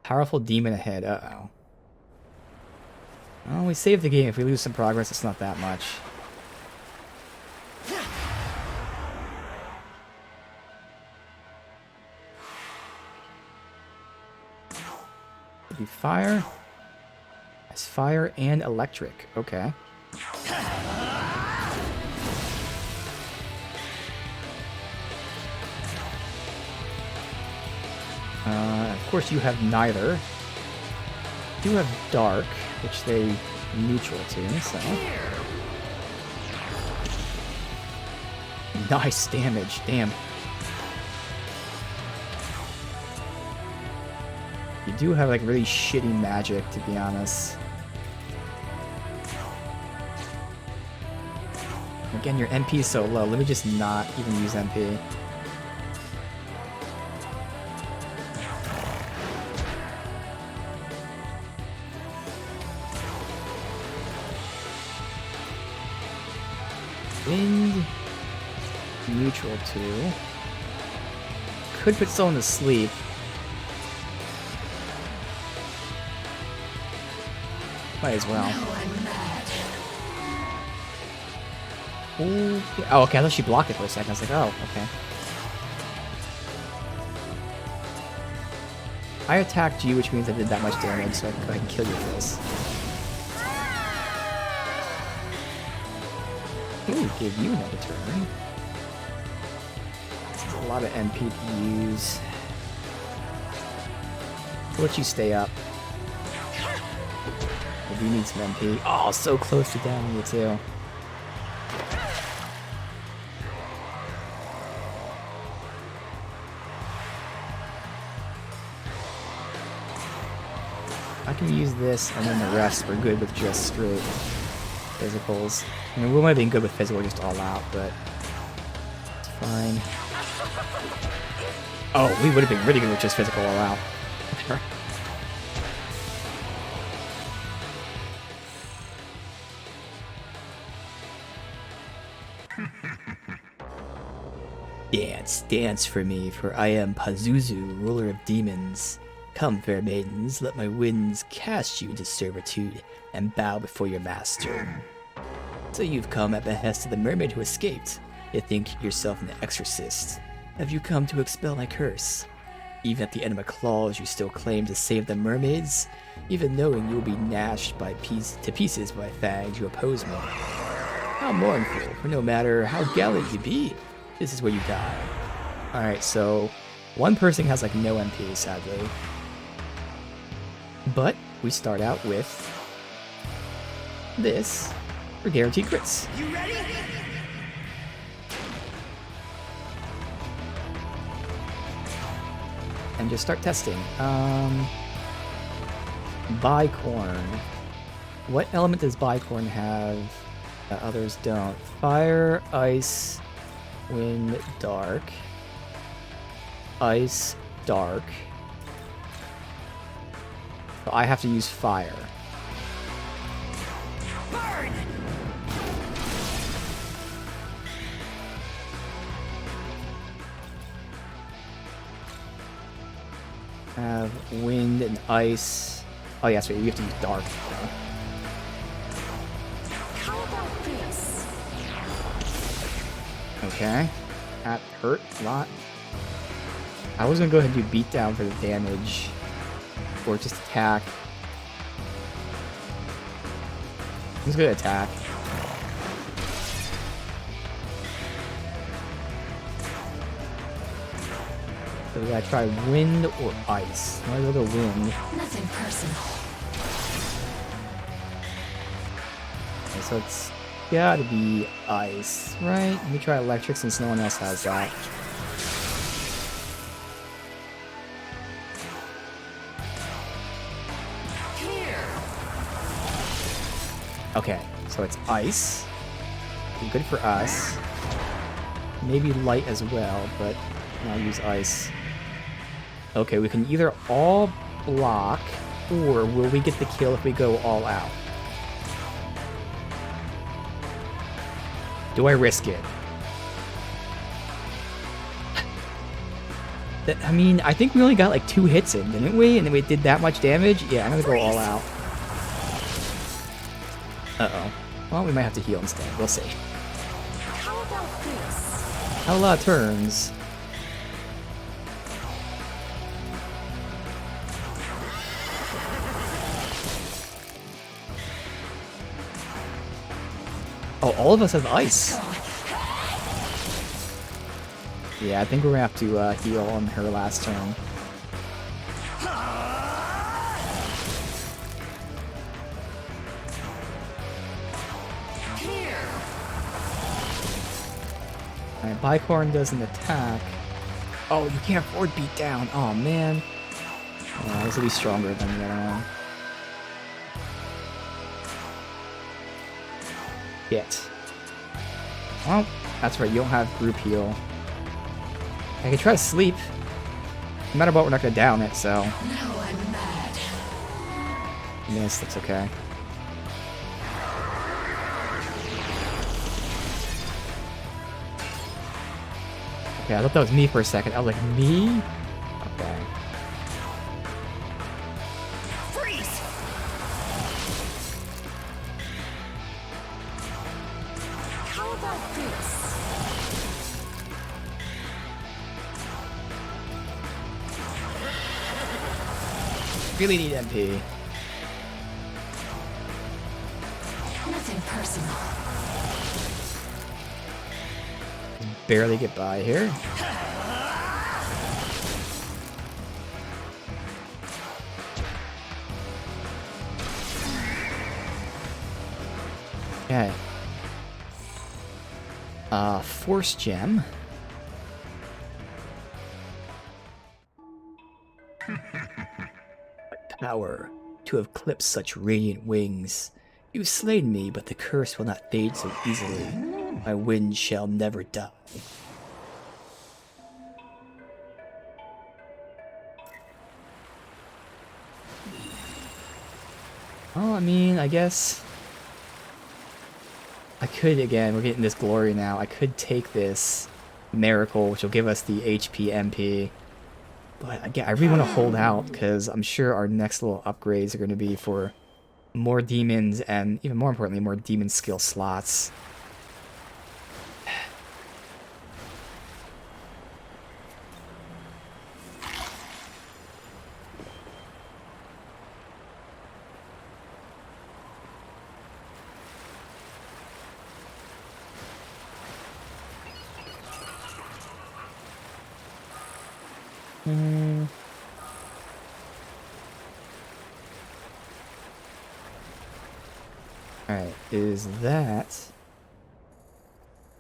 Powerful demon ahead. Uh-oh. Well, we saved the game. If we lose some progress, it's not that much. Be fire. Has fire and electric. Okay. Of course, you have neither. You do have dark, which they neutral to, so. Nice damage, damn. You do have like really shitty magic, to be honest. Again, your MP is so low. Let me just not even use MP. Wind, neutral 2. Could put someone to sleep. Might as well. Ooh. Oh, okay. I thought she blocked it for a second. I was like, oh, okay. I attacked you, which means I did that much damage, so I can go ahead and kill you for this. Ooh, gave you another turn. That's a lot of MP to use. I'll let you stay up. I do need some MP. Oh, so close to downing you too. I can use this, and then the rest we're good with just straight physicals. I mean, we might have been good with physical just all out, but it's fine. Oh, we would have been really good with just physical all out. Dance, dance for me, for I am Pazuzu, ruler of demons. Come, fair maidens, let my winds cast you into servitude, and bow before your master. So you've come at behest of the mermaid who escaped. You think yourself an exorcist. Have you come to expel my curse? Even at the end of my claws, you still claim to save the mermaids? Even knowing you will be gnashed to pieces by fangs who oppose me. How mournful, for no matter how gallant you be, this is where you die. Alright, so one person has like no MP, sadly. But we start out with this for guaranteed crits. You ready? And just start testing. Bicorn. What element does Bicorn have that others don't? Fire, ice, wind, dark. Ice, dark. So I have to use fire. Burn! Have wind and ice. Oh yes, wait, you have to use dark. How about this? Okay. That hurt a lot. I was gonna go ahead and do beat down for the damage. Or just attack. I'm just gonna attack. So we gotta try wind or ice. I'm gonna go to wind. Nothing personal. Okay, so it's gotta be ice, right? Let me try electric since no one else has that. Okay, so it's ice. Good for us. Maybe light as well, but I'll use ice. Okay, we can either all block, or will we get the kill if we go all out? Do I risk it? I mean, I think we only got like 2 hits in, didn't we? And then we did that much damage? Yeah, I'm gonna go all out. Uh-oh. Well, we might have to heal instead. We'll see. How about this? How a lot of turns. Oh, all of us have ice. Yeah, I think we're gonna have to heal on her last turn. Alright, Bicorn doesn't attack. Oh, you can't afford beat down. Oh man. Oh, this will be stronger than the other one. Hit. Well, that's right, you don't have group heal. I can try to sleep. No matter what, we're not gonna down it, so. Now I'm mad. Miss, that's okay. Okay, I thought that was me for a second. I was like, me? Okay. Freeze! How about this? Really need MP. Nothing personal. Barely get by here. Okay. Force Gem. Power to have clipped such radiant wings. You've slain me, but the curse will not fade so easily. My wind shall never die. Oh, I mean, I guess I could, again, we're getting this glory now. I could take this miracle, which will give us the HP MP. But again, I really want to hold out because I'm sure our next little upgrades are going to be for more demons and, even more importantly, more demon skill slots. Alright, is that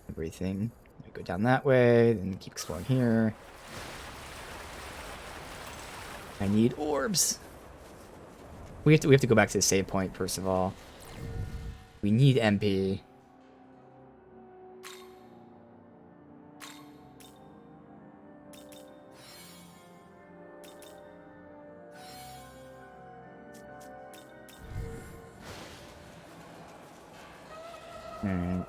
everything? We go down that way, then keep exploring here. I need orbs. We have to go back to the save point first of all. We need MP. Alright.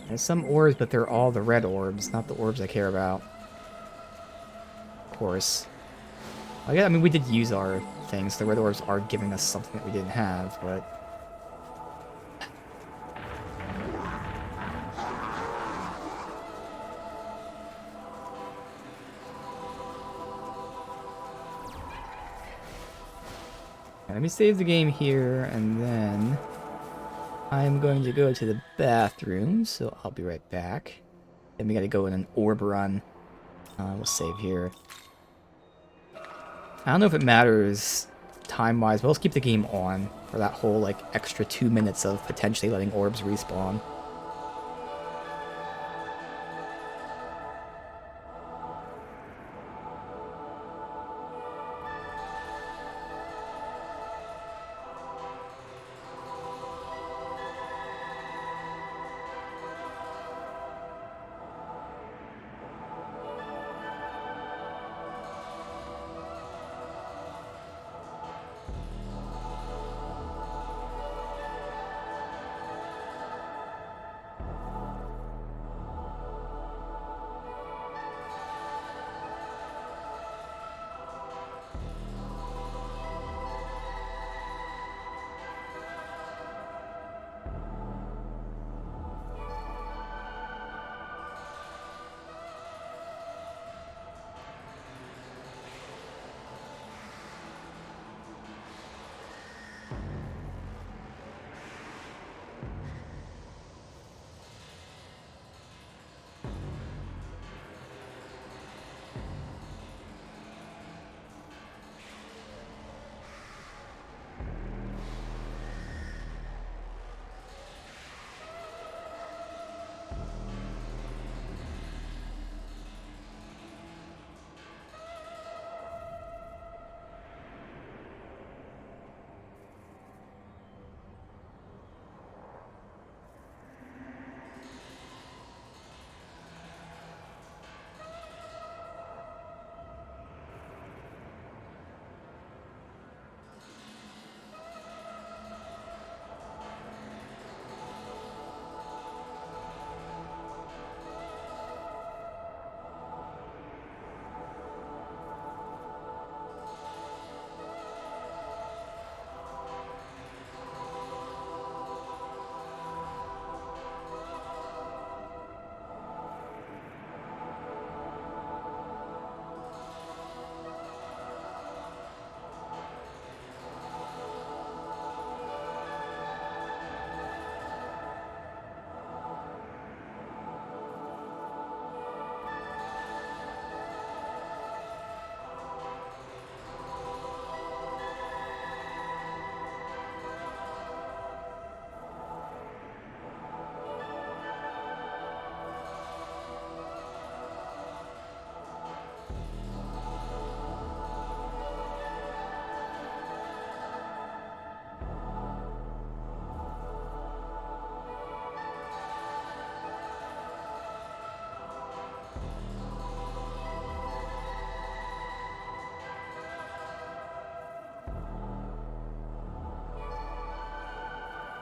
There's some orbs, but they're all the red orbs, not the orbs I care about. Of course. I mean, we did use our things. The red orbs are giving us something that we didn't have, but... Let me save the game here, and then I'm going to go to the bathroom, so I'll be right back. Then we gotta go in an orb run. We'll save here. I don't know if it matters time-wise, but let's keep the game on for that whole, like, extra 2 minutes of potentially letting orbs respawn.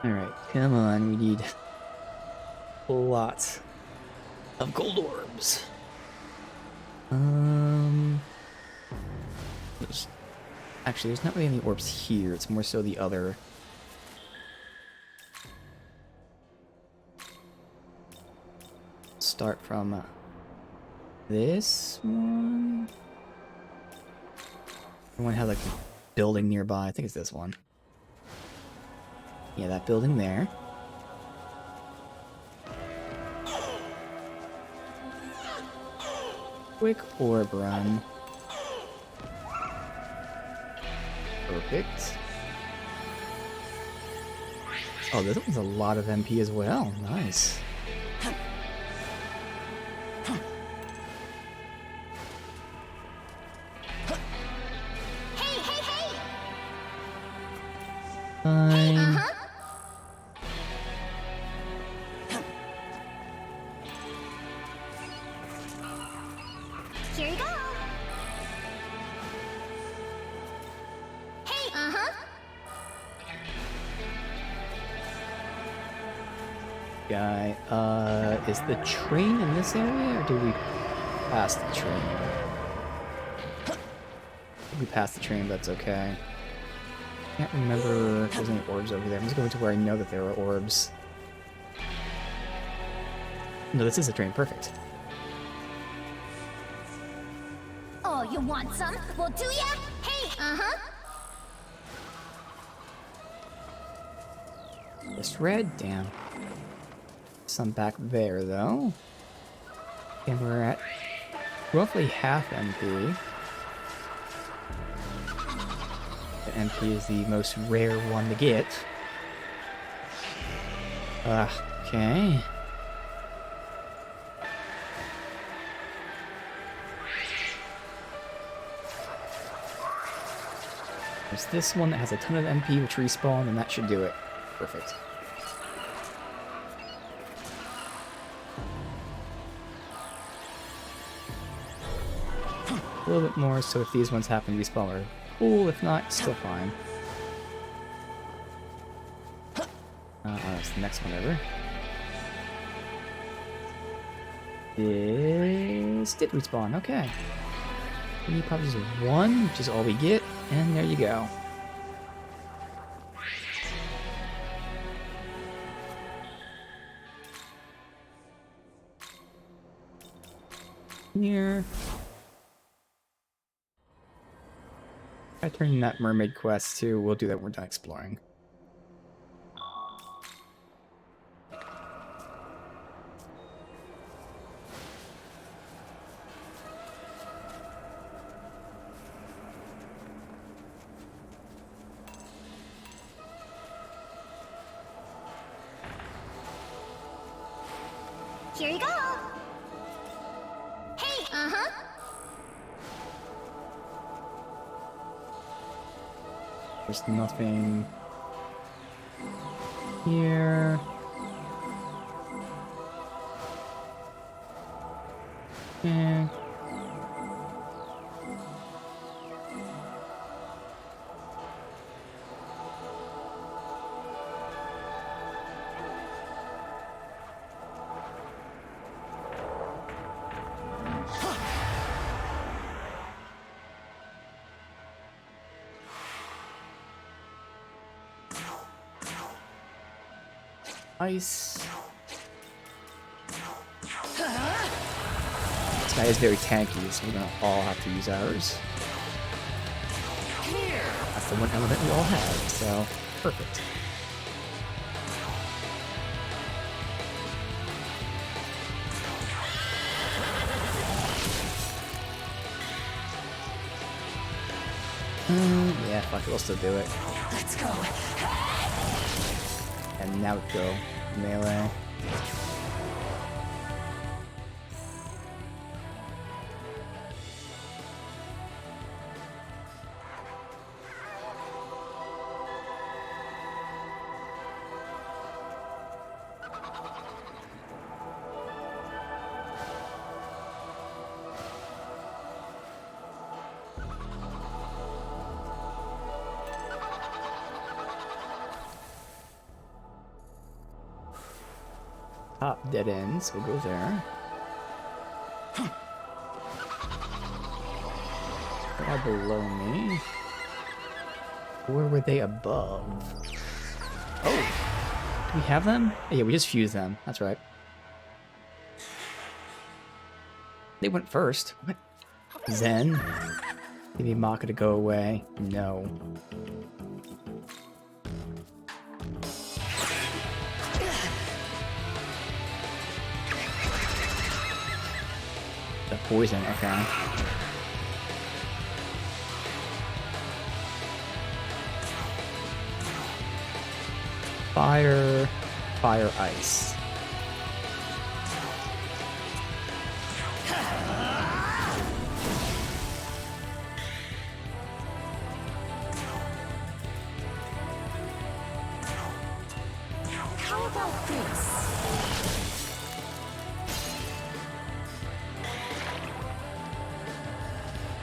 Alright, come on, we need lots of gold orbs. Actually, there's not really any orbs here, it's more so the other. Start from this one. The one has like a building nearby. I think it's this one. Yeah, that building there. Quick orb run. Perfect. Oh, this one's a lot of MP as well. Nice. Fine. Here you go. Hey, Guy, is the train in this area, or did we pass the train? We passed the train, but that's okay. Can't remember if there's any orbs over there. I'm just going to where I know that there are orbs. No, this is a train. Perfect. Oh, you want some? Well, do ya? Hey, Just red, damn. Some back there, though. And we're at roughly half MP. The MP is the most rare one to get. Okay. There's this one that has a ton of MP which respawn, and that should do it. Perfect. A little bit more, so if these ones happen to respawn, we're cool. If not, still fine. That's the next one over. This did respawn, okay. We need probably just one, which is all we get, and there you go. Here. I turn in that mermaid quest too. We'll do that when we're done exploring. here you go. Hey, There's nothing here. Yeah. Ice. This guy is very tanky, so we're gonna all have to use ours. That's the one element we all have, so perfect. Yeah, fuck it, we'll still do it. Let's go. And now we go melee. Top dead end, so we'll go there. They are below me. Where were they above? Oh! Do we have them? Yeah, we just fused them. That's right. They went first. What? Zen? Maybe Maka to go away? No. The poison, okay. Fire, fire, ice. How about this?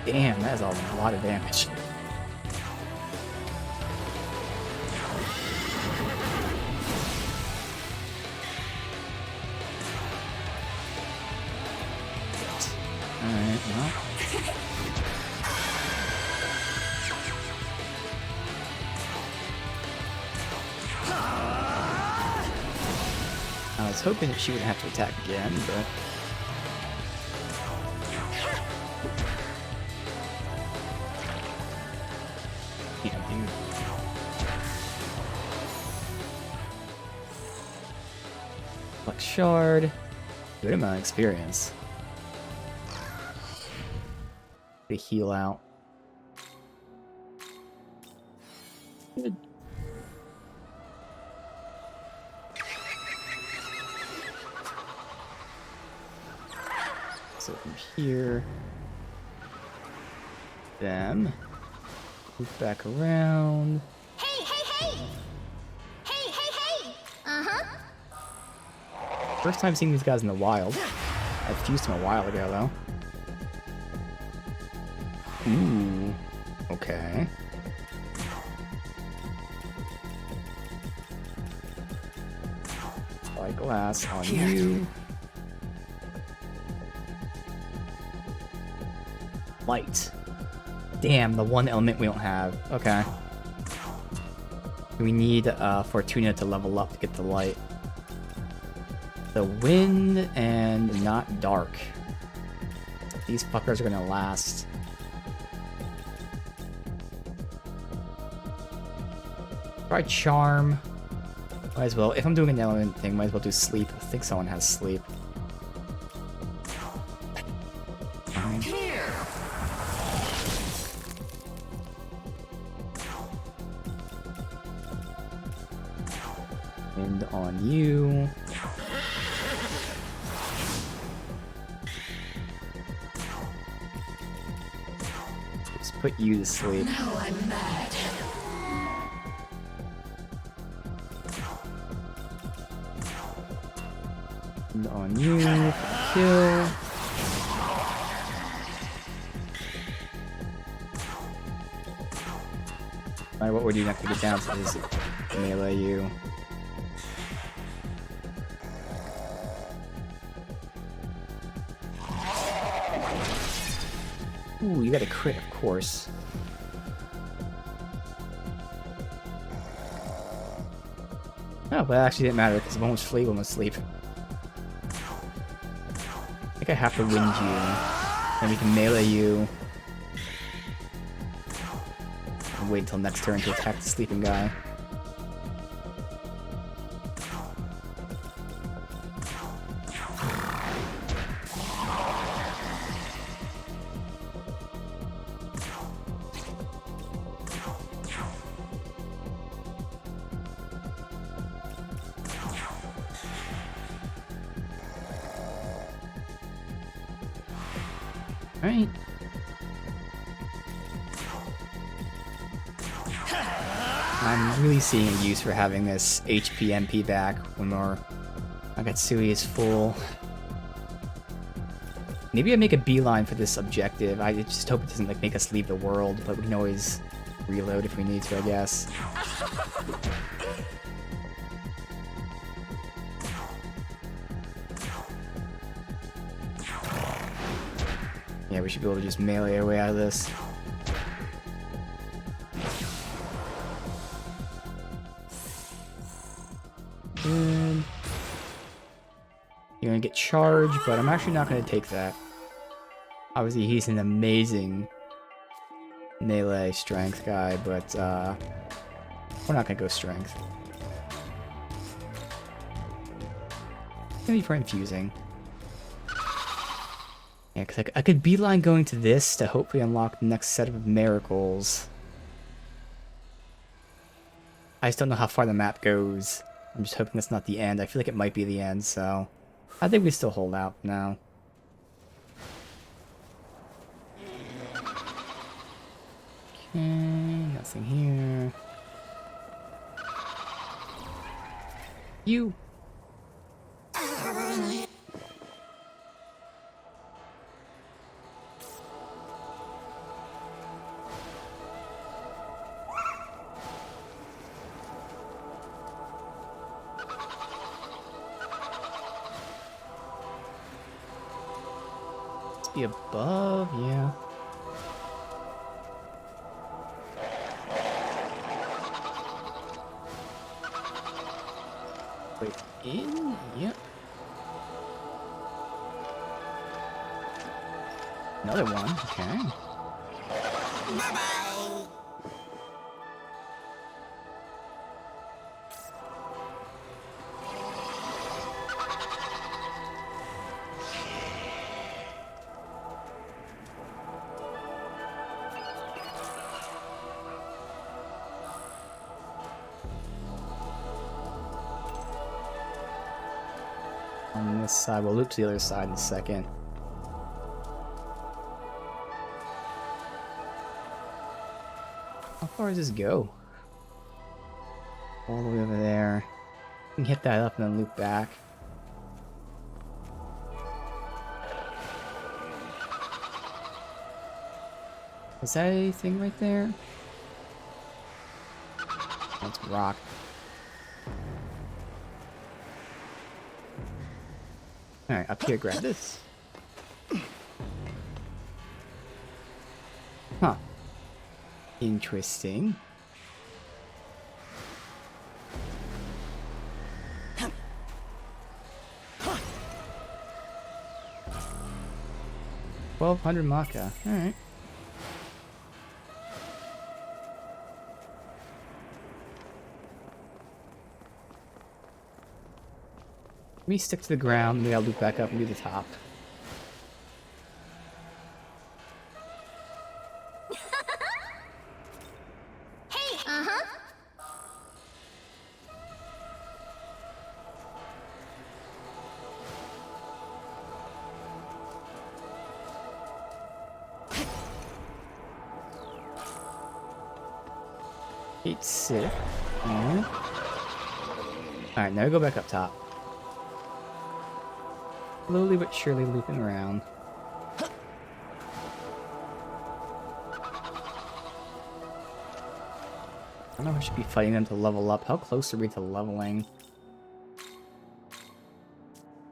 Damn, that is a lot of damage. Alright, well. I was hoping that she would have to attack again, but... Yeah, dude. Flex Shard. Good amount of experience. To heal out. Good. So from here, them, move back around. Hey, hey, hey! Hey, hey, hey! Uh-huh. First time seeing these guys in the wild. I fused them a while ago, though. Ooh. Okay. Light glass on you. Light. Damn, the one element we don't have. Okay. We need Fortuna to level up to get the light. The wind and not dark. These fuckers are gonna last. Try charm. Might as well. If I'm doing an element thing, might as well do sleep. I think someone has sleep. Wind on you. Just put you to sleep. Now I'm mad. Wind on you. Kill. Alright, what we're doing after we get down to is melee you. Ooh, you got a crit, of course. Oh, but it actually didn't matter because one was flee, one was sleep. I think I have to wind you. Then we can melee you. And wait until next turn to attack the sleeping guy. Alright. I'm really seeing a use for having this HP MP back when our Agatsui is full. Maybe I make a beeline for this objective. I just hope it doesn't like make us leave the world, but we can always reload if we need to, I guess. Yeah, we should be able to just melee our way out of this. Good. You're gonna get charged, but I'm actually not gonna take that. Obviously, he's an amazing melee strength guy, but we're not gonna go strength. Maybe for infusing. Yeah, because I could beeline going to this to hopefully unlock the next set of miracles. I just don't know how far the map goes. I'm just hoping that's not the end. I feel like it might be the end, so I think we still hold out now. Okay, nothing here. You. Be above, yeah. Wait, in? Yep. Another one, okay. Bye-bye. On this side, we'll loop to the other side in a second. How far does this go? All the way over there. We can hit that up and then loop back. Is that anything right there? That's rock. Alright, up here, grab this. Huh. Interesting. $1,200 Maka. Alright. Let me stick to the ground, maybe I'll loop back up and do the top. Hey, uh-huh. Eight, six. Alright, now go back up top. Slowly but surely looping around. I don't know if I should be fighting them to level up. How close are we to leveling?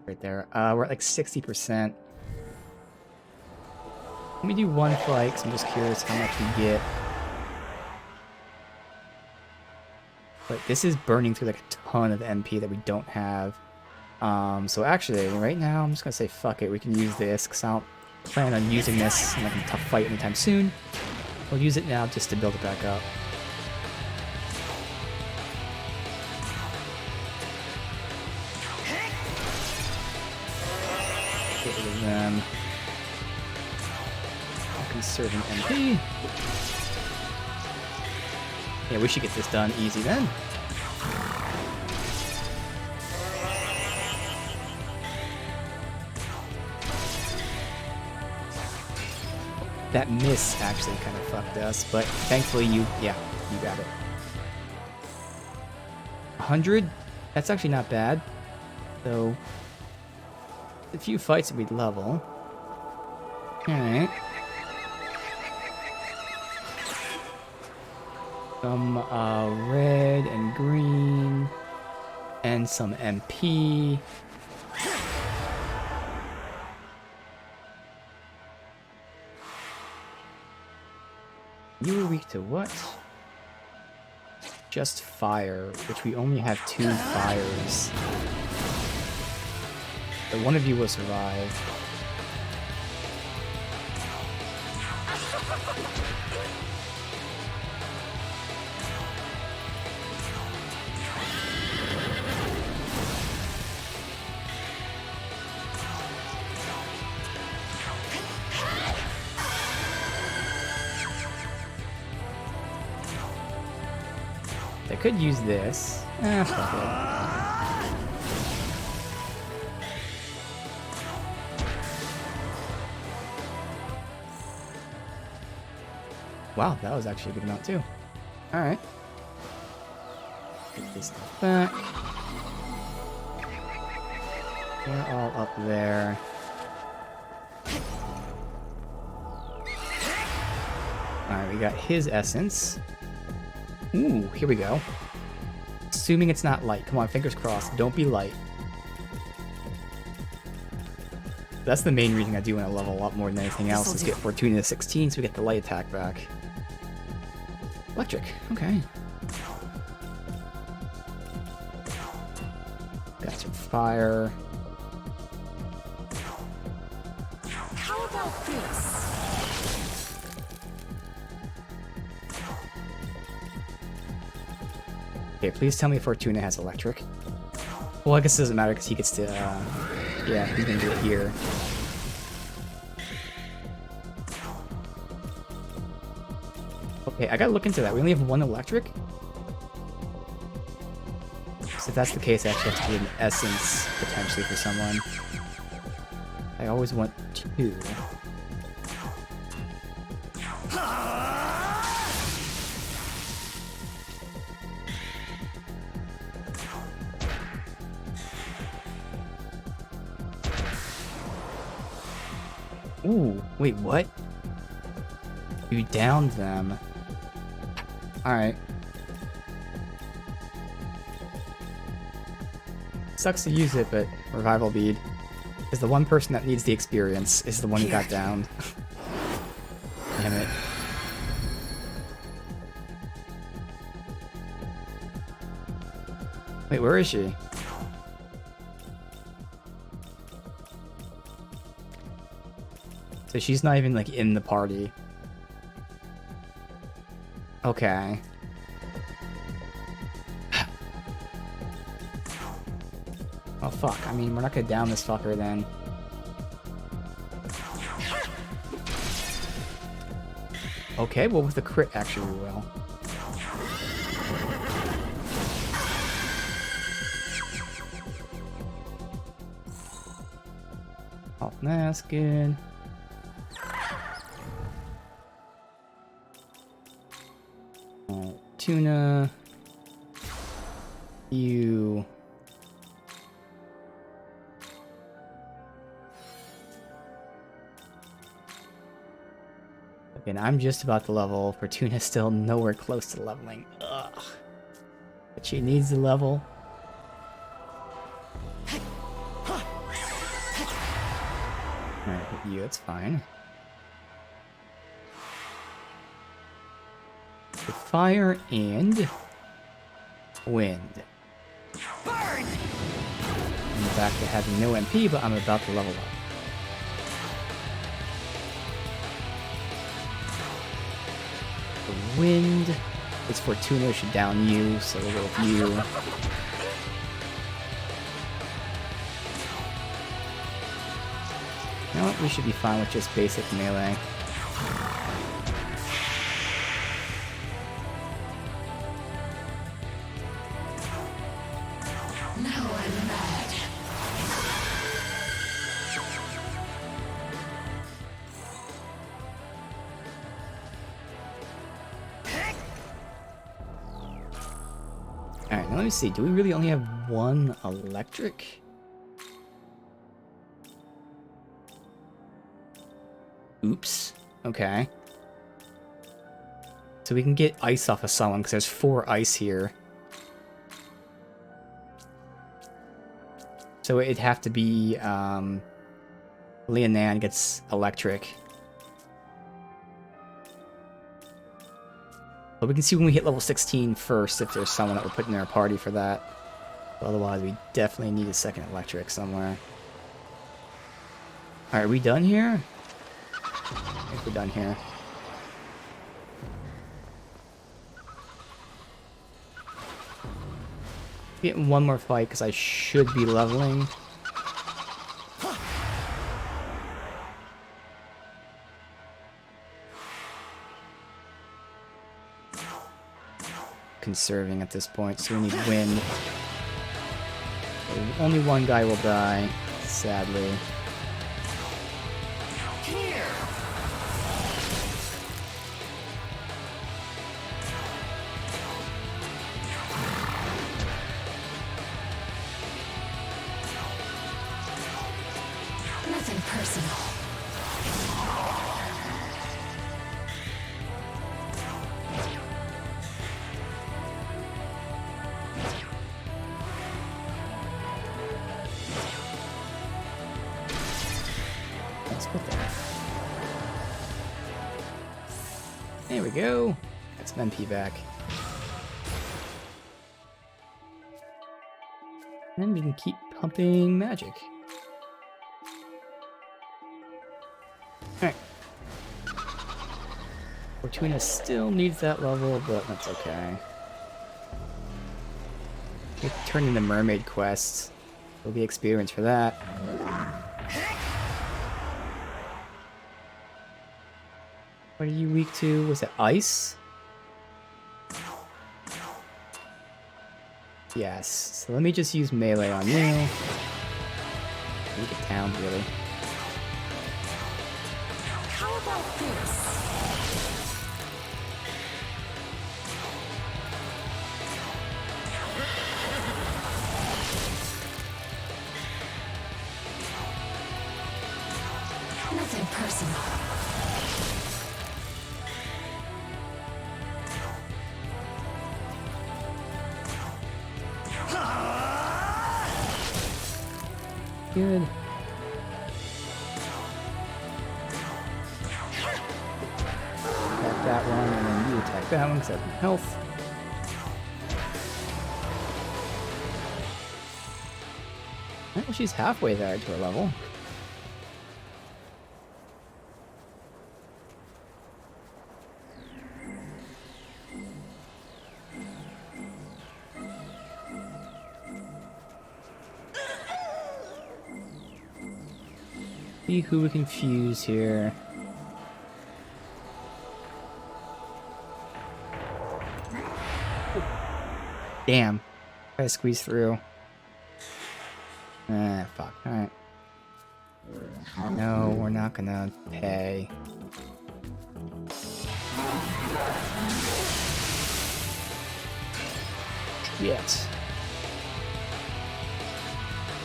Right there. We're at like 60%. Let me do one fight, because I'm just curious how much we get. But this is burning through like a ton of MP that we don't have. So actually, right now, I'm just gonna say fuck it. We can use this, because I don't plan on using this in like a tough fight anytime soon. We'll use it now just to build it back up. Get rid of them. Conserving MP. Yeah, we should get this done easy then. That miss actually kind of fucked us, but thankfully you got it. 100? That's actually not bad. So, a few fights we'd level. Alright. Some red and green, and some MP. You were weak to what? Just fire, which we only have 2 fires. But one of you will survive. I could use this. Fuck it. Wow, that was actually a good amount too. Alright. Get this stuff back. They're all up there. Alright, we got his essence. Ooh, here we go. Assuming it's not light. Come on, fingers crossed. Don't be light. That's the main reason I do want to level up more than anything else, is get Fortuna to 16 so we get the light attack back. Electric, okay. Got some fire. How about this? Okay, please tell me Fortuna has electric. Well, I guess it doesn't matter because he gets to, yeah, he's gonna do it here. Okay, I gotta look into that. We only have 1 electric? So if that's the case, I actually have to do an essence, potentially, for someone. I always want 2. Ooh, wait, what? You downed them. Alright. Sucks to use it, but revival bead. Because the one person that needs the experience is the one who got downed. Damn it. Wait, where is she? So she's not even, like, in the party. Okay. Oh, fuck. I mean, we're not gonna down this fucker, then. Okay, well, with the crit, actually, we will. Oh, that's good. Tuna, you, again, I'm just about to level. Fortuna's still nowhere close to leveling. Ugh. But she needs the level. Alright, hit you, it's fine. Fire and wind. Burn! I'm back to having no MP, but I'm about to level up. The wind. It's Fortuna should down you, so we'll go with you. You know what? We should be fine with just basic melee. Alright, now let me see. Do we really only have 1 electric? Oops. Okay. So we can get ice off of someone, because there's 4 ice here. So it'd have to be, Leonan gets electric. But we can see when we hit level 16 first if there's someone that we're putting in our party for that. But otherwise, we definitely need a second electric somewhere. Alright, are we done here? I think we're done here. Getting one more fight because I should be leveling. Conserving at this point, so we need wind. Only one guy will die, sadly. Nothing personal. Let's put that. There we go. Got some MP back. And we can keep pumping magic. Alright. Fortuna still needs that level, but that's okay. We turn in the mermaid quests. There'll be experience for that. What are you weak to? Was it ice? Yes. So let me just use melee on you. Make it down, really. How about this? Nothing personal. Good. Attack that one, and then you attack that one because I have health. Well, she's halfway there to her level. See who we can fuse here. Damn. Try to squeeze through. Ah, fuck. Alright. No, we're not gonna pay. Shit.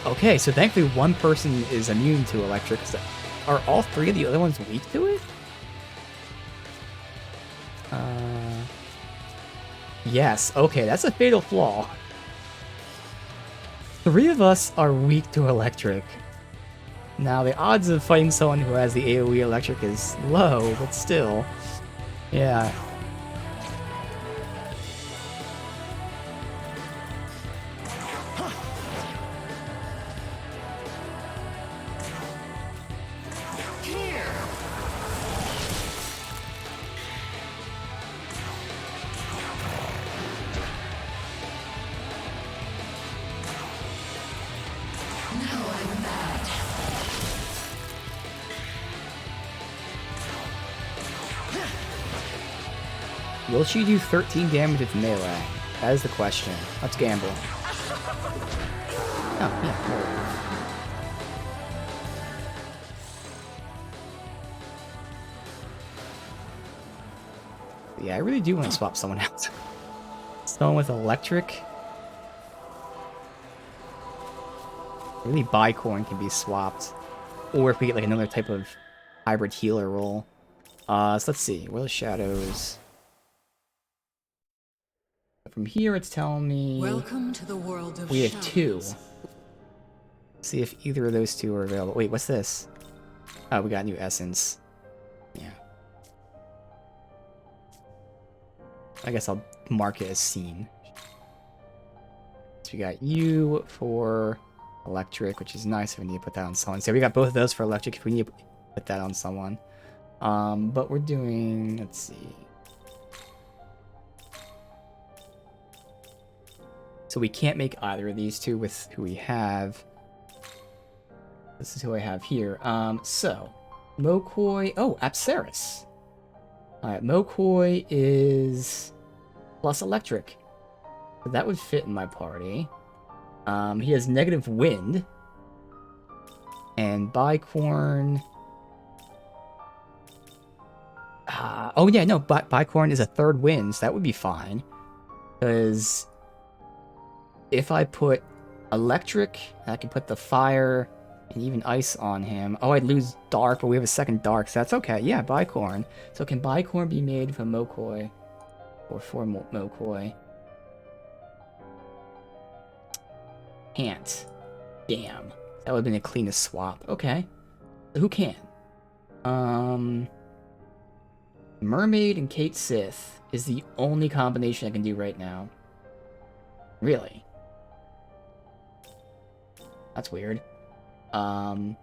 Okay, so thankfully one person is immune to electric. Are all three of the other ones weak to it? Yes. Okay, that's a fatal flaw. 3 of us are weak to electric. Now, the odds of fighting someone who has the AoE electric is low, but still. Yeah. Will she do 13 damage with melee? That is the question. Let's gamble. Oh, yeah. Yeah, I really do want to swap someone else. Someone with electric. Really, Bicorn can be swapped. Or if we get like another type of hybrid healer role. So let's see. What are the shadows? From here, it's telling me Welcome to the world of we have 2. shadows. See if either of those 2 are available. Wait, what's this? Oh, we got new essence. Yeah. I guess I'll mark it as seen. So we got you for electric, which is nice if we need to put that on someone. So we got both of those for electric if we need to put that on someone. But we're doing, let's see. So we can't make either of these two with who we have. This is who I have here. So Mokoi, oh, Apsaris. Alright, Mokoi is plus electric. So that would fit in my party. He has negative wind. And Bicorn... oh yeah, no, Bicorn is a third wind, so that would be fine. Because if I put electric, I can put the fire and even ice on him. Oh, I'd lose dark, but we have a second dark, so that's okay. Yeah, Bicorn. So can Bicorn be made from Mokoi? Or for Mokoi? Can't. Damn. That would have been the cleanest swap. Okay. So who can? Mermaid and Kate Sith is the only combination I can do right now. Really? That's weird. What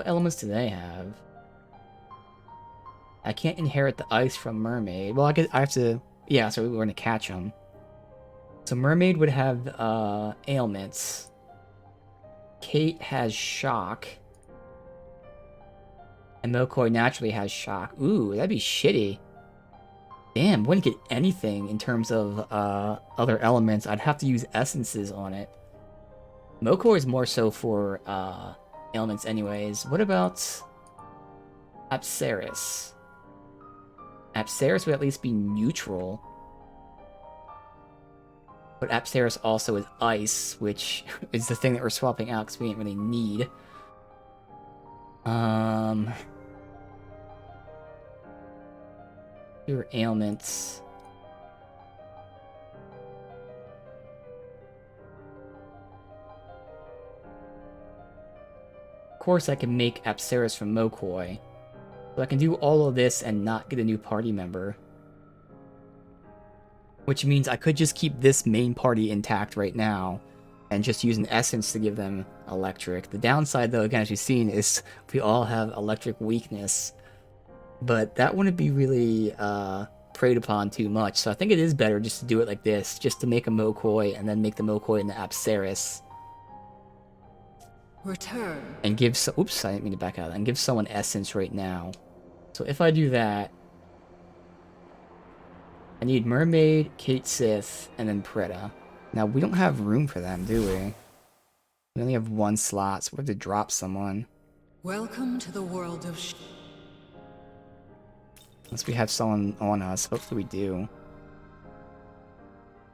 elements do they have? I can't inherit the ice from Mermaid. Well, I have to... Yeah, so we're going to catch them. So Mermaid would have ailments. Kate has shock. And Mokoi naturally has shock. Ooh, that'd be shitty. Damn, wouldn't get anything in terms of other elements. I'd have to use essences on it. Mokoi is more so for ailments anyways. What about Apsaris? Apsaris would at least be neutral. But Apsaris also is ice, which is the thing that we're swapping out because we didn't really need. Your ailments. Of course, I can make Apsaris from Mokoi. So I can do all of this and not get a new party member. Which means I could just keep this main party intact right now and just use an essence to give them electric. The downside, though, again, as you've seen, is we all have electric weakness. But that wouldn't be really preyed upon too much. So I think it is better just to do it like this, just to make a Mokoi and then make the Mokoi into Apsaris. Return. And give so oops, I didn't mean to back out. And give someone essence right now. So if I do that, I need Mermaid, Kate Sith, and then Preta. Now we don't have room for them, do we? We only have one slot, so we have to drop someone. Welcome to the world of Unless we have someone on us. Hopefully we do.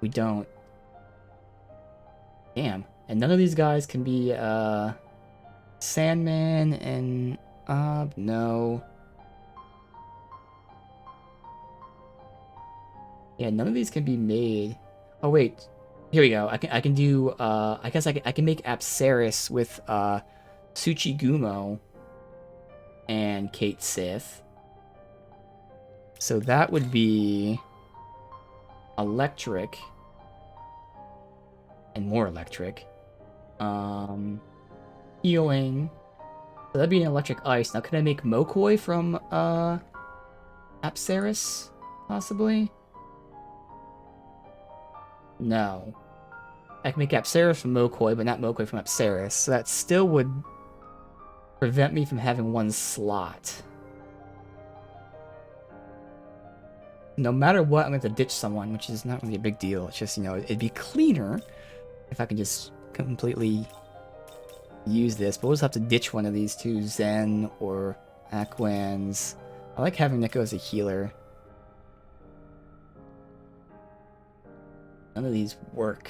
We don't. Damn. And none of these guys can be, Sandman and, no. Yeah, none of these can be made. Oh, wait. Here we go. I can do, I guess I can make Apsaris with, Tsuchigumo and Kate Sith. So that would be electric and more electric. Healing. So that'd be an electric ice. Now, can I make Mokoi from Apsaris? Possibly? No. I can make Apsaris from Mokoi, but not Mokoi from Apsaris. So that still would prevent me from having one slot. No matter what, I'm going to ditch someone, which is not really a big deal. It's just, you know, it'd be cleaner if I can just completely use this. But we'll just have to ditch one of these two, Zen or Aquans. I like having Nico as a healer. None of these work.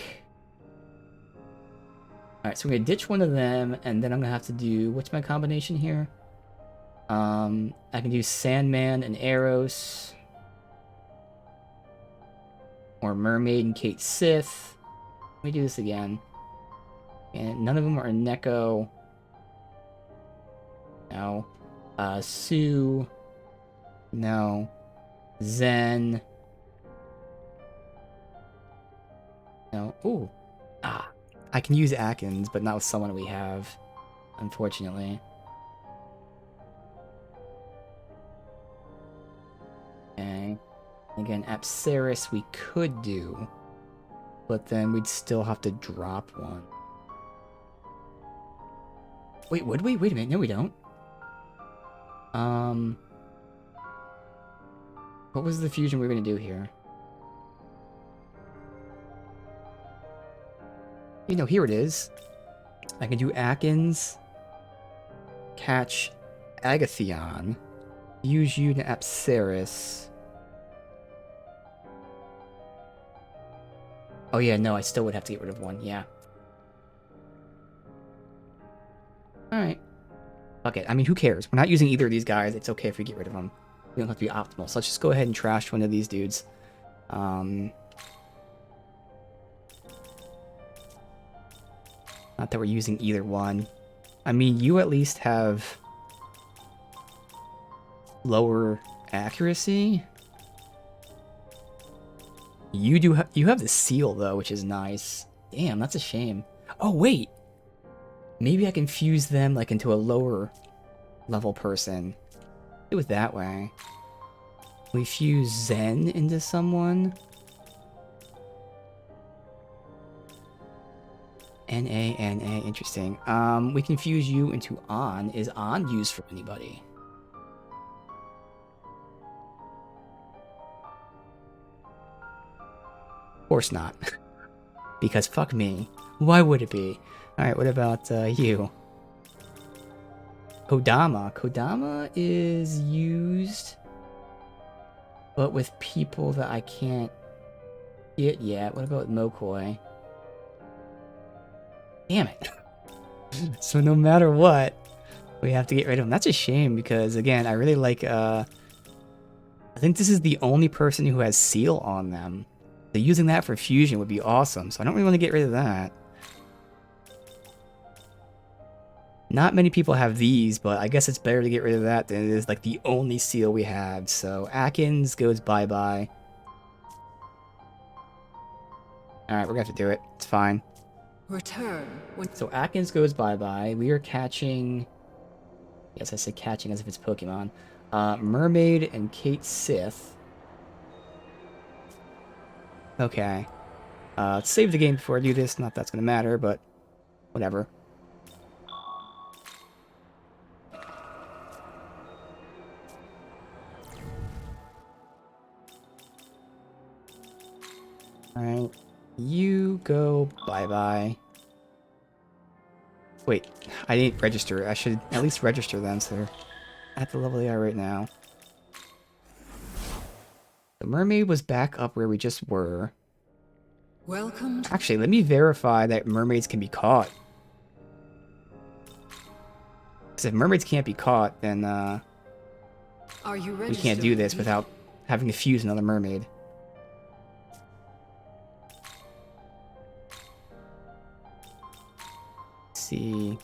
Alright, so we're going to ditch one of them, and then I'm going to have to do... What's my combination here? I can do Sandman and Eros. Or Mermaid and Kate Sith. Let me do this again. And none of them are Neko. No. Sue. No. Zen. Ooh. Ah. I can use Atkins, but not with someone we have, unfortunately. Okay. Again, Apsaris we could do, but then we'd still have to drop one. Wait, would we? Wait a minute. No, we don't. What was the fusion we were going to do here? You know, here it is. I can do Atkins, catch Agathion, use you to Apsaris. Oh yeah, no, I still would have to get rid of one, yeah. Alright. Fuck it. I mean, who cares? We're not using either of these guys. It's okay if we get rid of them. We don't have to be optimal. So let's just go ahead and trash one of these dudes. Not that we're using either one. I mean, you at least have lower accuracy. You do. You have the seal though, which is nice. Damn, that's a shame. Oh wait, maybe I can fuse them like into a lower level person. Do it that way. We fuse Zen into someone. N-A, interesting. We can fuse you into On. Is On used for anybody? Of course not. Because fuck me. Why would it be? Alright, what about you? Kodama. Kodama is used, but with people that I can't get yet. What about Mokoi? Damn it. So no matter what, we have to get rid of him. That's a shame because, again, I really like... I think this is the only person who has Seal on them. So using that for fusion would be awesome, so I don't really want to get rid of that. Not many people have these, but I guess it's better to get rid of that than it is like the only seal we have. So Atkins goes bye-bye. Alright, we're gonna have to do it. It's fine. Return when... So Atkins goes bye-bye. We are catching... Yes, I say catching as if it's Pokemon. Mermaid and Kate Sith. Okay. Let's save the game before I do this. Not that's gonna matter, but whatever. Alright. You go bye-bye. Wait, I didn't register. I should at least register them, so they're at the level they are right now. The mermaid was back up where we just were. Welcome to... Actually, let me verify that mermaids can be caught. Because if mermaids can't be caught, then Are you we can't do this without having to fuse another mermaid. Let's see.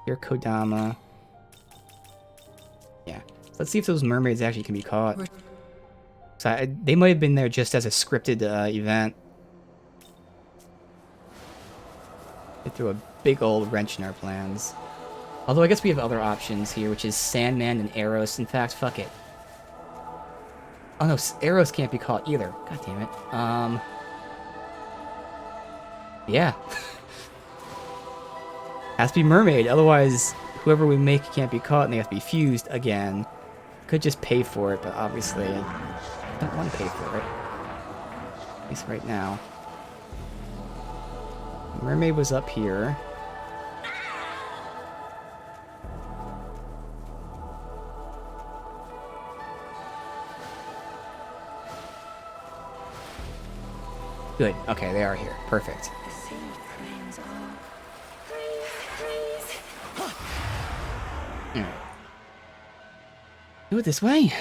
Here, Kodama. Yeah. Let's see if those mermaids actually can be caught. So they might have been there just as a scripted event. They threw a big old wrench in our plans. Although I guess we have other options here, which is Sandman and Eros. In fact, fuck it. Oh no, Eros can't be caught either. God damn it. Yeah. Has to be mermaid, otherwise whoever we make can't be caught and they have to be fused again. Could just pay for it, but obviously I don't want to pay for it. At least right now. Mermaid was up here. Good. Okay, they are here. Perfect. Alright. Do it this way.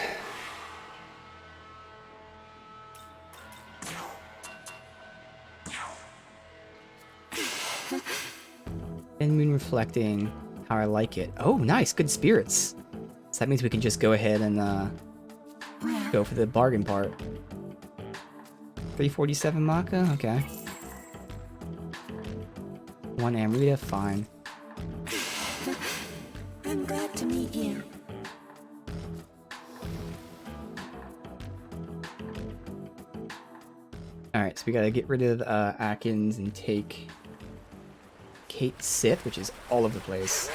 And moon reflecting how I like it. Oh, nice. Good spirits. So that means we can just go ahead and go for the bargain part. 347 Maka? Okay. One Amrita, fine. I'm glad to meet you. Alright, so we gotta get rid of Atkins and take Kate Sith, which is all over the place.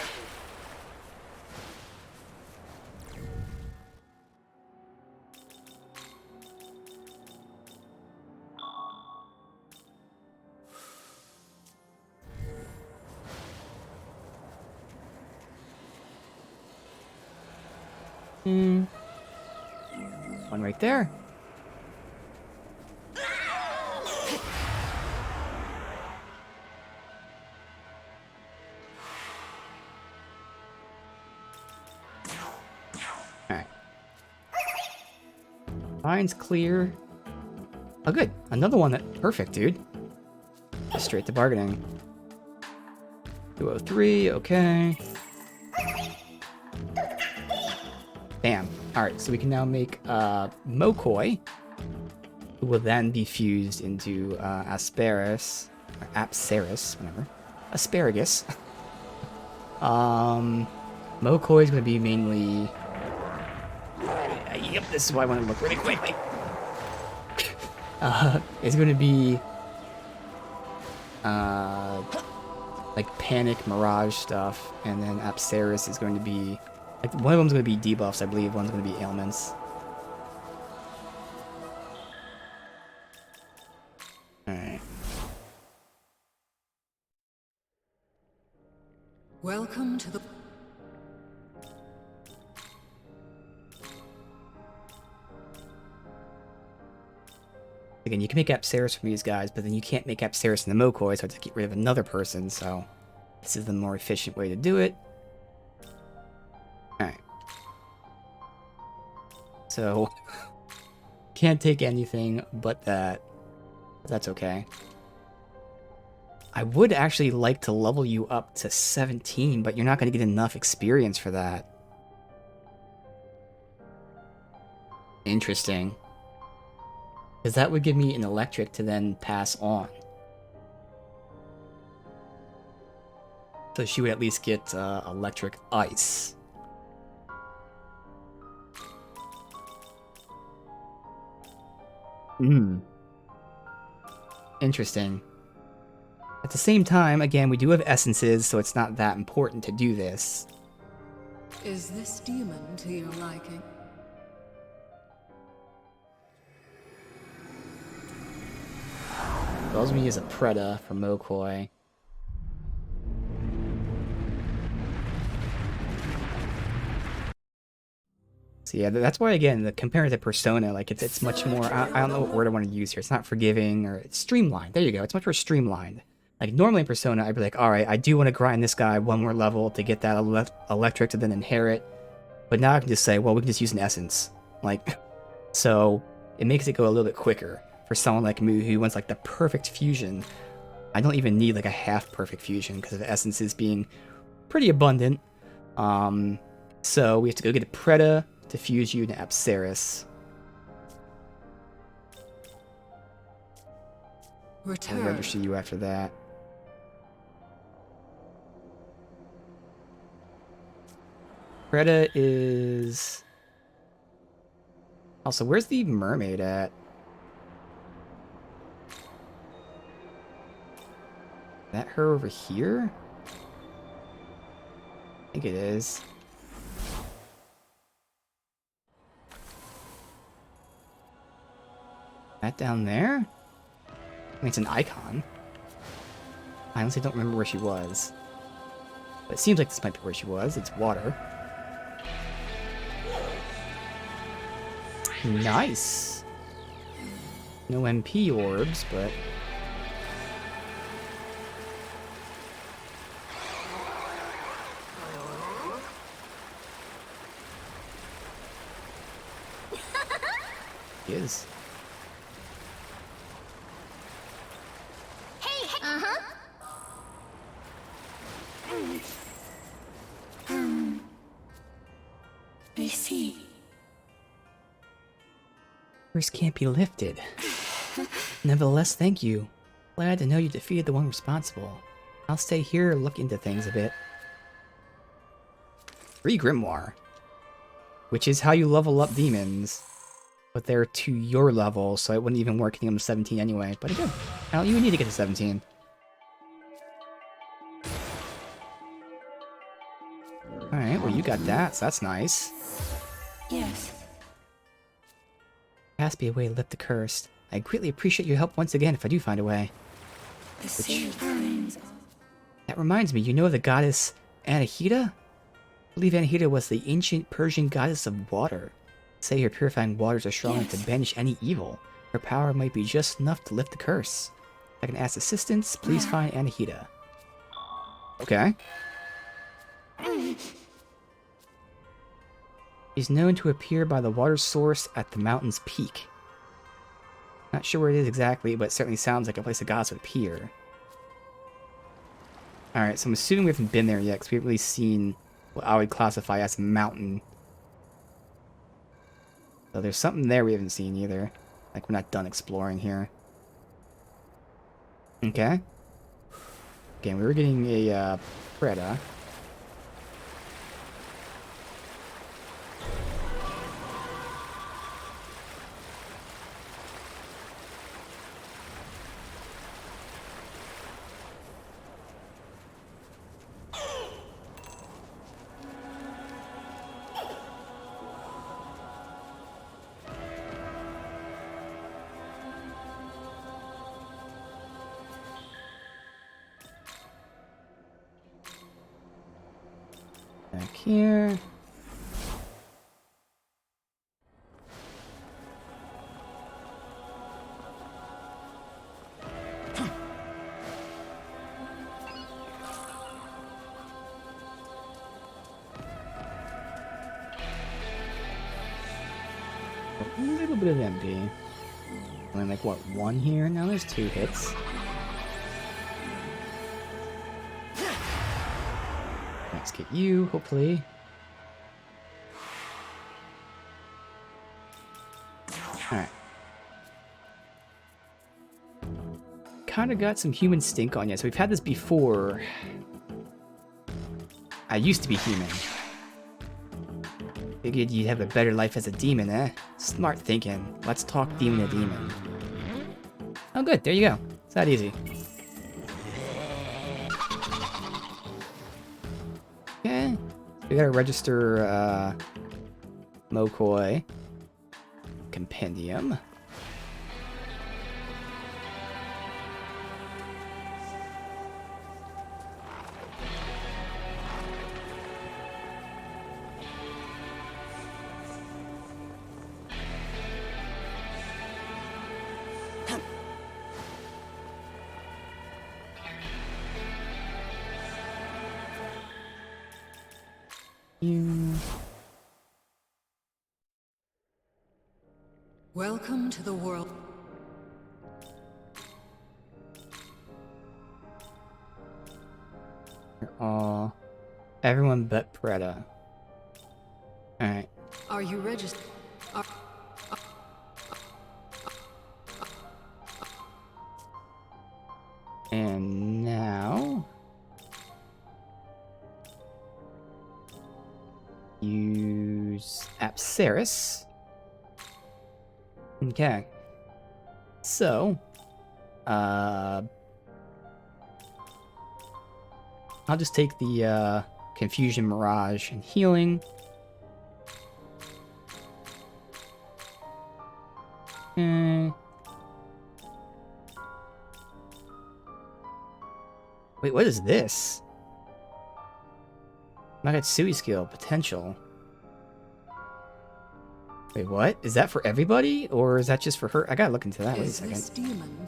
One right there. Alright. Line's clear. Oh, good. Another one that... Perfect, dude. Just straight to bargaining. 203, okay. Bam. Alright, so we can now make Mokoi, who will then be fused into Asparus, or Apsaris, whatever. Asparagus. Mokoi is going to be mainly... Yep, this is why I want to look really quickly. It's going to be... like Panic, Mirage stuff, and then Apsaris is going to be... Like, one of them's going to be debuffs, I believe. One's going to be ailments. Alright. Welcome to the... Again, you can make Apsaris from these guys, but then you can't make Apsaris in the Mokoi, so I have to get rid of another person, so... This is the more efficient way to do it. Alright. So... Can't take anything but that. That's okay. I would actually like to level you up to 17, but you're not going to get enough experience for that. Interesting. Because that would give me an electric to then pass on. So she would at least get electric ice. Interesting. At the same time, again, we do have essences, so it's not that important to do this. Is this demon to your liking? Calls me as a Preda for Mokoi. So yeah, that's why, again, compared to Persona, like, it's much more, I don't know what word I want to use here. It's not forgiving, or it's streamlined. There you go. It's much more streamlined. Like, normally in Persona, I'd be like, alright, I do want to grind this guy one more level to get that electric to then inherit. But now I can just say, well, we can just use an essence. Like, so it makes it go a little bit quicker for someone like me who wants, like, the perfect fusion. I don't even need, like, a half-perfect fusion because of the essences being pretty abundant. So we have to go get a Preda to fuse you to Apsaris. I'll Return. register you after that. Preda is... Also, where's the mermaid at? Is that her over here? I think it is. That down there? I mean, it's an icon. I honestly don't remember where she was. But it seems like this might be where she was. It's water. Nice! No MP orbs, but... She is. Hey, hey. Uh-huh. I see. Curse can't be lifted. Nevertheless, thank you. Glad to know you defeated the one responsible. I'll stay here, look into things a bit. 3 Grimoire. Which is how you level up demons. But they're to your level, so it wouldn't even work getting them to 17 anyway. But again, I don't even need to get to 17. Alright, well you got that, so that's nice. Yes. There has to be a way to lift the curse. I greatly appreciate your help once again if I do find a way. The sea burns. That reminds me, you know the goddess Anahita? I believe Anahita was the ancient Persian goddess of water. Say her purifying waters are strong enough to banish any evil. Her power might be just enough to lift the curse. If I can ask assistance, please find Anahita. Okay. She's known to appear by the water source at the mountain's peak. Not sure where it is exactly, but it certainly sounds like a place the gods would appear. Alright, so I'm assuming we haven't been there yet, because we haven't really seen what I would classify as a mountain. So there's something there we haven't seen either. Like, we're not done exploring here. Okay. Again, we were getting a, Preda. Back here. A little bit of empty. Only like, what, 1 here? Now there's 2 hits. Let's get you, hopefully. Alright. Kinda got some human stink on you, so we've had this before. I used to be human. Figured you'd have a better life as a demon, eh? Smart thinking. Let's talk demon to demon. Oh good, there you go. It's that easy. Okay. We gotta register, Mokoi. Compendium. You. Welcome to the world. You're all. Everyone but Preda. Alright. Are you registered? And now. Use Apsaris. Okay. So, I'll just take the Confusion Mirage and Healing. Okay. Wait, what is this? Magatsuki skill, potential. Wait, what? Is that for everybody? Or is that just for her? I gotta look into that. Wait a Is this second. demon?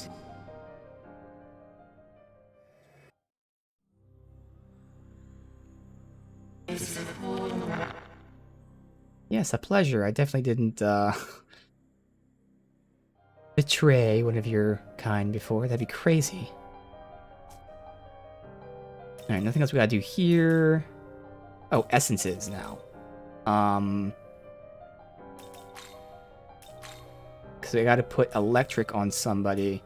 Yes, a pleasure. I definitely didn't, betray one of your kind before. That'd be crazy. Alright, nothing else we gotta do here. Oh, essences now. Because we gotta put electric on somebody.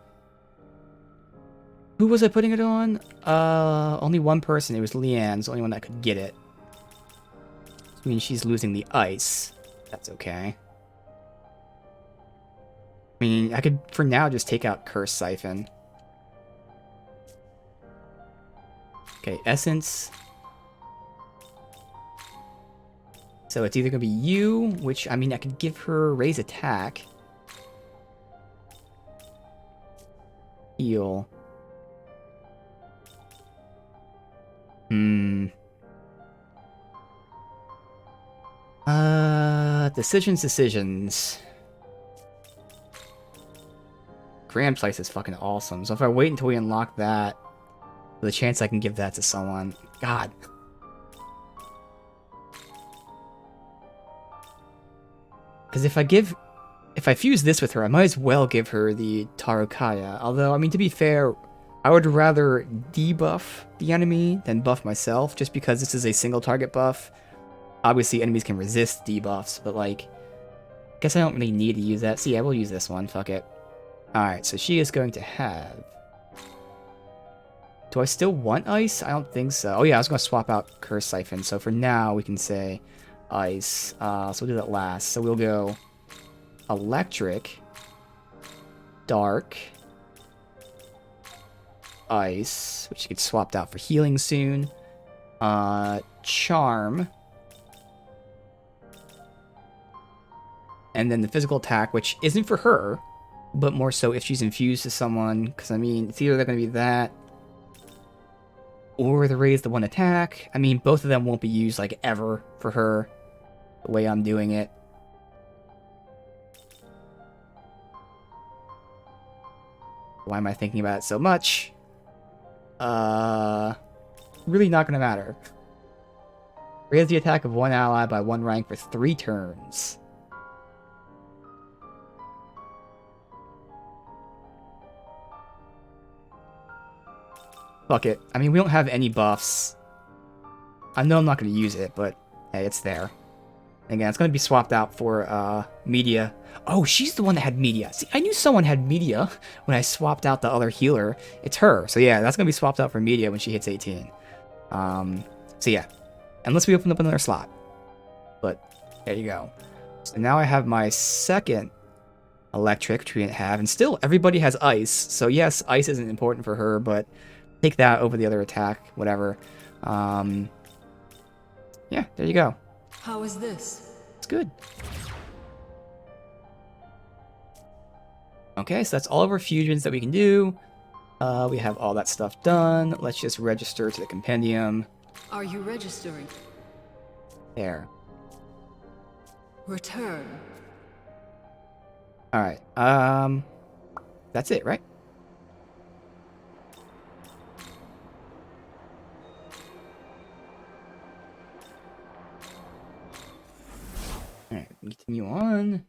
Who was I putting it on? Only one person. It was Leanne's the only one that could get it. I mean, she's losing the ice. That's okay. I mean, I could, for now, just take out Curse Siphon. Okay, Essence. So it's either going to be you, which, I mean, I could give her Raise Attack. Heal. Decisions. Grand Place is fucking awesome. So if I wait until we unlock that, the chance I can give that to someone. God. Because if I fuse this with her, I might as well give her the Tarukaya. Although, I mean, to be fair, I would rather debuff the enemy than buff myself, just because this is a single target buff. Obviously, enemies can resist debuffs, but like, I guess I don't really need to use that. So yeah, we'll use this one. Fuck it. Alright, so she is going to have... Do I still want ice? I don't think so. Oh yeah, I was going to swap out Curse Siphon. So for now, we can say ice. So we'll do that last. So we'll go electric, dark, ice, which gets swapped out for healing soon. Charm. And then the physical attack, which isn't for her, but more so if she's infused to someone. Because, I mean, it's either they're going to be that, or the raise the one attack. I mean, both of them won't be used, like, ever for her, the way I'm doing it. Why am I thinking about it so much? Really not going to matter. Raise the attack of one ally by 1 rank for 3 turns. Fuck it. I mean, we don't have any buffs. I know I'm not going to use it, but hey, it's there. Again, it's going to be swapped out for media. Oh, she's the one that had media. See, I knew someone had media when I swapped out the other healer. It's her. So yeah, that's going to be swapped out for media when she hits 18. So yeah, unless we open up another slot. But there you go. So now I have my second electric, which we didn't have. And still, everybody has ice. So yes, ice isn't important for her, but take that over the other attack, whatever. Yeah, there you go. How is this? It's good. Okay, so that's all of our fusions that we can do. We have all that stuff done. Let's just register to the compendium. Are you registering? There. Return. Alright, that's it, right? Alright, continue on.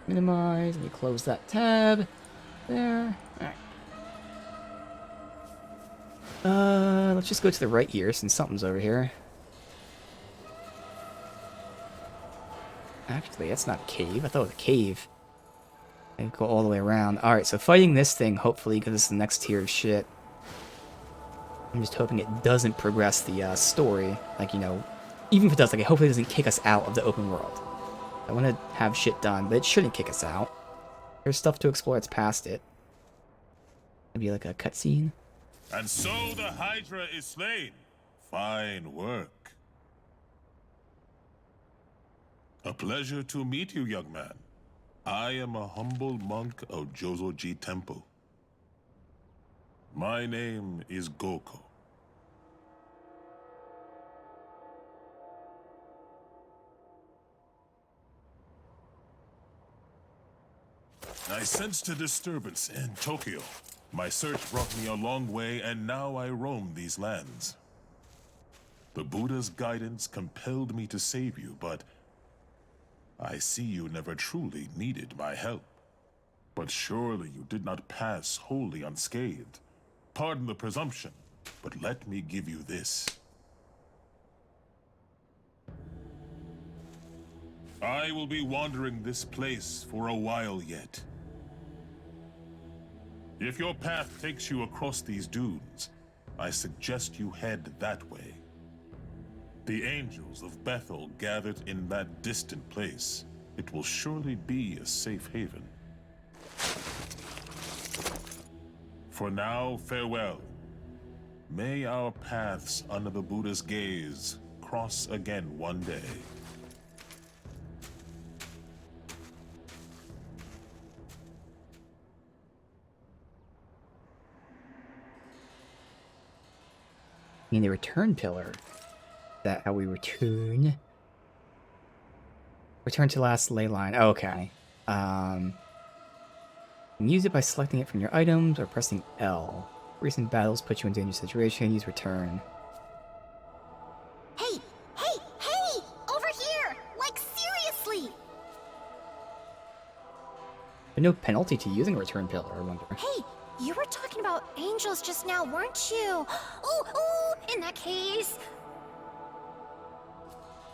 Minimize, let me close that tab. There. Alright. Let's just go to the right here, since something's over here. Actually, that's not a cave. I thought it was a cave. I go all the way around. Alright, so fighting this thing, hopefully, because it's the next tier of shit. I'm just hoping it doesn't progress the story. Like, you know, even if it does, like, hopefully it doesn't kick us out of the open world. I want to have shit done, but it shouldn't kick us out. There's stuff to explore that's past it. Maybe like a cutscene. And so the Hydra is slain. Fine work. A pleasure to meet you, young man. I am a humble monk of Jozoji Temple. My name is Goko. I sensed a disturbance in Tokyo. My search brought me a long way, and now I roam these lands. The Buddha's guidance compelled me to save you, but I see you never truly needed my help. But surely you did not pass wholly unscathed. Pardon the presumption, but let me give you this. I will be wandering this place for a while yet. If your path takes you across these dunes, I suggest you head that way. The angels of Bethel gathered in that distant place. It will surely be a safe haven. For now, farewell. May our paths under the Buddha's gaze cross again one day. I mean, the return pillar. Is that how we return? Return to last ley line. Oh, okay. You can use it by selecting it from your items or pressing L. Recent battles put you in dangerous situation. Use return. Hey! Hey! Hey! Over here! Like, seriously! There's no penalty to using a return pillar, I wonder. Hey! You were talking about angels just now, weren't you? Ooh! In that case...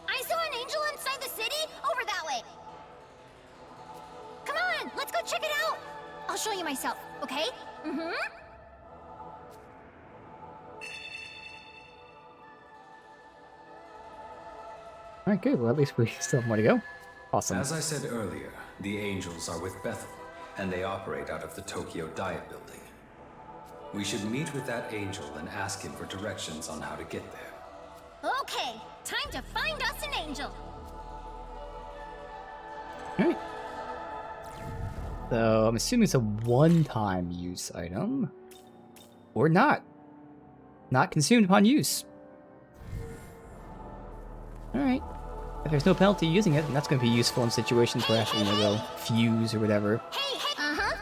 I saw an angel inside the city! Over that way! Come on! Let's go check it out! I'll show you myself, okay? Mm-hmm. Alright, good. Well, at least we still have more to go. Awesome. As I said earlier, the angels are with Bethel, and they operate out of the Tokyo Diet Building. We should meet with that angel and ask him for directions on how to get there. Okay, time to find us an angel. Alright. So, I'm assuming it's a one-time use item. Or not. Not consumed upon use. Alright. If there's no penalty using it, then that's going to be useful in situations where actually, you know, they'll fuse or whatever. Hey! Uh-huh.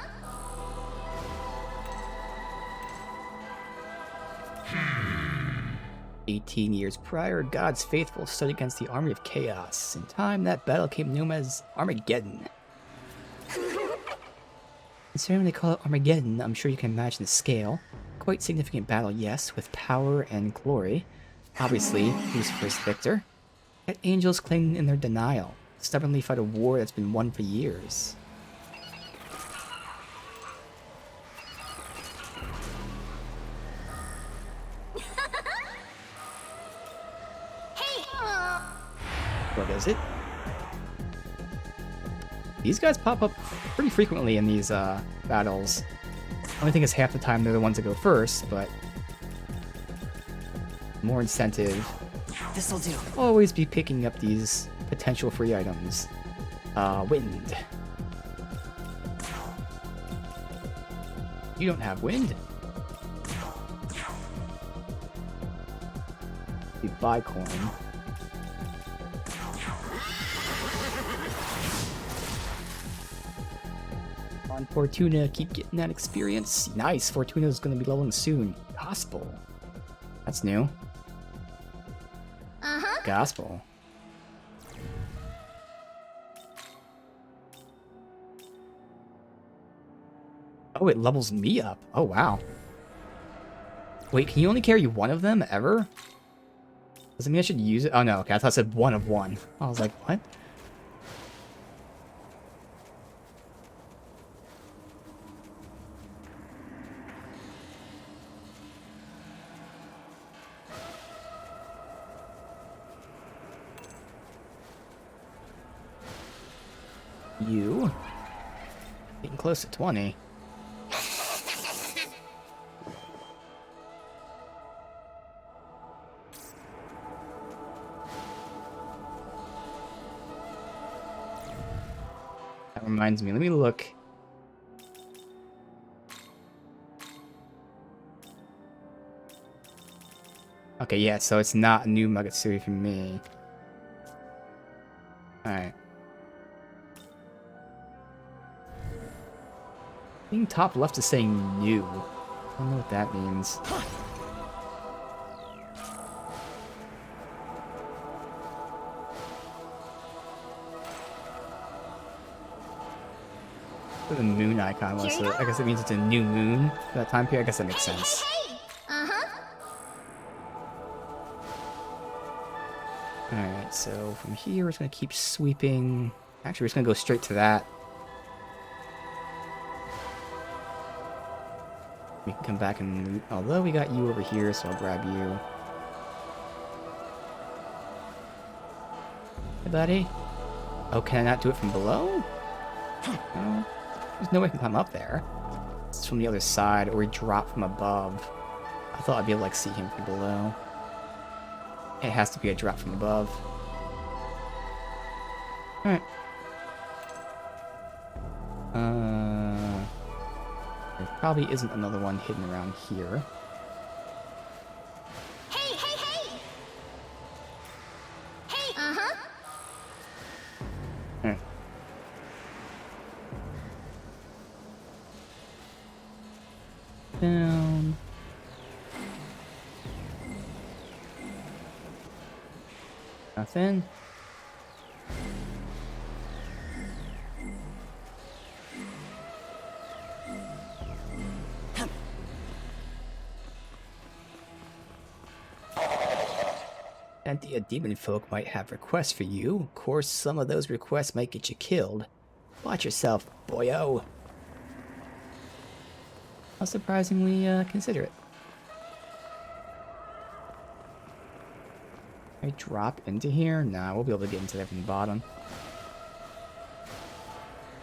18 years prior, God's faithful stood against the army of chaos. In time, that battle came known as Armageddon. Considering they call it Armageddon, I'm sure you can imagine the scale. Quite significant battle, yes, with power and glory. Obviously, Lucifer's victor. Yet angels cling in their denial, stubbornly fight a war that's been won for years. Hey! What is it? These guys pop up pretty frequently in these battles. I only think it's half the time they're the ones that go first, but more incentive. This'll do. Always be picking up these potential free items. Wind. You don't have wind. You buy coin. On Fortuna, keep getting that experience. Nice, Fortuna's gonna be leveling soon. Gospel. That's new. Uh-huh. Gospel. Oh, it levels me up. Oh, wow. Wait, can you only carry one of them ever? Does it mean I should use it? Oh, no. Okay, I thought it said one of one. I was like, what? You? Getting close to 20. That reminds me, let me look. Okay, yeah, so it's not a new Magatsuki for me. Alright. Being top left is saying new. I don't know what that means. The moon icon was, so I guess it means it's a new moon for that time period. I guess that makes sense. Hey! Uh-huh. Alright, so from here we're just gonna keep sweeping. Actually, we're just gonna go straight to that. We can come back and loot. Although we got you over here, so I'll grab you. Hey, buddy. Oh, can I not do it from below? No. There's no way I can climb up there. It's from the other side, or we drop from above. I thought I'd be able to like see him from below. It has to be a drop from above. Alright. There probably isn't another one hidden around here. Hey, hey, hey! Hey, uh-huh. Down. Nothing. And the demon folk might have requests for you. Of course, some of those requests might get you killed. Watch yourself, boyo. How surprisingly considerate. Can I drop into here? Nah, we'll be able to get into there from the bottom.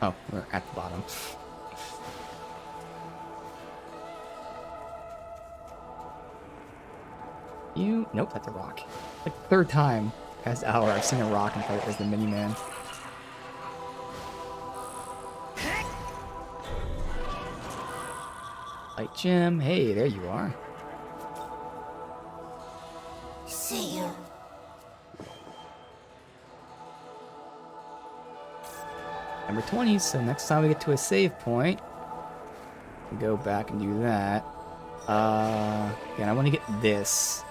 Oh, we're at the bottom. You? Nope, that's a rock. Like, third time past hour I've seen a rock and thought it was the mini-man. Light Jim, hey, there you are. See you. Number 20, so next time we get to a save point, we go back and do that. Again, I want to get this.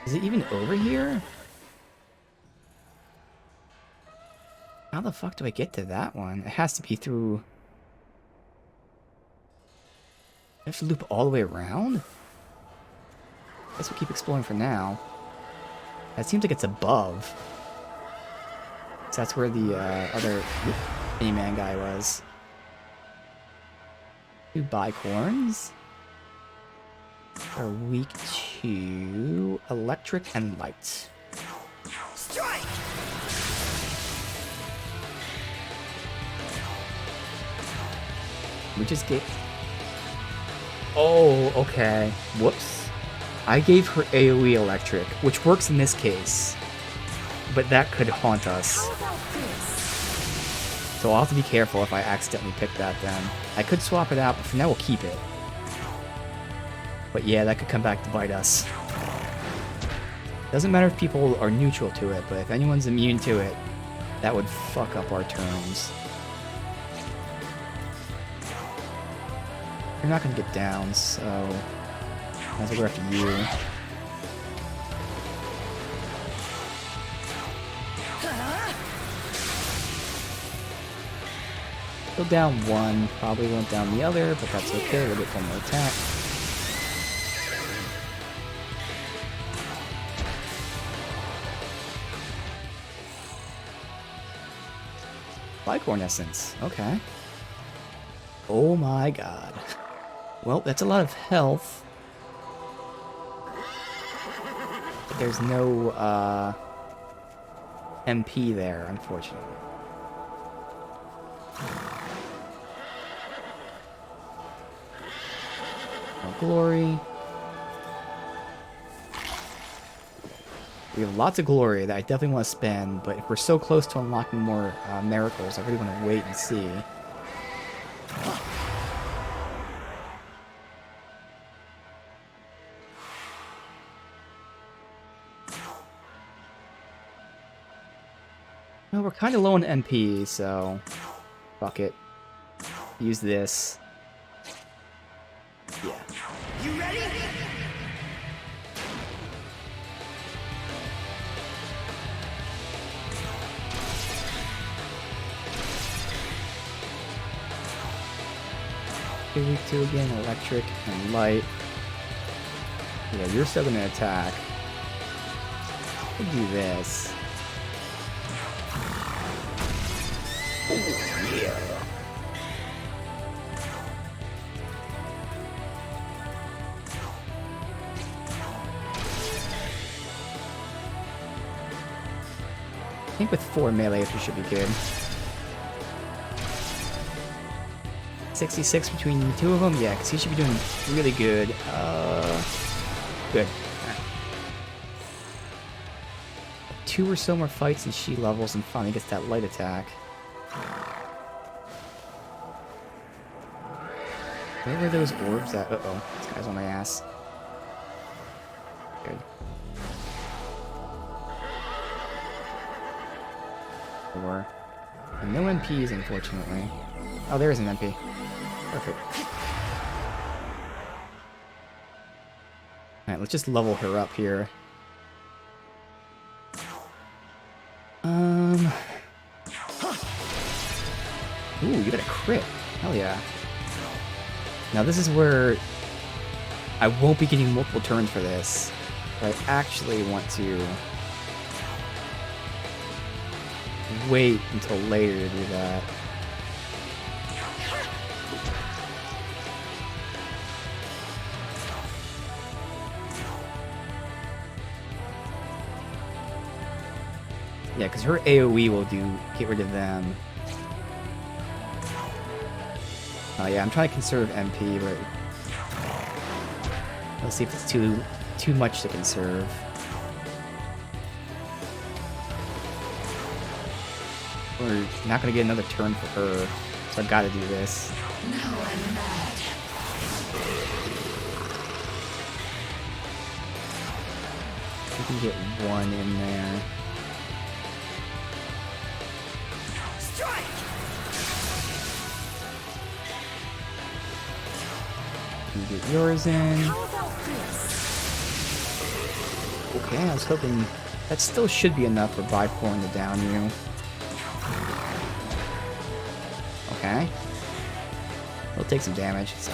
Is it even over here? How the fuck do I get to that one? It has to be through... I have to loop all the way around? Guess we'll keep exploring for now. It seems like it's above. So that's where the other mini-man guy was. 2 bicorns are weak to electric and light. Strike! We just get... Oh, okay. Whoops. I gave her AoE electric, which works in this case. But that could haunt us. So I'll have to be careful if I accidentally pick that then. I could swap it out, but for now we'll keep it. But yeah, that could come back to bite us. Doesn't matter if people are neutral to it, but if anyone's immune to it, that would fuck up our turns. You're not gonna get down, so might as well go after you. Go down one, probably went down the other, but that's okay, we'll get one more attack. Bicorn essence, okay. Oh my god. Well, that's a lot of health. But there's no, MP there, unfortunately. No glory. We have lots of glory that I definitely want to spend, but if we're so close to unlocking more miracles, I really want to wait and see. Well, we're kind of low on MP, so fuck it. Use this. Yeah. You ready? Weak to again, electric and light. Yeah, you're still gonna attack. We'll do this. Oh, yeah. think with 4 melee, we should be good. 66 between the two of them? Yeah, because he should be doing really good. Good. Alright. 2 or so more fights and she levels and finally gets that light attack. Where were those orbs at? Uh-oh. This guy's on my ass. Good. There were. And no MPs, unfortunately. Oh, there is an MP. Perfect. Alright, let's just level her up here. Ooh, you got a crit. Hell yeah. Now this is where I won't be getting multiple turns for this. But I actually want to wait until later to do that. Yeah, because her AoE will get rid of them. Oh yeah, I'm trying to conserve MP, but let's see if it's too much to conserve. We're not gonna get another turn for her, so I've got to do this. Now I'm mad. We can get 1 in there. You get yours in. Okay, I was hoping that still should be enough for Bipouring to down you. Okay. We'll take some damage. So.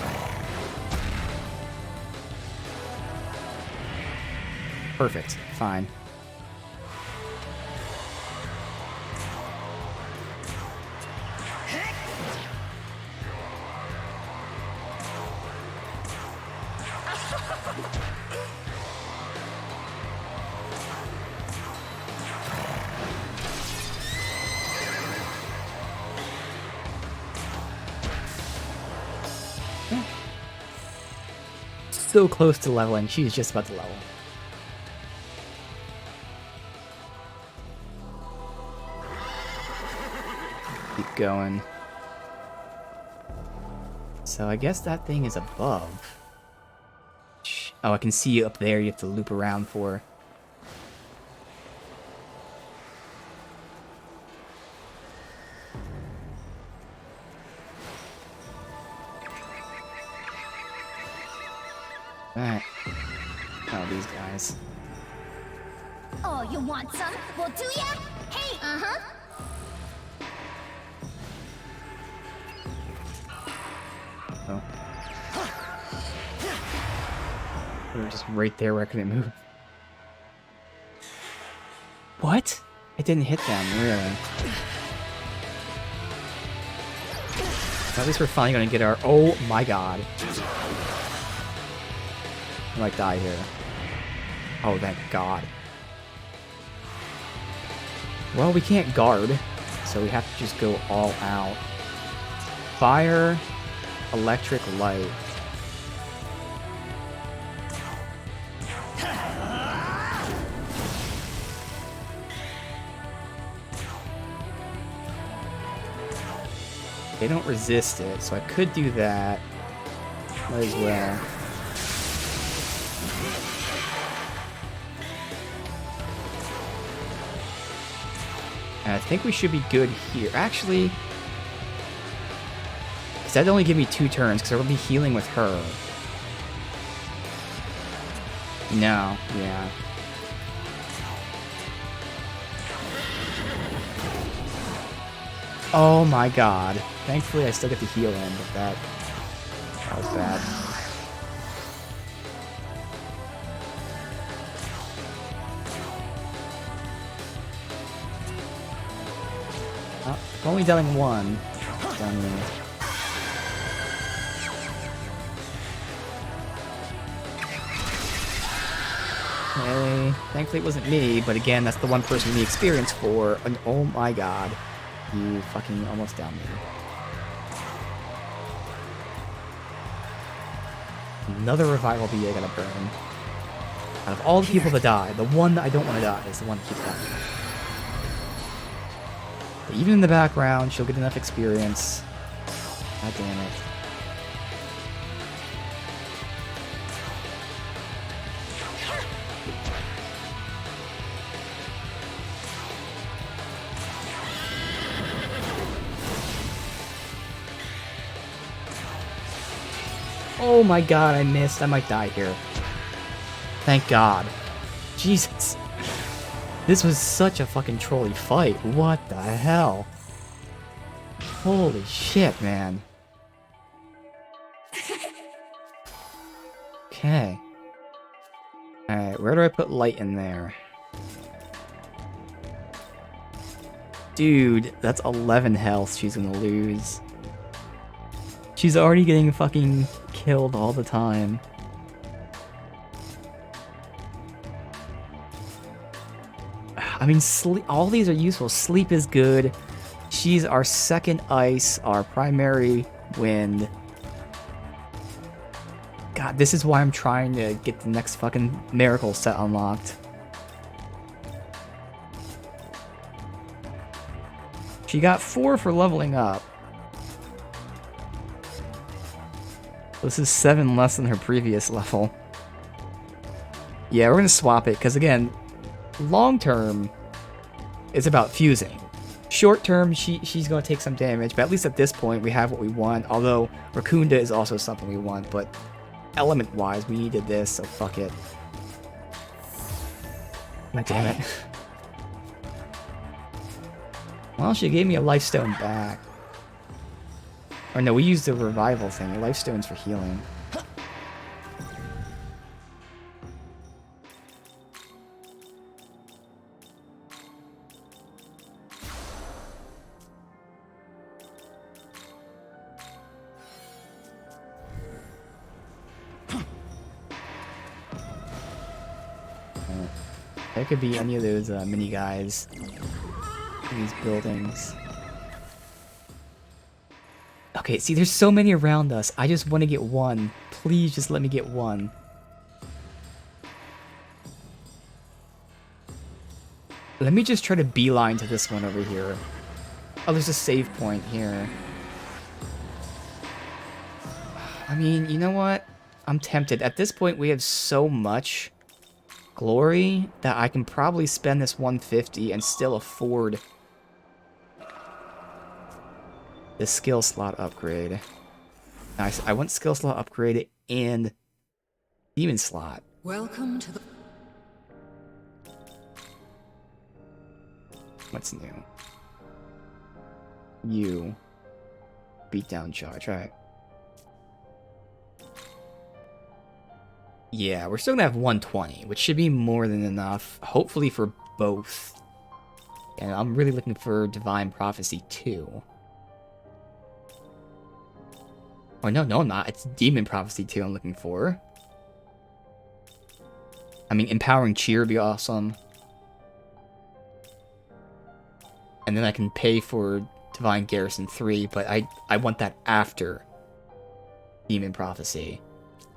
Perfect. Fine. So close to leveling, she's just about to level. Keep going. So I guess that thing is above. Oh, I can see you up there, you have to loop around for. Alright. Oh, these guys. Oh, you want some? Well, do ya? Hey, uh-huh. Oh. They're just right there where I couldn't move. What? It didn't hit them, really. At least we're finally gonna get our... Oh my god. I might die here. Oh, thank god. Well, we can't guard, so we have to just go all out. Fire, electric, light. They don't resist it, so I could do that. Might as well. And I think we should be good here. Actually, because that'd only give me 2 turns, because I will be healing with her. No, yeah. Oh my god. Thankfully, I still get to heal him, but that was bad. Oh, only downing 1. Down there. Okay. Thankfully it wasn't me, but again, that's the one person we experienced for. And oh my god. You fucking almost downed me. Another revival bee I gotta burn. Out of all the people that die, the one that I don't want to die is the one that keeps dying. But even in the background, she'll get enough experience. God damn it. Oh my god, I missed. I might die here. Thank god. Jesus. This was such a fucking trolly fight. What the hell? Holy shit, man. Okay. Alright, where do I put light in there? Dude, that's 11 health she's gonna lose. She's already getting fucking killed all the time. I mean, sleep, all these are useful. Sleep is good. She's our second ice, our primary wind. God, this is why I'm trying to get the next fucking miracle set unlocked. She got 4 for leveling up. This is 7 less than her previous level. Yeah, we're gonna swap it, because again, long term, it's about fusing. Short term, she's gonna take some damage, but at least at this point, we have what we want. Although, Raccoonda is also something we want, but element-wise, we needed this, so fuck it. God damn it. Well, she gave me a life stone back. Or no, we used the revival thing. Life stones for healing. There could be any of those mini guys in these buildings. Okay, see, there's so many around us. I just want to get one. Please just let me get one. Let me just try to beeline to this one over here. Oh, there's a save point here. I mean, you know what? I'm tempted. At this point, we have so much glory that I can probably spend this 150 and still afford the skill slot upgrade. Nice. I want skill slot upgrade and demon slot. Welcome to the... What's new? You. Beatdown charge, right. Yeah, we're still gonna have 120, which should be more than enough, hopefully for both. And I'm really looking for Divine Prophecy too. Oh, no, I'm not. It's Demon Prophecy 2 I'm looking for. I mean, Empowering Cheer would be awesome. And then I can pay for Divine Garrison 3, but I want that after Demon Prophecy.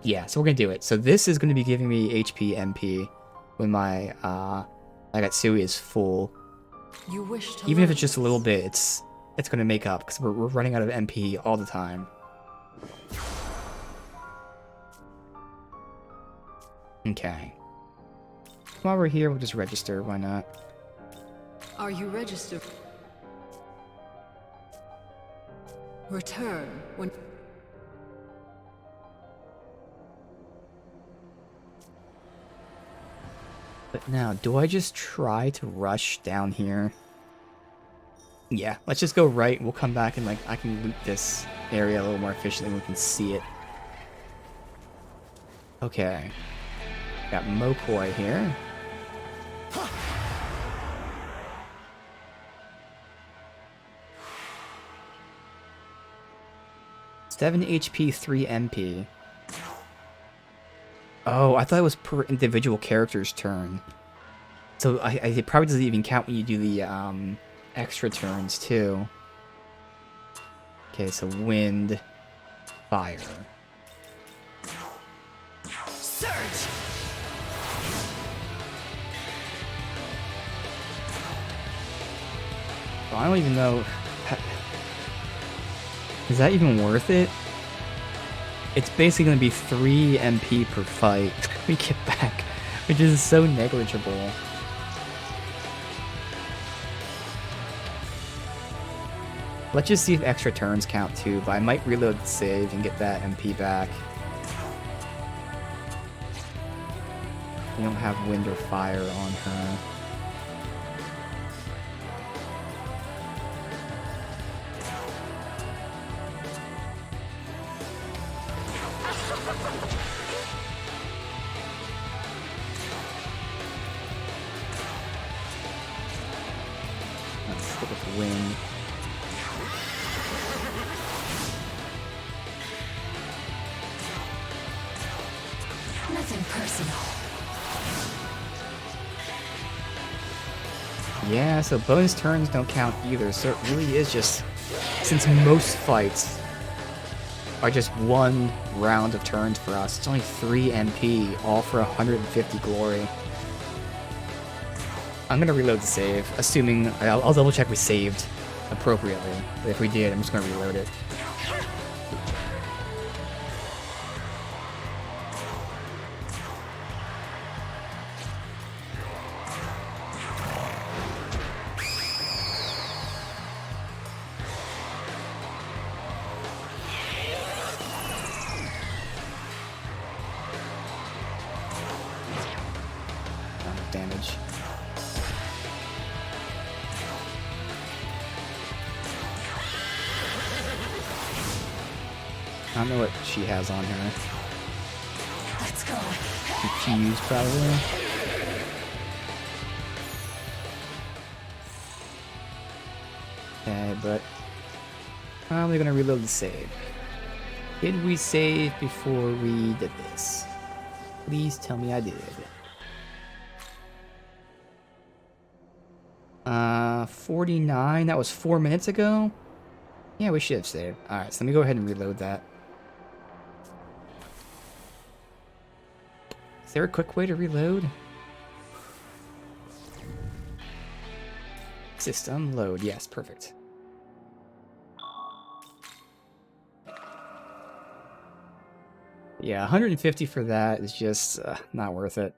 Yeah, so we're going to do it. So this is going to be giving me HP, MP when my Nagatsui is full. You wish to Even if it's just a little bit, it's going to make up, because we're running out of MP all the time. Okay. While we're here, we'll just register. Why not? Are you registered? Return when... But now, do I just try to rush down here? Yeah, let's just go right. We'll come back and, like, I can loot this area a little more efficiently and we can see it. Okay. Got Mokoi here. 7 HP, 3 MP. Oh, I thought it was per individual character's turn. So it probably doesn't even count when you do the extra turns too. Okay, so wind, fire. Surge! Oh, I don't even know. Is that even worth it? It's basically going to be 3 MP per fight we get back, which is so negligible. Let's just see if extra turns count too, but I might reload the save and get that MP back. We don't have wind or fire on her. Let's stick with wind. Nothing personal. Yeah, so bonus turns don't count either, so it really is just, since most fights are just 1 round of turns for us, it's only 3 MP, all for 150 glory. I'm gonna reload the save, assuming, I'll double check we saved appropriately, but if we did, I'm just gonna reload it. Damage. I don't know what she has on her. Let's go. Confused, probably. Okay, but probably gonna reload the save. Did we save before we did this? Please tell me I did. 49, that was 4 minutes ago? Yeah, we should have saved. Alright, so let me go ahead and reload that. Is there a quick way to reload? System load, yes, perfect. Yeah, 150 for that is just not worth it.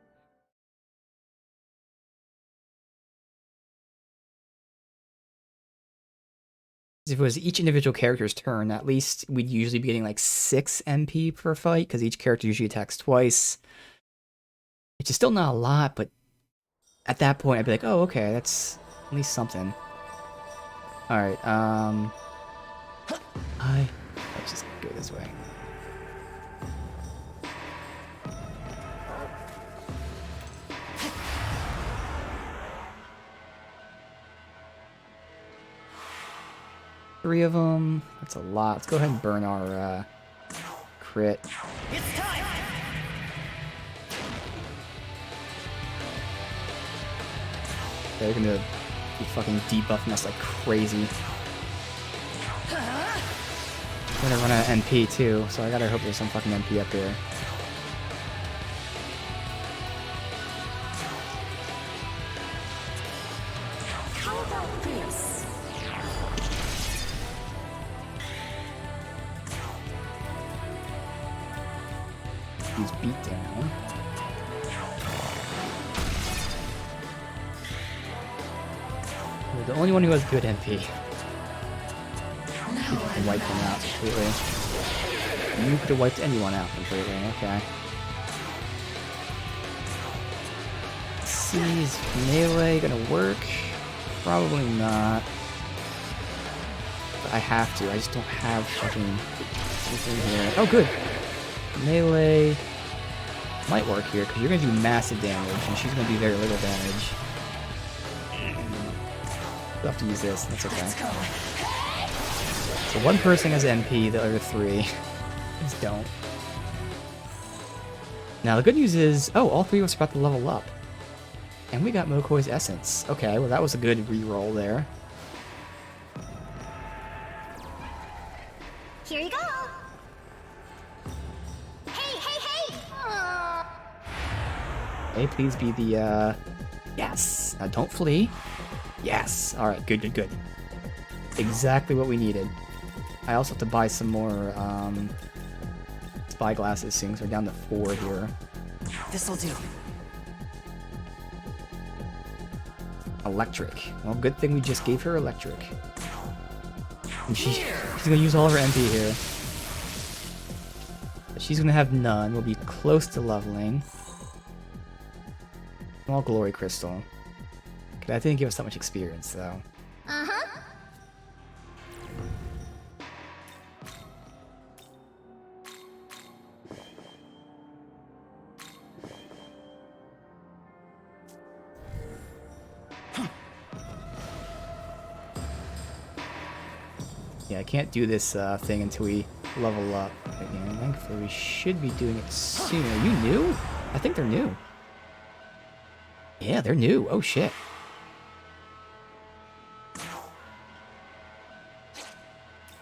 If it was each individual character's turn, at least we'd usually be getting like 6 MP per fight, because each character usually attacks twice. Which is still not a lot, but at that point I'd be like, oh, okay, that's at least something. Alright, let's just go this way. Three of them. That's a lot. Let's go ahead and burn our crit. It's time! They're gonna be fucking debuffing us like crazy. I'm gonna run out of MP too, so I gotta hope there's some fucking MP up here. How about this? He's beat down. You're the only one who has good MP. You can wipe him out completely. You could have wiped anyone out completely, okay. Let's see, is melee gonna work? Probably not. But I have to, I just don't have fucking anything here. Oh, good! Melee might work here, because you're going to do massive damage, and she's going to do very little damage. You'll have to use this, that's okay. So one person has MP, the other 3 just don't. Now, the good news is, oh, all three of us are about to level up. And we got Mokoi's Essence. Okay, well, that was a good reroll there. Here you go. Hey, hey, hey! Hey, please be the, yes! Now, don't flee. Yes! Alright, good, good, good. Exactly what we needed. I also have to buy some more, spy glasses soon, so we're down to 4 here. This'll do. Electric. Well, good thing we just gave her electric. And she's gonna use all of her MP here. But she's gonna have none. We'll be close to leveling. Small glory crystal. Okay, that didn't give us that much experience, though. Uh-huh. Yeah, I can't do this thing until we level up again. Thankfully, we should be doing it soon. Are you new? I think they're new. Yeah, they're new. Oh, shit.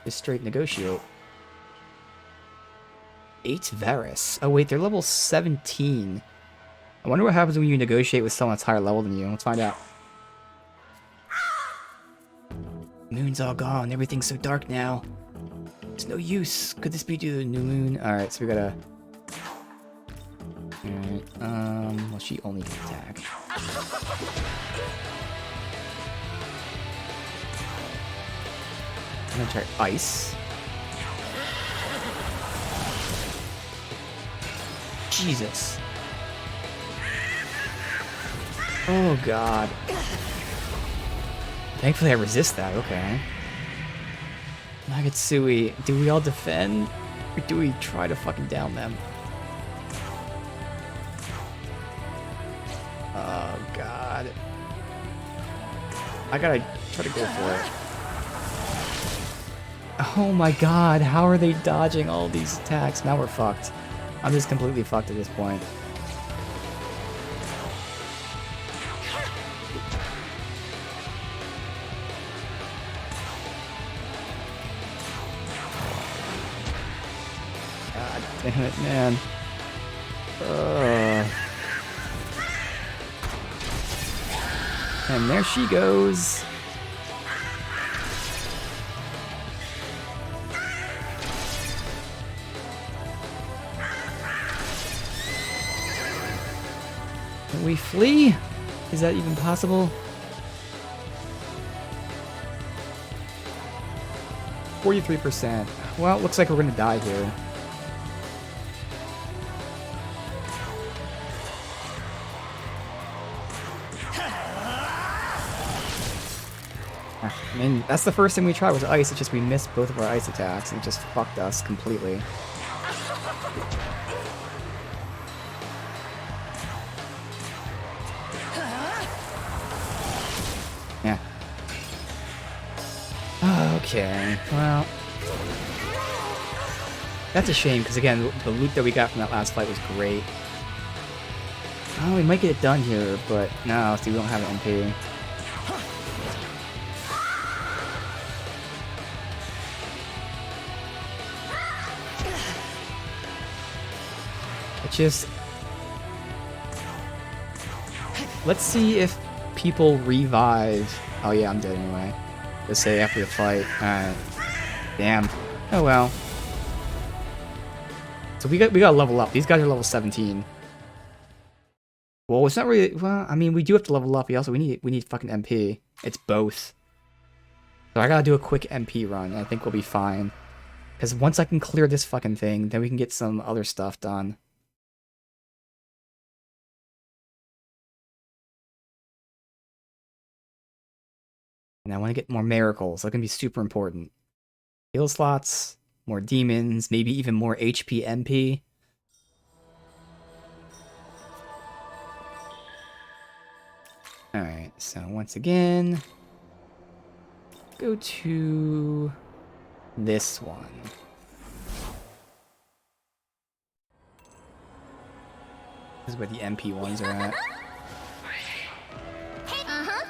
Just straight negotiate. 8 Varus. Oh, wait, they're level 17. I wonder what happens when you negotiate with someone that's higher level than you. Let's find out. Moon's all gone. Everything's so dark now. There's no use. Could this be due to the new moon? Alright, so we gotta... Alright, well, she only can attack. I'm gonna try ice. Jesus. Oh, God. Thankfully, I resist that. Okay. Nagatsui, do we all defend? Or do we try to fucking down them? Oh, God. I gotta try to go for it. Oh my God, how are they dodging all these attacks? Now we're fucked. I'm just completely fucked at this point. God damn it, man. And there she goes. Can we flee? Is that even possible? 43%. Well, it looks like we're gonna die here. I mean, that's the first thing we tried was ice. It's just we missed both of our ice attacks and it just fucked us completely. Yeah. Okay, well... That's a shame, because again, the loot that we got from that last fight was great. Oh, we might get it done here, but no, see, we don't have an MP. Just let's see if people revive. Oh yeah, I'm dead anyway. Let's say after the fight. Alright. Damn. Oh well. So we gotta level up. These guys are level 17. Well, it's not really. Well, I mean, we do have to level up. We need fucking MP. It's both. So I gotta do a quick MP run. And I think we'll be fine. Because once I can clear this fucking thing, then we can get some other stuff done. And I want to get more miracles. That's going to be super important. Heal slots, more demons, maybe even more HP MP. Alright, so once again, go to this one. This is where the MP ones are at. Hey, uh-huh.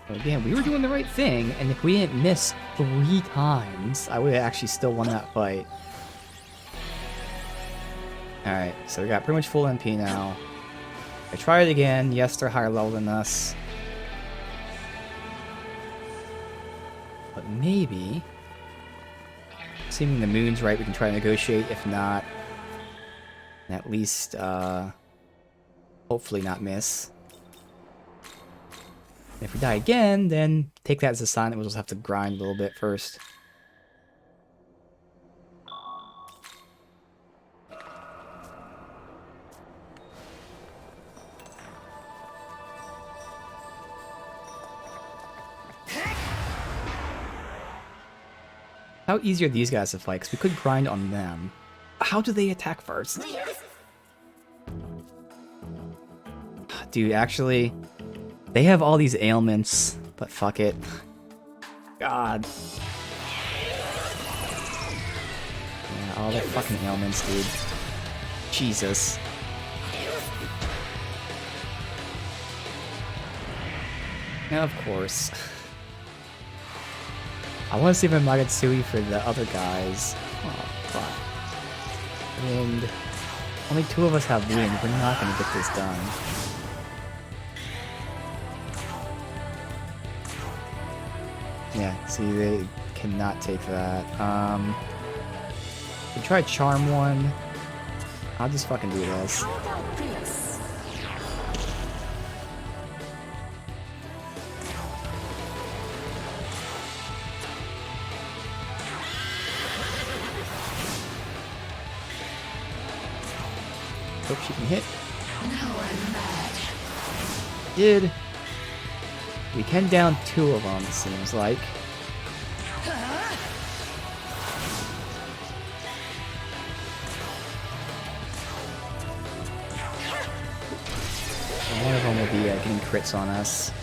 Again, we were doing the right thing, and if we didn't miss 3 times, I would have actually still won that fight. Alright, so we got pretty much full MP now. I try it again. Yes, they're higher level than us. But maybe, assuming the moon's right, we can try to negotiate. If not, at least, hopefully not miss. If we die again, then take that as a sign that we'll just have to grind a little bit first. How easy are these guys to fight? Because we could grind on them. How do they attack first? Dude, actually, they have all these ailments, but fuck it. God. Yeah, all the fucking ailments, dude. Jesus. Now, of course. I want to save a Magatsui for the other guys. Oh, fuck. And only 2 of us have wind. We're not going to get this done. Yeah, see, they cannot take that. We try Charm 1. I'll just fucking do this. How about this? Hope she can hit. Did. We can down 2 of them, it seems like. And one of them will be getting crits on us.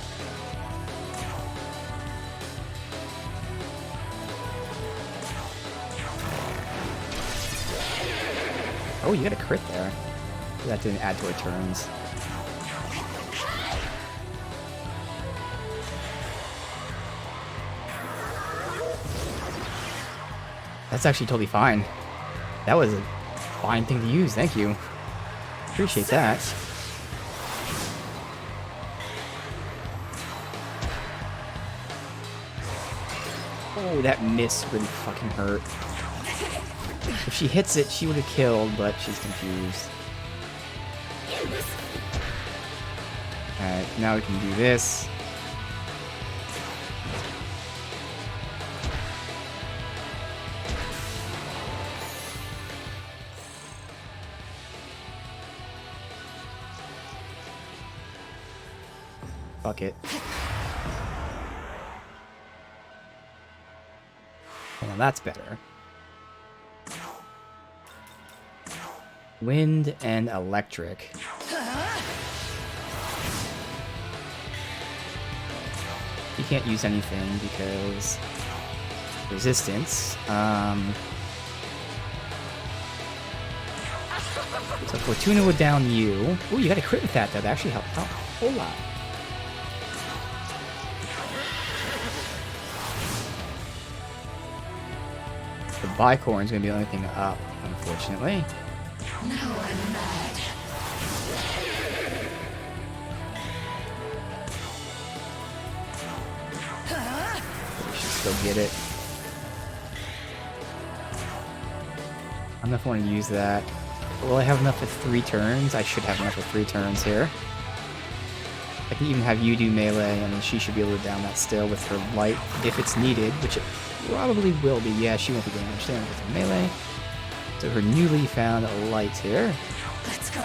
Oh, you got a crit there. That didn't add to our turns. That's actually totally fine. That was a fine thing to use, thank you. Appreciate that. Oh, that miss really fucking hurt. If she hits it, she would have killed, but she's confused. Alright, now we can do this. Fuck it. Well, that's better. Wind and electric. You can't use anything because resistance. So Fortuna would down you. Ooh, you got a crit with that though. That actually helped out a whole lot. The Bicorn's gonna be the only thing up, unfortunately. Now I'm mad. We should still get it. I don't know if I want to use that. Will I have enough for 3 turns? I should have enough for 3 turns here. I can even have you do melee, and she should be able to down that still with her light if it's needed, which it probably will be. Yeah, she won't be damaged there with her melee. So her newly found light here. Let's go.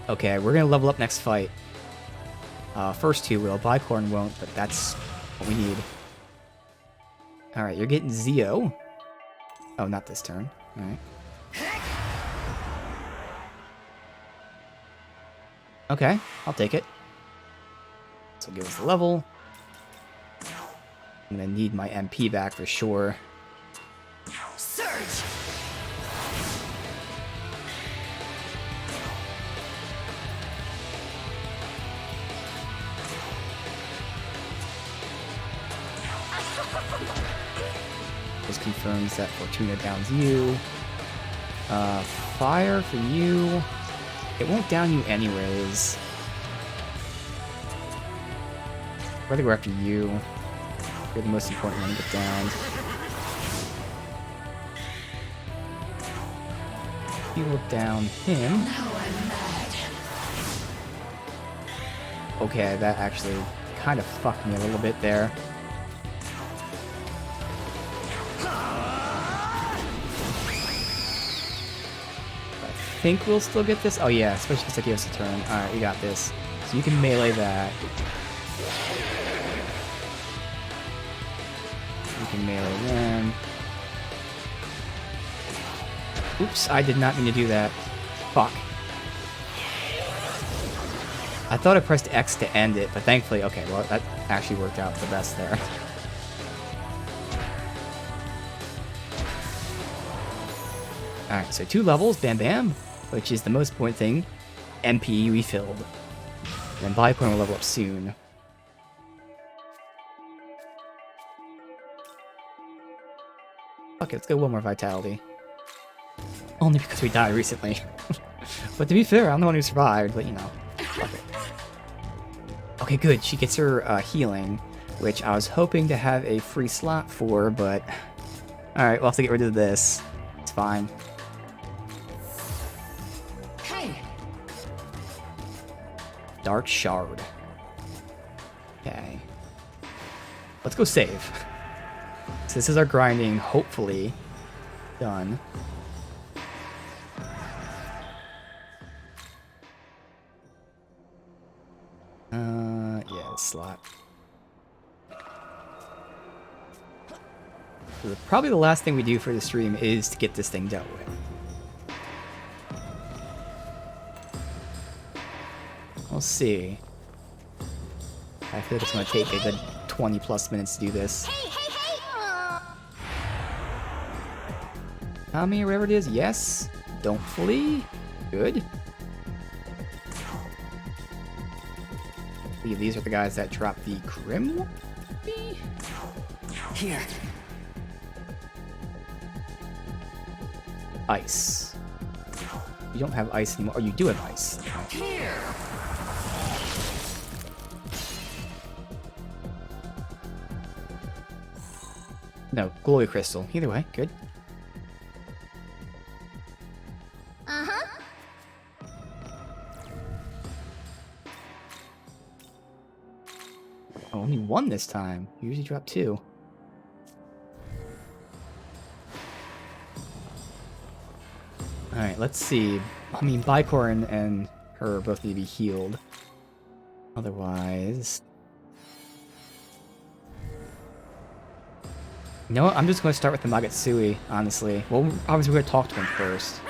Okay, we're gonna level up next fight. First two will. Bicorn won't, but that's what we need. Alright, you're getting Zeo. Oh, not this turn. Alright. Okay, I'll take it. So give us the level. I'm gonna need my MP back for sure. Surge! This confirms that Fortuna downs you. Fire for you. It won't down you anyways. I'd rather go after you. You're the most important one to get downed. He will down him. Okay, that actually kind of fucked me a little bit there. I think we'll still get this. Oh yeah, especially because I gave us a turn. Alright, we got this. So you can melee that. You can melee them. Oops, I did not mean to do that. Fuck. I thought I pressed X to end it, but thankfully, okay, well, that actually worked out the best there. Alright, so 2 levels, bam bam, which is the most important thing. MP refilled. And Bicorn will level up soon. Okay, let's go one more vitality. Only because we died recently. But to be fair, I'm the one who survived, but you know. Fuck it. Okay, good. She gets her healing, which I was hoping to have a free slot for, but... Alright, we'll have to get rid of this. It's fine. Hey! Dark Shard. Okay. Let's go save. So this is our grinding, hopefully, done. Yeah, slot. So probably the last thing we do for the stream is to get this thing dealt with. We'll see. I feel like it's going to take a good 20 plus minutes to do this. Hey, hey, hey! Tommy, or whatever it is, yes. Don't flee. Good. I believe these are the guys that drop the Grim. Here. Ice. You don't have ice anymore. Or you do have ice. Here. No, Glory Crystal. Either way, good. Uh-huh. Oh, only 1 this time. You usually drop 2. Alright, let's see. I mean, Bicorn and her both need to be healed. Otherwise... You know what? I'm just going to start with the Magatsuki, honestly. Well, obviously we're going to talk to him first.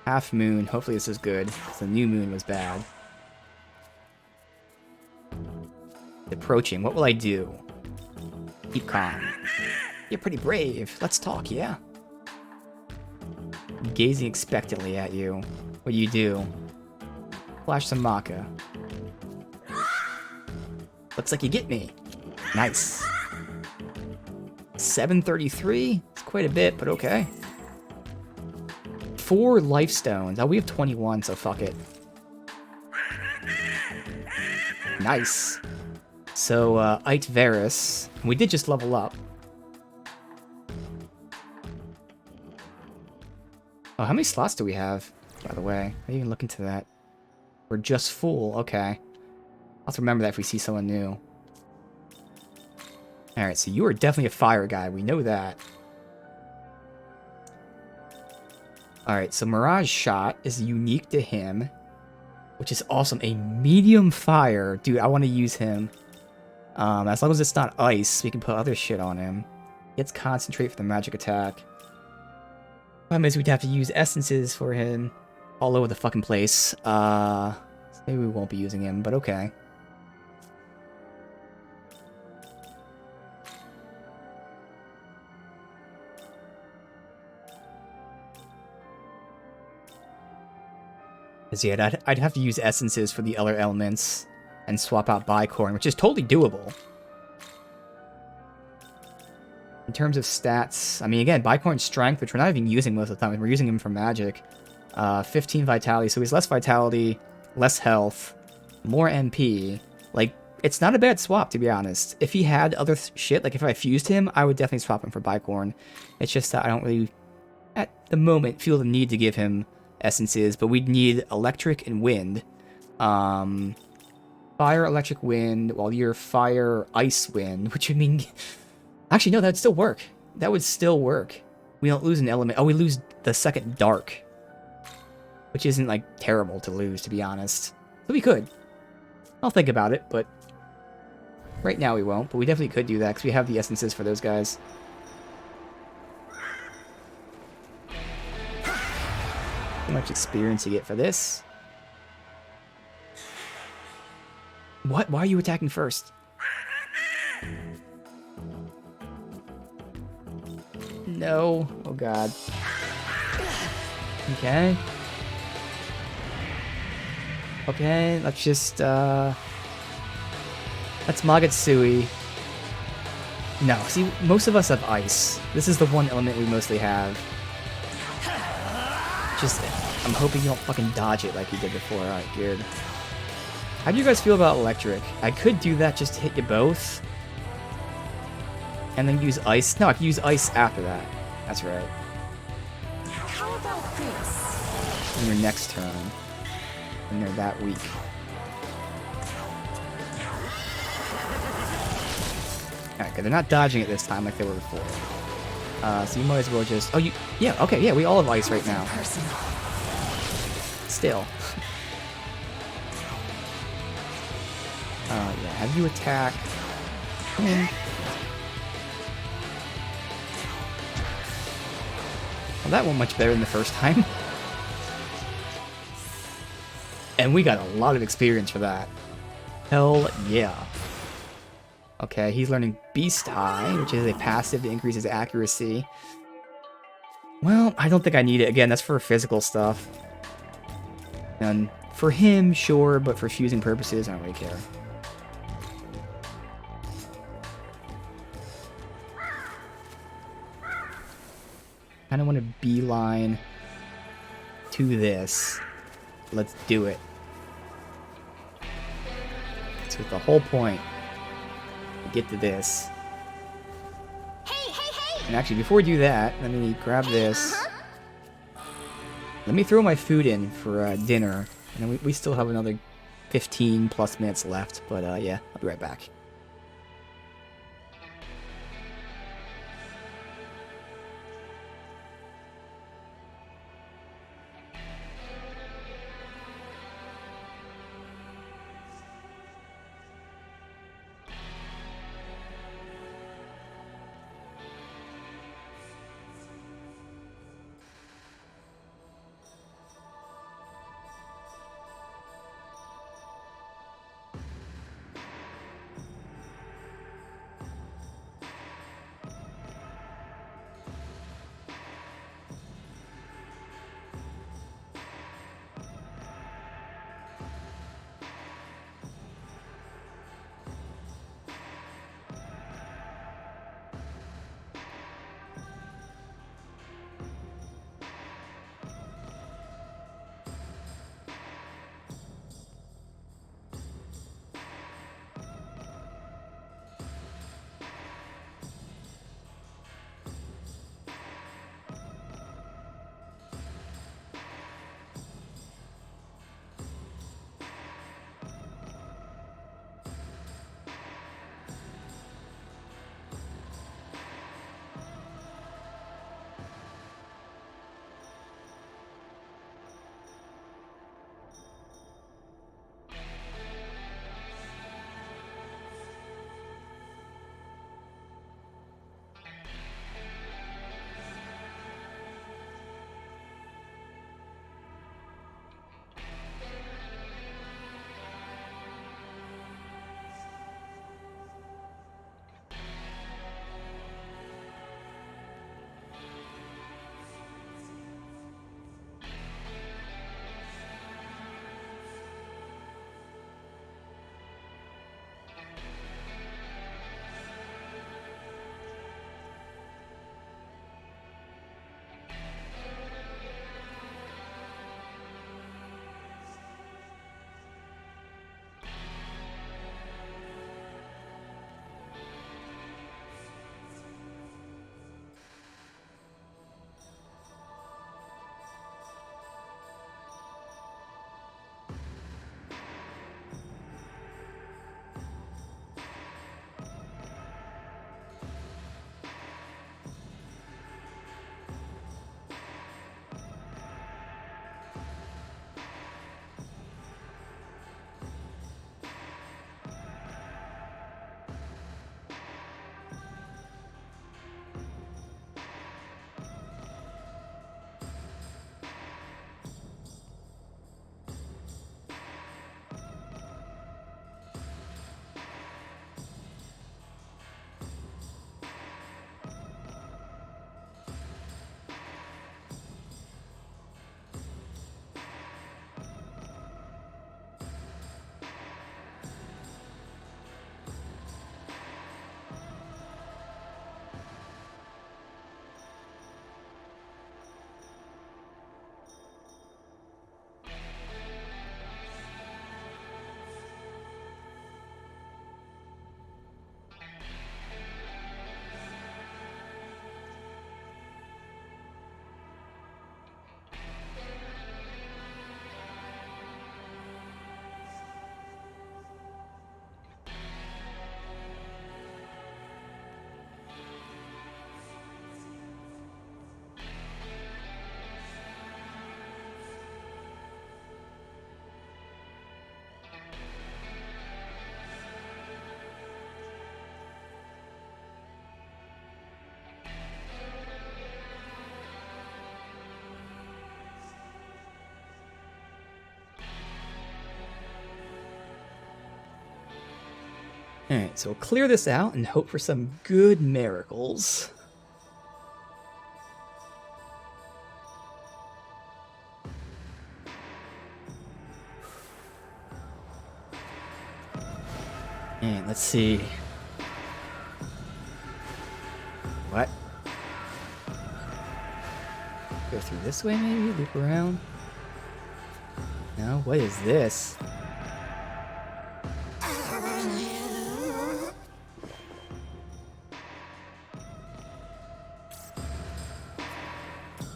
Half moon. Hopefully this is good, because the new moon was bad. Approaching. What will I do? Keep calm. You're pretty brave. Let's talk, yeah? Gazing expectantly at you. What do? Flash some Maka. Looks like you get me. Nice. 733? It's quite a bit, but okay. 4 life stones. Oh, we have 21, so fuck it. Nice. So, Ite Varus. We did just level up. Oh, how many slots do we have, by the way? I didn't even look into that. We're just full. Okay. I'll have to remember that if we see someone new. Alright, so you are definitely a fire guy. We know that. Alright, so Mirage Shot is unique to him, which is awesome. A medium fire. Dude, I want to use him. As long as it's not ice, we can put other shit on him. Gets Concentrate for the magic attack. Problem is we'd have to use essences for him all over the fucking place. So maybe we won't be using him, but okay. Because yeah, I'd have to use essences for the other elements and swap out Bicorn, which is totally doable. In terms of stats, I mean, again, Bicorn's strength, which we're not even using most of the time. We're using him for magic. 15 vitality, so he's less vitality, less health, more MP. Like, it's not a bad swap, to be honest. If he had other shit, like if I fused him, I would definitely swap him for Bicorn. It's just that I don't really, at the moment, feel the need to give him essences, but we'd need electric and wind. Fire, electric, wind, while you're fire, ice, wind, which would mean... Actually, no, that'd still work. That would still work. We don't lose an element. Oh, we lose the second dark. Which isn't, like, terrible to lose, to be honest. So we could. I'll think about it, but... Right now we won't, but we definitely could do that, because we have the essences for those guys. How much experience you get for this? What? Why are you attacking first? No. Oh god. Okay. Okay, let's just, Let's Magatsui. No, see, most of us have ice. This is the one element we mostly have. Just, I'm hoping you don't fucking dodge it like you did before. Alright, good. How do you guys feel about electric? I could do that just to hit you both. And then use ice. No, I can use ice after that. That's right. How about this? On your next turn. When they're that weak. Alright, good. They're not dodging it this time like they were before. So you might as well just... Oh, you... Yeah, okay, yeah, we all have ice right now. Still. Yeah, have you attack. Well, that went much better than the first time. And we got a lot of experience for that. Hell yeah. Okay, he's learning Beast High, which is a passive that increases accuracy. Well, I don't think I need it. Again, that's for physical stuff. And for him, sure, but for fusing purposes, I don't really care. Kind of want to beeline to this. Let's do it. So the whole point. Get to this. Hey, hey, hey! And actually, before we do that, let me grab this. Let me throw my food in for dinner. And then we still have another 15 plus minutes left. But yeah, I'll be right back. Alright, so we'll clear this out and hope for some good miracles. And let's see. What? Go through this way maybe? Loop around? No? What is this?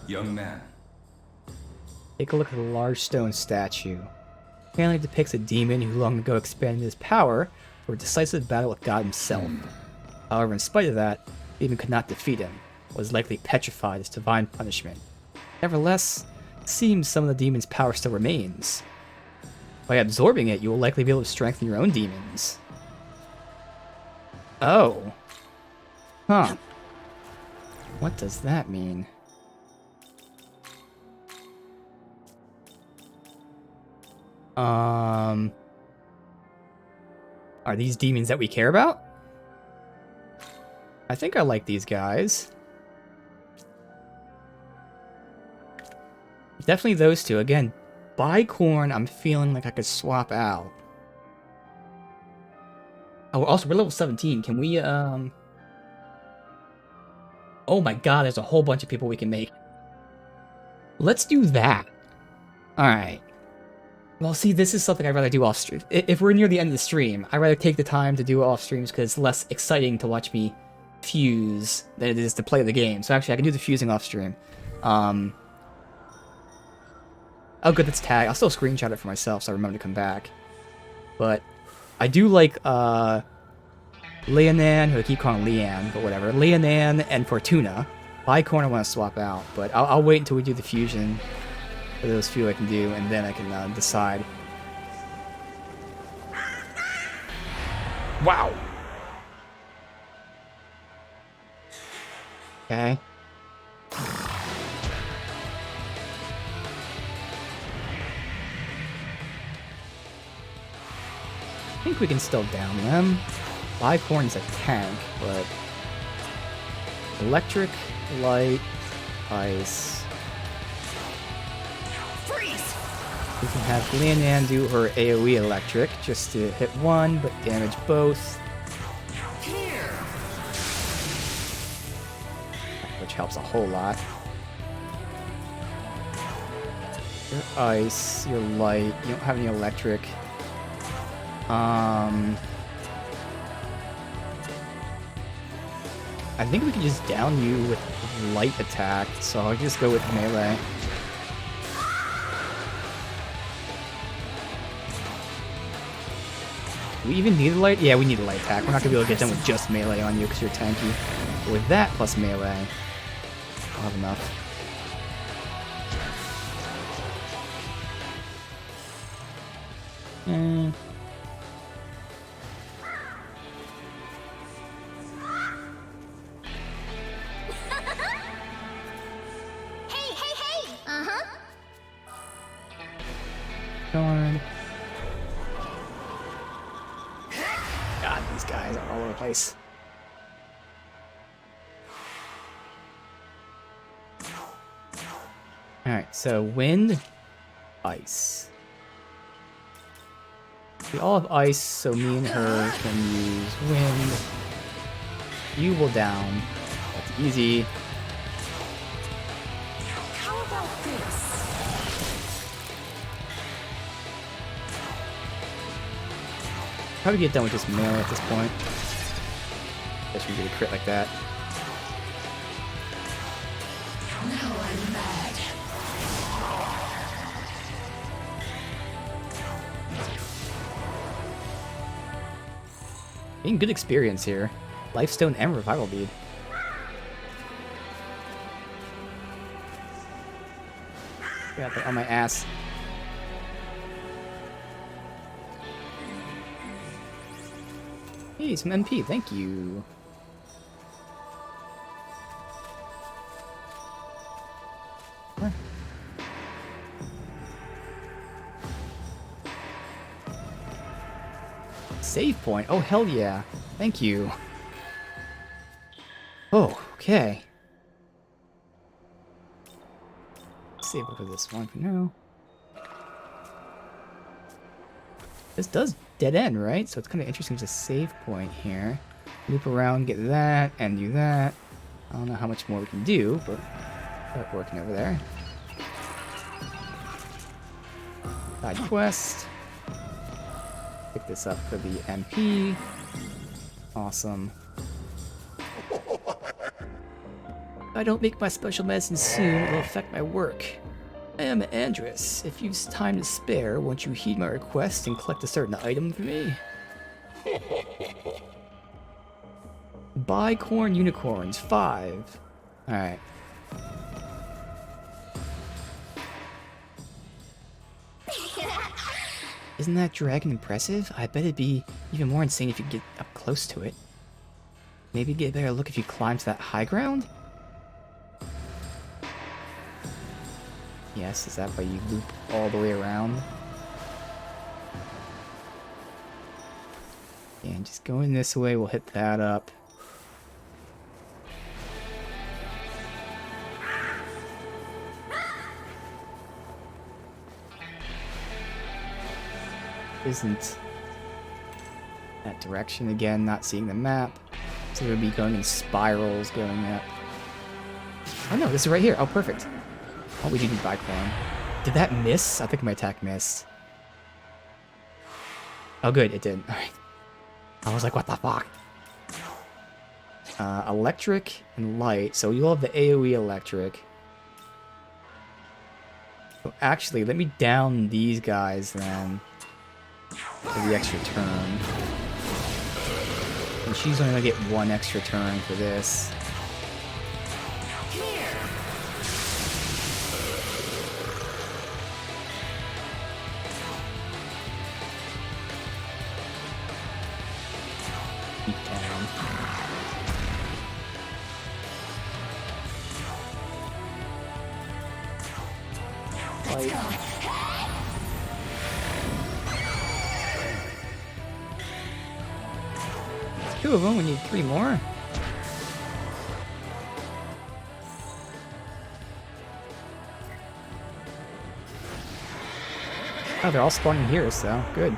Young man, Take a look at the large stone statue. Apparently it depicts a demon who long ago expanded his power for a decisive battle with God himself. However, in spite of that, the demon could not defeat him, was likely petrified as divine punishment. Nevertheless, it seems some of the demon's power still remains. By absorbing it, you will likely be able to strengthen your own demons. Oh. Huh. What does that mean? Are these demons that we care about? I think I like these guys. Definitely those two. Again, Bicorn, I'm feeling like I could swap out. Oh, also, we're level 17. Can we, Oh my god, there's a whole bunch of people we can make. Let's do that. Alright. Well, see, this is something I'd rather do off stream. If we're near the end of the stream, I'd rather take the time to do it off streams because it's less exciting to watch me fuse than it is to play the game. So actually, I can do the fusing off stream. Oh, good, that's tag. I'll still screenshot it for myself so I remember to come back. But I do like Leonan, who I keep calling Leanne, but whatever. Leonan and Fortuna. Bicorn I want to swap out, but I'll wait until we do the fusion. For those few I can do, and then I can decide. Wow. Okay. I think we can still down them. Bicorn's a tank, but electric, light, ice. We can have Leonan do her AoE electric just to hit one, but damage both. Which helps a whole lot. Your ice, your light, you don't have any electric. I think we can just down you with light attack, so I'll just go with melee. Do we even need a light? Yeah, we need a light attack. We're not going to be able to get done with just melee on you because you're tanky. But with that plus melee, I'll have enough. Hey, hey, hey! Uh-huh. Darn. God, these guys are all over the place. Alright, so wind, ice. We all have ice, so me and her can use wind. You will down. That's easy. How about this? Probably get done with just melee at this point. Guess we get a crit like that. Now I'm mad. Getting good experience here. Lifestone and revival bead. Got that on my ass. Hey, some MP, thank you. Save point. Oh, hell yeah. Thank you. Oh, okay. Save over this one for now. This does dead end, right? So it's kind of interesting to save point here. Loop around, get that, and do that. I don't know how much more we can do, but start working over there. Side quest. Pick this up for the MP. Awesome. If I don't make my special medicine soon, it'll affect my work. I am Andrus. If you've time to spare, won't you heed my request and collect a certain item for me? Buy corn unicorns, 5. Alright. Isn't that dragon impressive? I bet it'd be even more insane if you get up close to it. Maybe get a better look if you climb to that high ground? Yes, is that why you loop all the way around? And just going this way, we'll hit that up. Isn't that direction again, not seeing the map. So we'll be going in spirals going up. Oh no, this is right here. Oh, perfect. Oh, we do need Bicorn. Did that miss? I think my attack missed. Oh, good, it did. Alright. I was like, what the fuck? Electric and light. So you'll have the AoE electric. So actually, let me down these guys then. For the extra turn. And she's only gonna get 1 extra turn for this. Keep down. Light. 2 of them, we need 3 more. Oh, they're all spawning here, so good.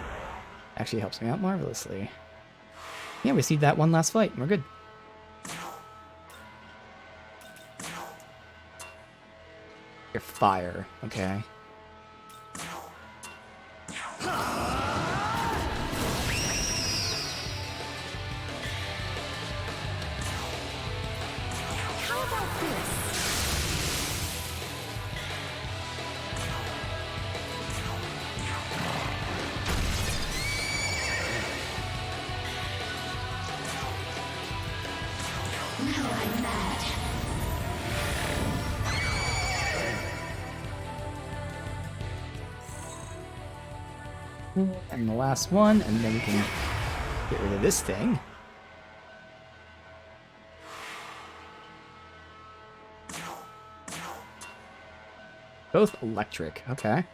Actually helps me out marvelously. Yeah, we see that one last fight. We're good. You're fire, okay. And the last one, and then we can get rid of this thing. Both electric, okay.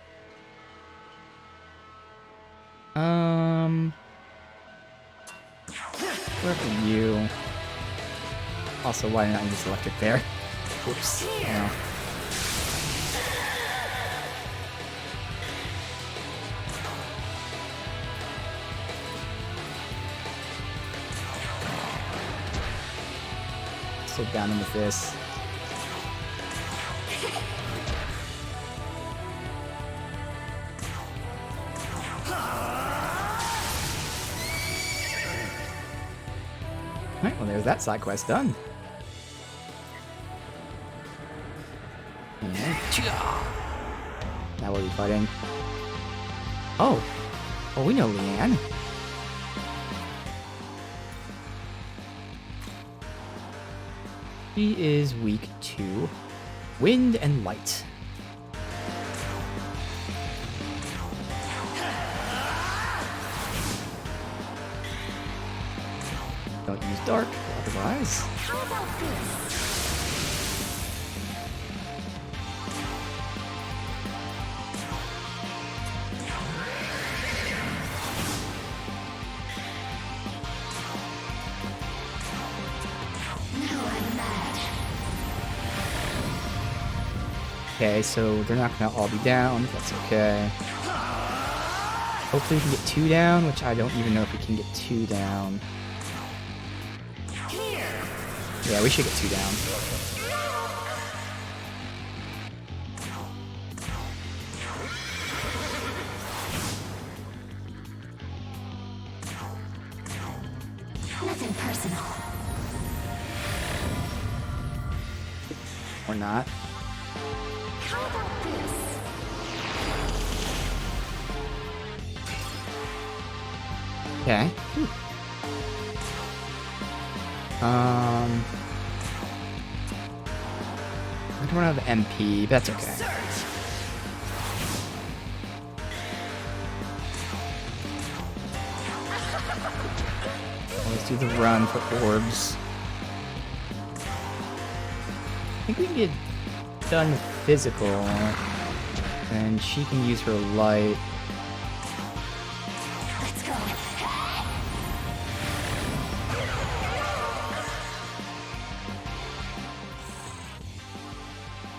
Where are you? Also, why did I use electric there? Oops. Yeah. Sit down with this. Alright, well there's that side quest done. And now we'll be fighting. Oh! Oh, we know Leanne. She is weak to wind and light. Don't use dark, otherwise. How about this? Okay, so they're not gonna all be down. That's okay. Hopefully we can get 2 down, which I don't even know if we can get 2 down. Yeah, we should get 2 down. Nothing personal. Or not. How about this? Okay. I don't have MP, but that's okay. Let's do the run for orbs. I think we can get done with physical, and she can use her light. Let's go.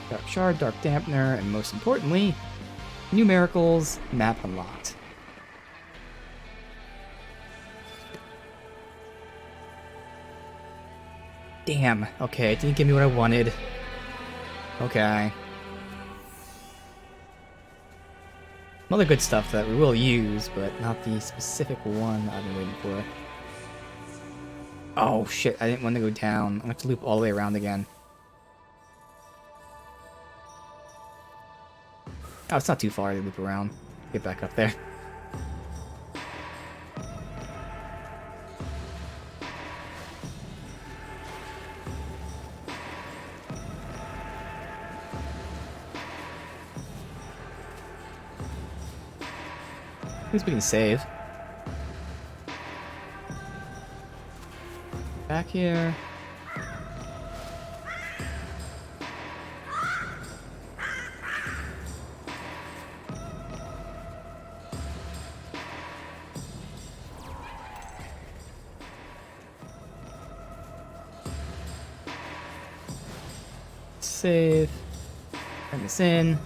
Dark Shard, Dark Dampener, and most importantly, numericals, map unlocked. Damn, okay, it didn't give me what I wanted. Okay. Some other good stuff that we will use, but not the specific one I've been waiting for. Oh shit, I didn't want to go down. I'm gonna have to loop all the way around again. Oh, it's not too far to loop around. Get back up there. At least we can save. Back here. Save. Turn this in.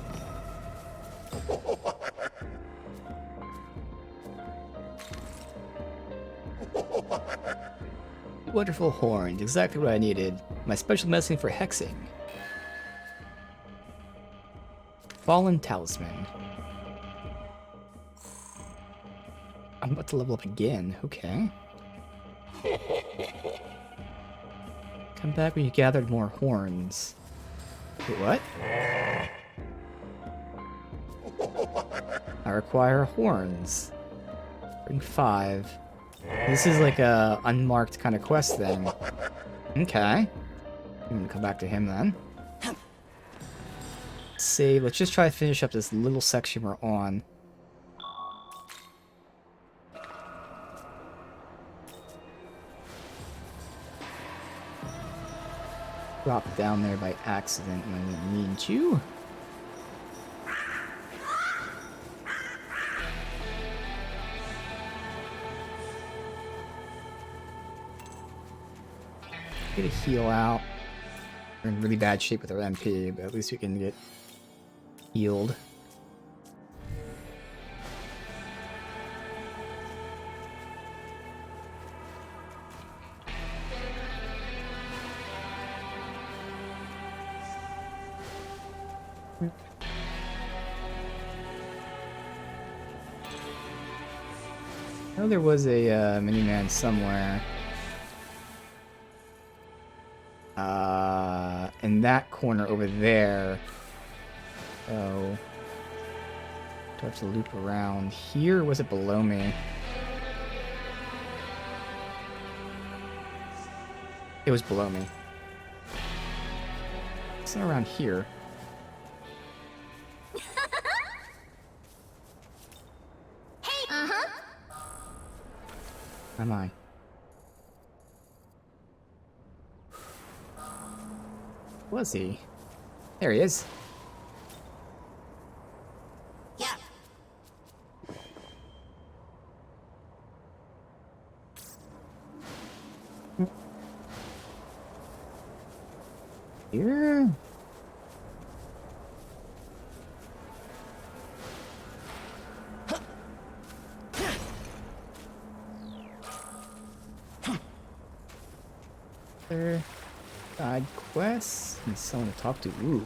Wonderful horns, exactly what I needed. My special medicine for hexing. Fallen Talisman. I'm about to level up again, okay. Come back when you gathered more horns. Wait, what? I require horns. Bring 5. This is like a unmarked kind of quest thing. Okay. I'm gonna come back to him then. Save. Let's just try to finish up this little section we're on. Drop down there by accident when I didn't mean to. Get a heal out. We're in really bad shape with our MP, but at least we can get healed. I know there was a mini-man somewhere. In that corner over there. So, do I have to loop around here? Or was it below me? It was below me. It's not around here. Hey, uh-huh. Am I? Was he? There he is. Yeah. Here? Other side quests and someone to talk to. Ooh.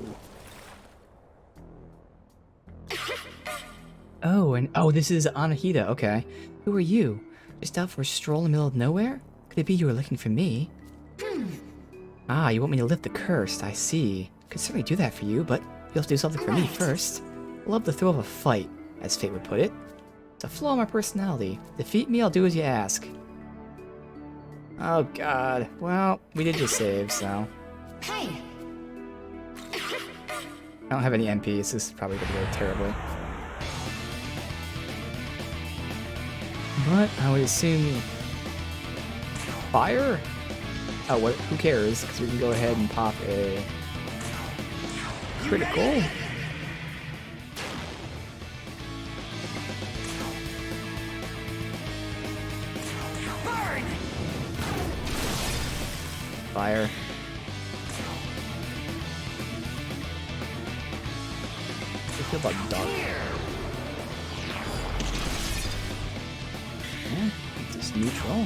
Oh, and this is Anahita. Okay. Who are you? Just out for a stroll in the middle of nowhere? Could it be you were looking for me? Ah, you want me to lift the curse. I see. Could certainly do that for you, but you'll have to do something for me first. Love the thrill of a fight, as fate would put it. It's a flaw in my personality. Defeat me, I'll do as you ask. Oh god. Well, we did just save, so. Hey, I don't have any MPs. This is probably going to go terribly. But I would assume fire? Oh, what? Who cares? Because we can go ahead and pop a critical. Fire. I feel about dark. Yeah, it's just neutral.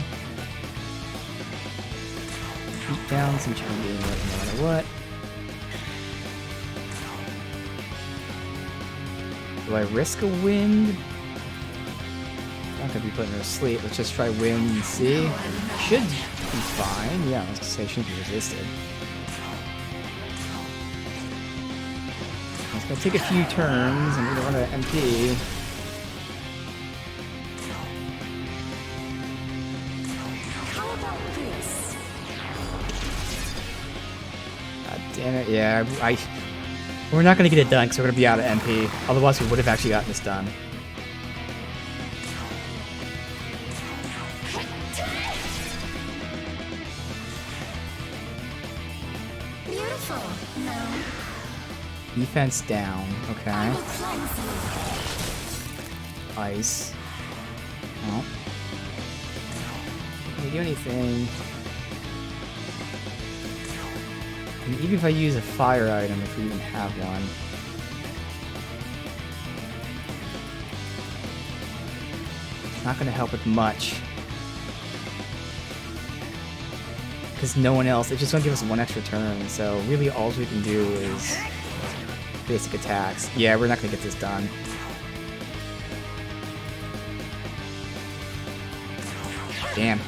Beat down some chicken being no matter what. Do I risk a wind? Not gonna be putting her to sleep. Let's just try wind and see. Should be fine. Yeah, I was gonna say shouldn't be resisted. It's gonna take a few turns. I'm gonna run an MP. God damn it! Yeah, we're not gonna get it done because we're gonna be out of MP. Otherwise, we would have actually gotten this done. beautiful. No, Defense down. Okay. I will cleanse you. Ice. Oh. Can we do anything? I mean, even if I use a fire item, if we even have one. Not gonna help with much. Because no one else, it's just gonna give us one extra turn, so really all we can do is basic attacks. Yeah, we're not gonna get this done. Damn.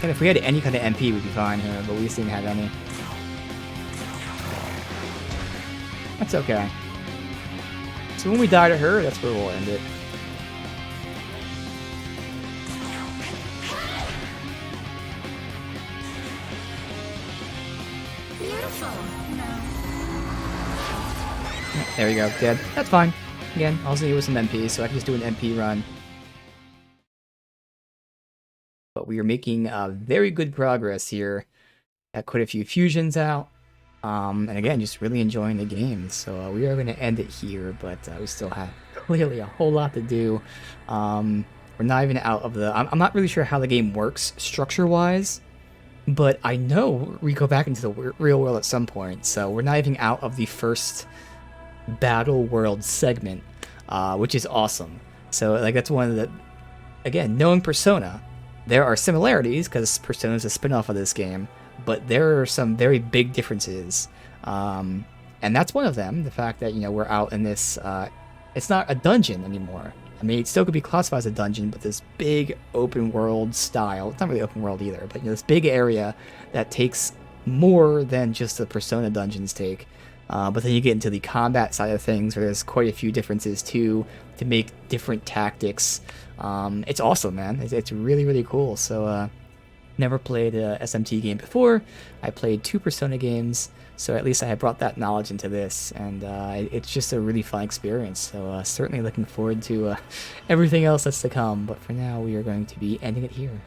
And if we had any kind of MP, we'd be fine here, but we just didn't have any. That's okay. So when we die to her, that's where we'll end it. Beautiful. No. There we go, dead. That's fine. Again, all I need was some MP, so I can just do an MP run. But we are making very good progress here. Got quite a few fusions out. And again, just really enjoying the game. So we are going to end it here, but we still have clearly a whole lot to do. We're not even out of the... I'm not really sure how the game works structure-wise, but I know we go back into the real world at some point. So we're not even out of the first battle world segment, which is awesome. So like that's one of the... Again, knowing Persona, there are similarities, because Persona is a spin-off of this game, but there are some very big differences, and that's one of them. The fact that, you know, we're out in this, it's not a dungeon anymore. I mean, it still could be classified as a dungeon, but this big open world style, it's not really open world either, but, you know, this big area that takes more than just the Persona dungeons take. But then you get into the combat side of things, where there's quite a few differences too, to make different tactics. It's awesome, man. It's really, really cool. So, never played a SMT game before. I played 2 Persona games, so at least I had brought that knowledge into this, and it's just a really fun experience. So certainly looking forward to everything else that's to come, but for now we are going to be ending it here.